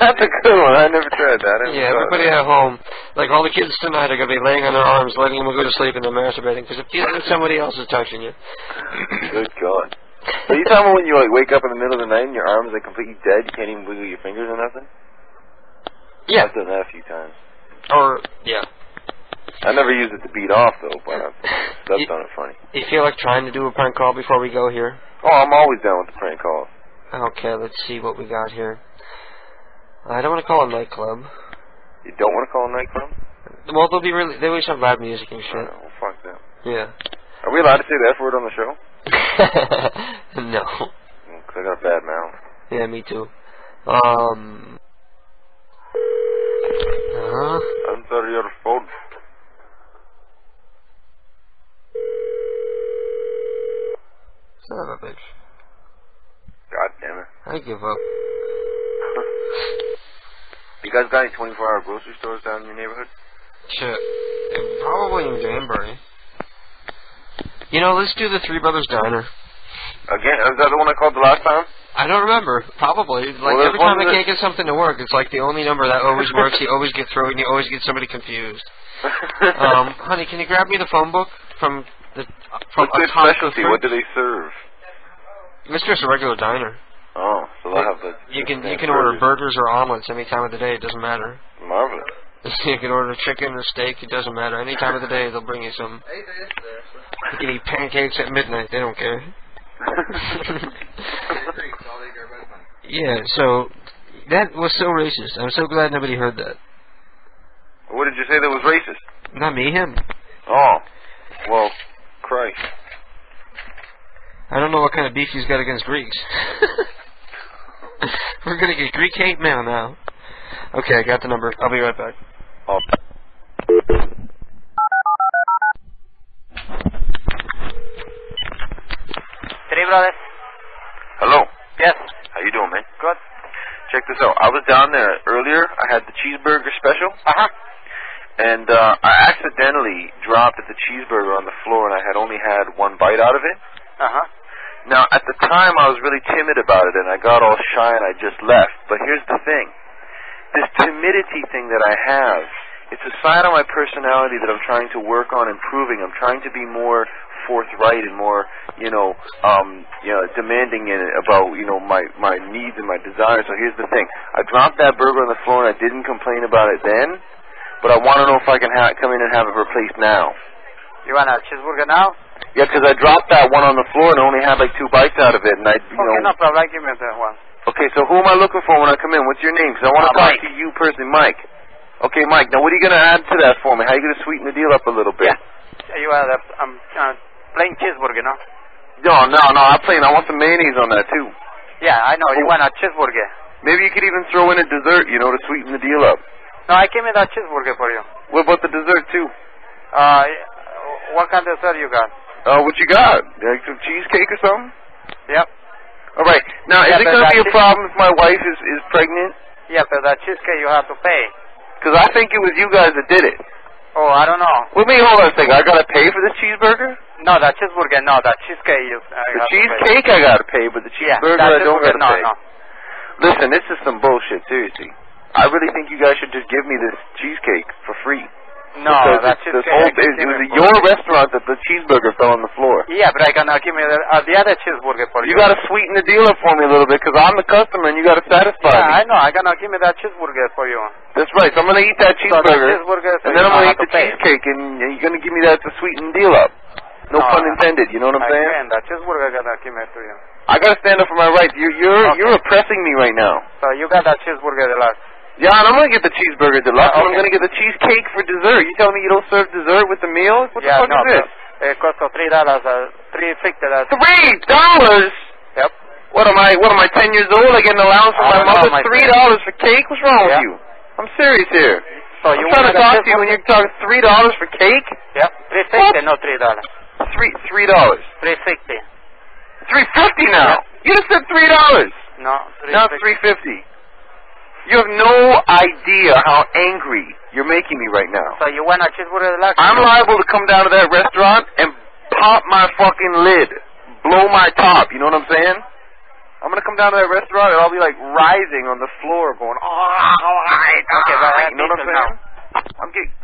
That's a good one. I never tried that. Everybody at home, like all the kids tonight are going to be laying on their arms, letting them go to sleep and they're masturbating because it feels like somebody else is touching you. Good God. Are you talking about when you like wake up in the middle of the night and your arms are completely dead? You can't even wiggle your fingers or nothing? Yeah. I've done that a few times. Yeah. I never used it to beat off, though, but that's done it funny. You feel like trying to do a prank call before we go here? Oh, I'm always down with the prank calls. Okay, let's see what we got here. I don't want to call a nightclub. You don't want to call a nightclub? Well, they always have loud music and shit. Oh, well, fuck them. Yeah. Are we allowed to say the F word on the show? No. Because I got a bad mouth. Yeah, me too. Answer your phone. Son of a bitch. God damn it. I give up. You guys got any 24-hour grocery stores down in your neighborhood? Shit. Probably in Danbury. You know, let's do the Three Brothers Diner. Again? Is that the one I called the last time? I don't remember. Probably. Like, every time I can't get something to work, it's like the only number that always works. You always get through it, and you always get somebody confused. Honey, can you grab me the phone book from the... What's their specialty? What do they serve? It's just a regular diner. Oh, so they'll have the... You can order burgers or omelets any time of the day. It doesn't matter. Marvelous. You can order chicken or steak. It doesn't matter. Any time of the day, they'll bring you some. You can eat pancakes at midnight. They don't care. Yeah, so that was so racist. I'm so glad nobody heard that. What did you say that was racist? Not me, him. Oh, well, Christ. I don't know what kind of beef he's got against Greeks. We're gonna get Greek hate mail now. Okay, I got the number. I'll be right back. Oh. Three Brothers. Hello. Yes. How you doing, man? Good. Check this out. I was down there earlier. I had the cheeseburger special. Uh-huh. And I accidentally dropped the cheeseburger on the floor, and I had only had one bite out of it. Uh-huh. Now, at the time, I was really timid about it, and I got all shy, and I just left. But here's the thing. This timidity thing that I have, it's a side of my personality that I'm trying to work on improving. I'm trying to be more forthright and more, demanding in it about, my needs and my desires. So here's the thing. I dropped that burger on the floor, and I didn't complain about it then, but I want to know if I can come in and have it replaced now. You want a cheeseburger now? Yeah, because I dropped that one on the floor and only had like 2 bites out of it, and Okay, no problem. I give me that one. Okay, so who am I looking for when I come in? What's your name? Because I want to talk to you personally, Mike. Okay, Mike. Now, what are you going to add to that for me? How are you going to sweeten the deal up a little bit? Yeah. You want a plain cheeseburger, no? No, not plain. I want some mayonnaise on that too. Yeah, I know. You want a cheeseburger? Maybe you could even throw in a dessert, to sweeten the deal up. No, I give me that cheeseburger for you. What about the dessert too? What kind of dessert you got? What you got? Like some cheesecake or something? Yep. All right. Now, is it going to be a problem if my wife is pregnant? Yeah, but that cheesecake you have to pay. Because I think it was you guys that did it. Oh, I don't know. Wait, hold on a second. I got to pay for this cheeseburger? No, that cheeseburger, no. That cheesecake is... the cheesecake I got to pay, but the cheeseburger I don't got to pay. No. Listen, this is some bullshit, seriously. I really think you guys should just give me this cheesecake for free. No, that cheesecake... It was your restaurant that the cheeseburger fell on the floor. Yeah, but I cannot give me the other cheeseburger for you. You got to sweeten the deal up for me a little bit, because I'm the customer and you got to satisfy me. Yeah, I know. I cannot give me that cheeseburger for you. That's right. So I'm going to eat that cheeseburger, and then I'm going to eat the cheesecake, and you're going to give me that to sweeten the deal up. No pun intended. You know what I'm saying? That cheeseburger I got to give it to you. I got to stand up for my rights. You're oppressing me right now. So you got that cheeseburger the last. Yeah, and I'm going to get the cheeseburger deluxe, and I'm going to get the cheesecake for dessert. You telling me you don't serve dessert with the meal? What the fuck is this? It costs $3, $3.50. $3? Yep. What am I, 10 years old? I get an allowance from my mother? $3 for cake? What's wrong with you? I'm serious here. So I'm trying to talk to you when you're talking $3 for cake? Yep. $3.50, no $3. $3. $3.50. $3.50 now? You just said $3. No, Now it's $3.50. You have no idea how angry you're making me right now. So you want a cheeseburger deluxe? I'm liable to come down to that restaurant and pop my fucking lid, blow my top. You know what I'm saying? I'm gonna come down to that restaurant and I'll be like rising on the floor, going, okay, but you know what I'm saying? I'm getting.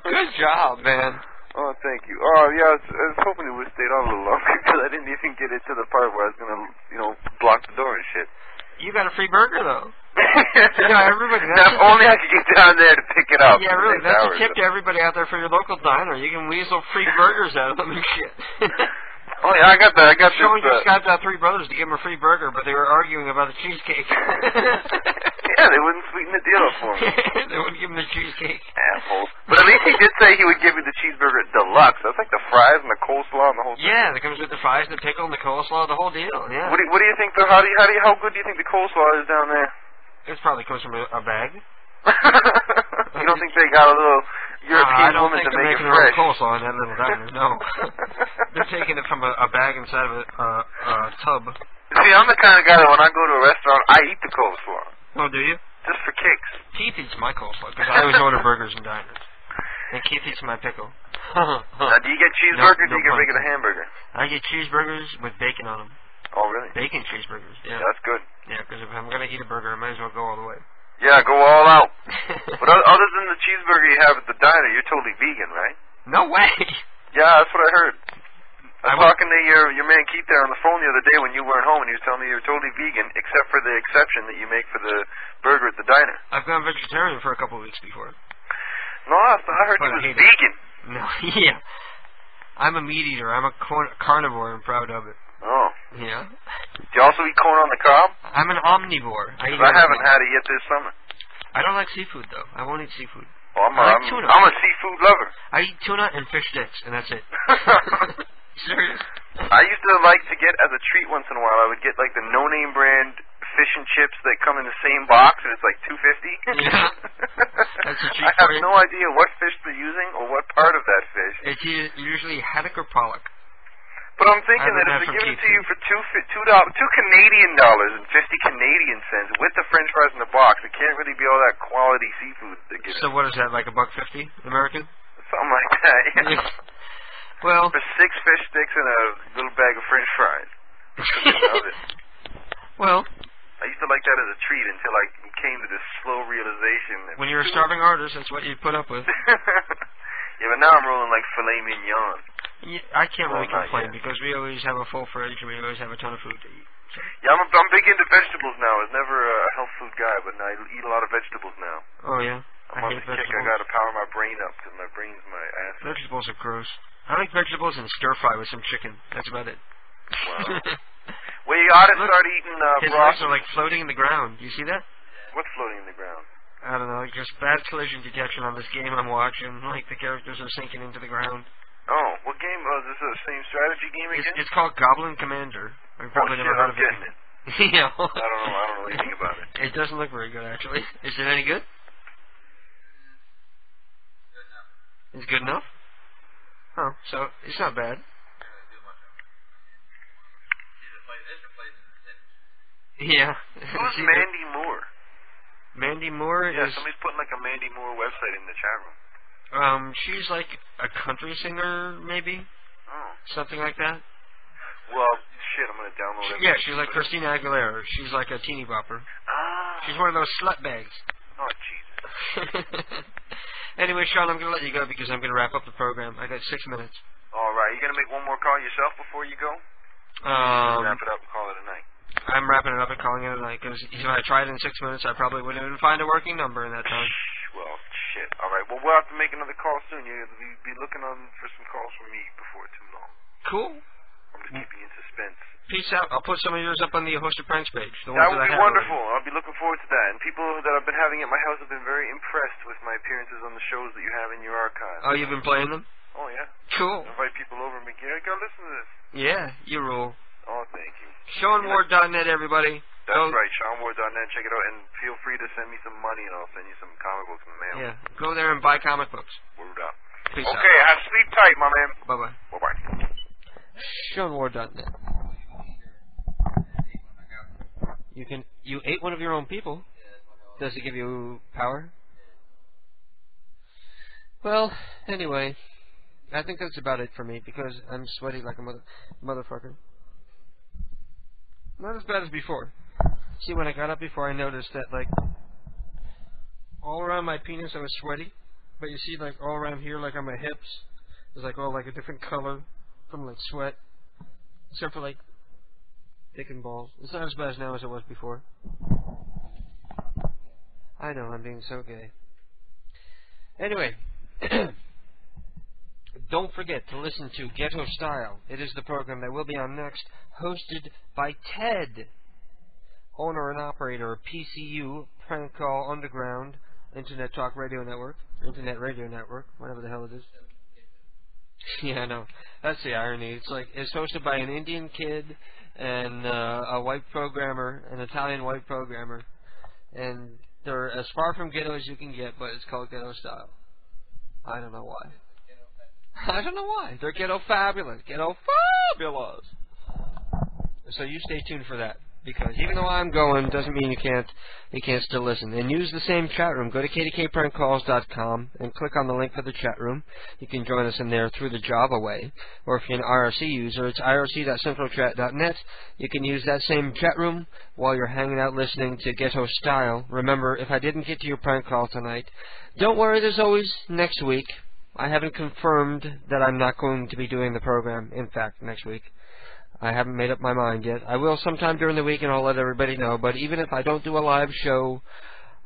Good job, man. Oh, thank you. Oh, yeah, I was hoping it would have stayed on a little longer because I didn't even get it to the part where I was going to, block the door and shit. You got a free burger, though. Everybody. Now, if only I could get down there to pick it up. Yeah, really. That's a tip to everybody out there for your local diner. You can weasel free burgers out of them and shit. Oh yeah, I got that. I got this. Someone just got Three Brothers to give him a free burger, but they were arguing about the cheesecake. Yeah, they wouldn't sweeten the deal up for him. They wouldn't give him the cheesecake. Assholes. But at least he did say he would give me the cheeseburger deluxe. That's like the fries and the coleslaw and the whole thing. Yeah, that comes with the fries, the pickle, and the coleslaw, the whole deal. Yeah. What do you think? How good do you think the coleslaw is down there? It probably comes from a bag. You don't think they got a little European woman to make it fresh? I don't think they're making their own coleslaw in that little diner. No, they're taking it from a bag inside of a tub. See, I'm the kind of guy that when I go to a restaurant, I eat the coleslaw. Oh, do you? Just for kicks. Keith eats my coleslaw because I always order burgers in diners, and Keith eats my pickle. Now, do you get cheeseburgers? Or do you get regular hamburger? I get cheeseburgers with bacon on them. Oh, really? Bacon cheeseburgers. Yeah, that's good. Yeah, because if I'm gonna eat a burger, I might as well go all the way. Yeah, go all out. But other than the cheeseburger you have at the diner, you're totally vegan, right? No way. Yeah, that's what I heard. I was talking to your man Keith there on the phone the other day when you weren't home, and he was telling me you're totally vegan, except for the exception that you make for the burger at the diner. I've gone vegetarian for a couple of weeks before. No, I heard you was vegan. No, yeah. I'm a meat eater. I'm a carnivore and proud of it. Oh. Yeah. Do you also eat corn on the cob? I'm an omnivore. I haven't had it yet this summer. I don't like seafood, though. I won't eat seafood. Oh, I like tuna. I'm a seafood lover. I eat tuna and fish sticks, and that's it. Serious? I used to like to get, as a treat once in a while, I would get like the no-name brand fish and chips that come in the same box, and it's like $2.50. Yeah. That's a treat. I have no idea what fish they're using or what part of that fish. It's usually haddock or pollock. But I'm thinking that if they give it to you for $2 Canadian dollars and 50 Canadian cents with the French fries in the box, it can't really be all that quality seafood they give. So what is that, like $1.50 American? Something like that. Yeah. Well, for 6 fish sticks and a little bag of French fries. Love it. Well, I used to like that as a treat until I came to this slow realization that when you're a starving artist, that's what you put up with. Yeah, but now I'm rolling like filet mignon. Yeah, I can't really complain because we always have a full fridge and we always have a ton of food to eat. So. Yeah, I'm big into vegetables now. I was never a health food guy, but I eat a lot of vegetables now. Oh, yeah? I'm on the kick. I gotta power my brain up because my brain's my ass. Vegetables are gross. I like vegetables and stir fry with some chicken. That's about it. Wow. Well, you ought to start eating his broccoli. legs are like floating in the ground. Do you see that? What's floating in the ground? I don't know. Just bad collision detection on this game I'm watching. Like the characters are sinking into the ground. Oh, what game? Is this the same strategy game again? It's called Goblin Commander. I've probably never heard of it. Getting it. Yeah. I don't know anything about it. It doesn't look very good, actually. Is it any good? It's good enough? Oh, so it's not bad. Yeah. Who's Mandy Moore? Mandy Moore is... Yeah, is... somebody's putting like a Mandy Moore website in the chat room. She's like a country singer, maybe? Oh. Something like that? Well, shit, I'm gonna download it. Yeah, she's like Christina Aguilera. She's like a teeny bopper. Ah. She's one of those slut bags. Oh, Jesus. Anyway, Sean, I'm gonna let you go because I'm gonna wrap up the program. I got 6 minutes. Alright, you gonna make one more call yourself before you go? Wrap it up and call it a night. I'm wrapping it up and calling it a night because if I tried in 6 minutes, I probably wouldn't even find a working number in that time. Well, shit. Alright, well, we'll have to make another call soon. You'll be looking on for some calls from me before too long. Cool. I'm just keeping you in suspense. Peace out. I'll put some of yours up on the Hosted Pranks page. That would be wonderful. I'll be looking forward to that. And people that I've been having at my house have been very impressed with my appearances on the shows that you have in your archive. Oh, you've been playing them? Oh, yeah. Cool. I invite people over and be like, go listen to this. Yeah, you rule. Oh, thank you. SeanWard.net, everybody. That's right, SeanWard.net. Check it out, and feel free to send me some money, and I'll send you some comic books in the mail. Yeah, go there and buy comic books. Word up. Peace okay, have sleep tight, my man. Bye-bye. Bye-bye. SeanWard.net. You ate one of your own people. Does it give you power? Well, anyway, I think that's about it for me because I'm sweaty like a motherfucker. Not as bad as before. See, when I got up before, I noticed that, like, all around my penis I was sweaty, but you see, like, all around here, like on my hips, it was like all like a different color from like sweat, except for like dick and balls. It's not as bad as now as it was before. I know, I'm being so gay. Anyway, don't forget to listen to Ghetto Style. It is the program that will be on next, hosted by Ted, owner and operator of PCU, Prank Call Underground, Internet Talk Radio Network, Internet Radio Network, whatever the hell it is. Yeah, I know. That's the irony. It's hosted by an Indian kid and a white programmer, an Italian white programmer, and they're as far from ghetto as you can get, but it's called Ghetto Style. I don't know why. I don't know why. They're ghetto fabulous. Ghetto fabulous. So you stay tuned for that. Because even though I'm going, doesn't mean you can't still listen. And use the same chat room. Go to kdkprankcalls.com and click on the link for the chat room. You can join us in there through the Java way. Or if you're an IRC user, it's irc.centralchat.net. You can use that same chat room while you're hanging out listening to Ghetto Style. Remember, if I didn't get to your prank call tonight, don't worry, there's always next week. I haven't confirmed that I'm not going to be doing the program, in fact, next week. I haven't made up my mind yet. I will sometime during the week, and I'll let everybody know. But even if I don't do a live show,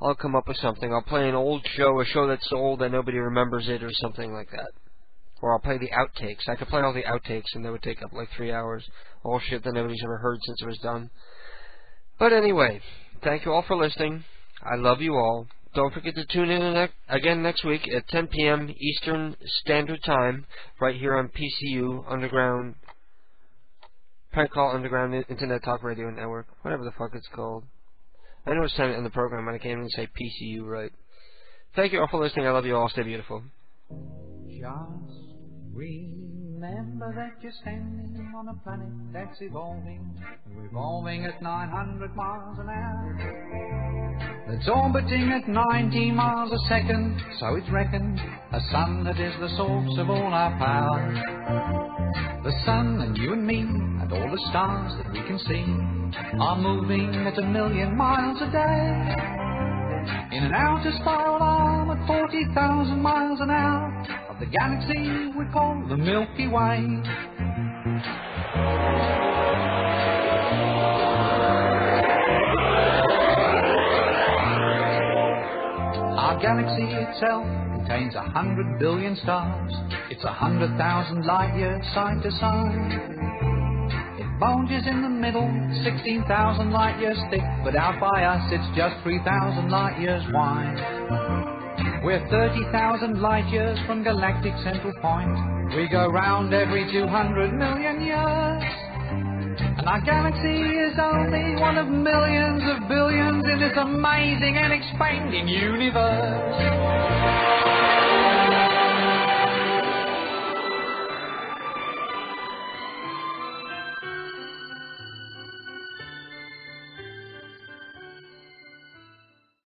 I'll come up with something. I'll play an old show, a show that's so old that nobody remembers it, or something like that. Or I'll play the outtakes. I could play all the outtakes, and they would take up like 3 hours. All shit that nobody's ever heard since it was done. But anyway, thank you all for listening. I love you all. Don't forget to tune in again next week at 10 p.m. Eastern Standard Time, right here on PCU Underground. Prank Call Underground Internet Talk Radio Network, whatever the fuck it's called. I know it's time to end the program, but I can't even say PCU right. Thank you all for listening. I love you all. Stay beautiful. Just remember that you're standing on a planet that's evolving, revolving at 900 miles an hour. That's orbiting at 90 miles a second, so it's reckoned, a sun that is the source of all our power. The sun and you and me and all the stars that we can see are moving at 1,000,000 miles a day in an outer spiral arm at 40,000 miles an hour of the galaxy we call the Milky Way. Our galaxy itself contains 100 billion stars. It's 100,000 light years side to side. It bulges in the middle, 16,000 light years thick, but out by us it's just 3,000 light years wide. We're 30,000 light years from galactic central point. We go round every 200 million years. And our galaxy is only one of millions of billions in this amazing and expanding universe.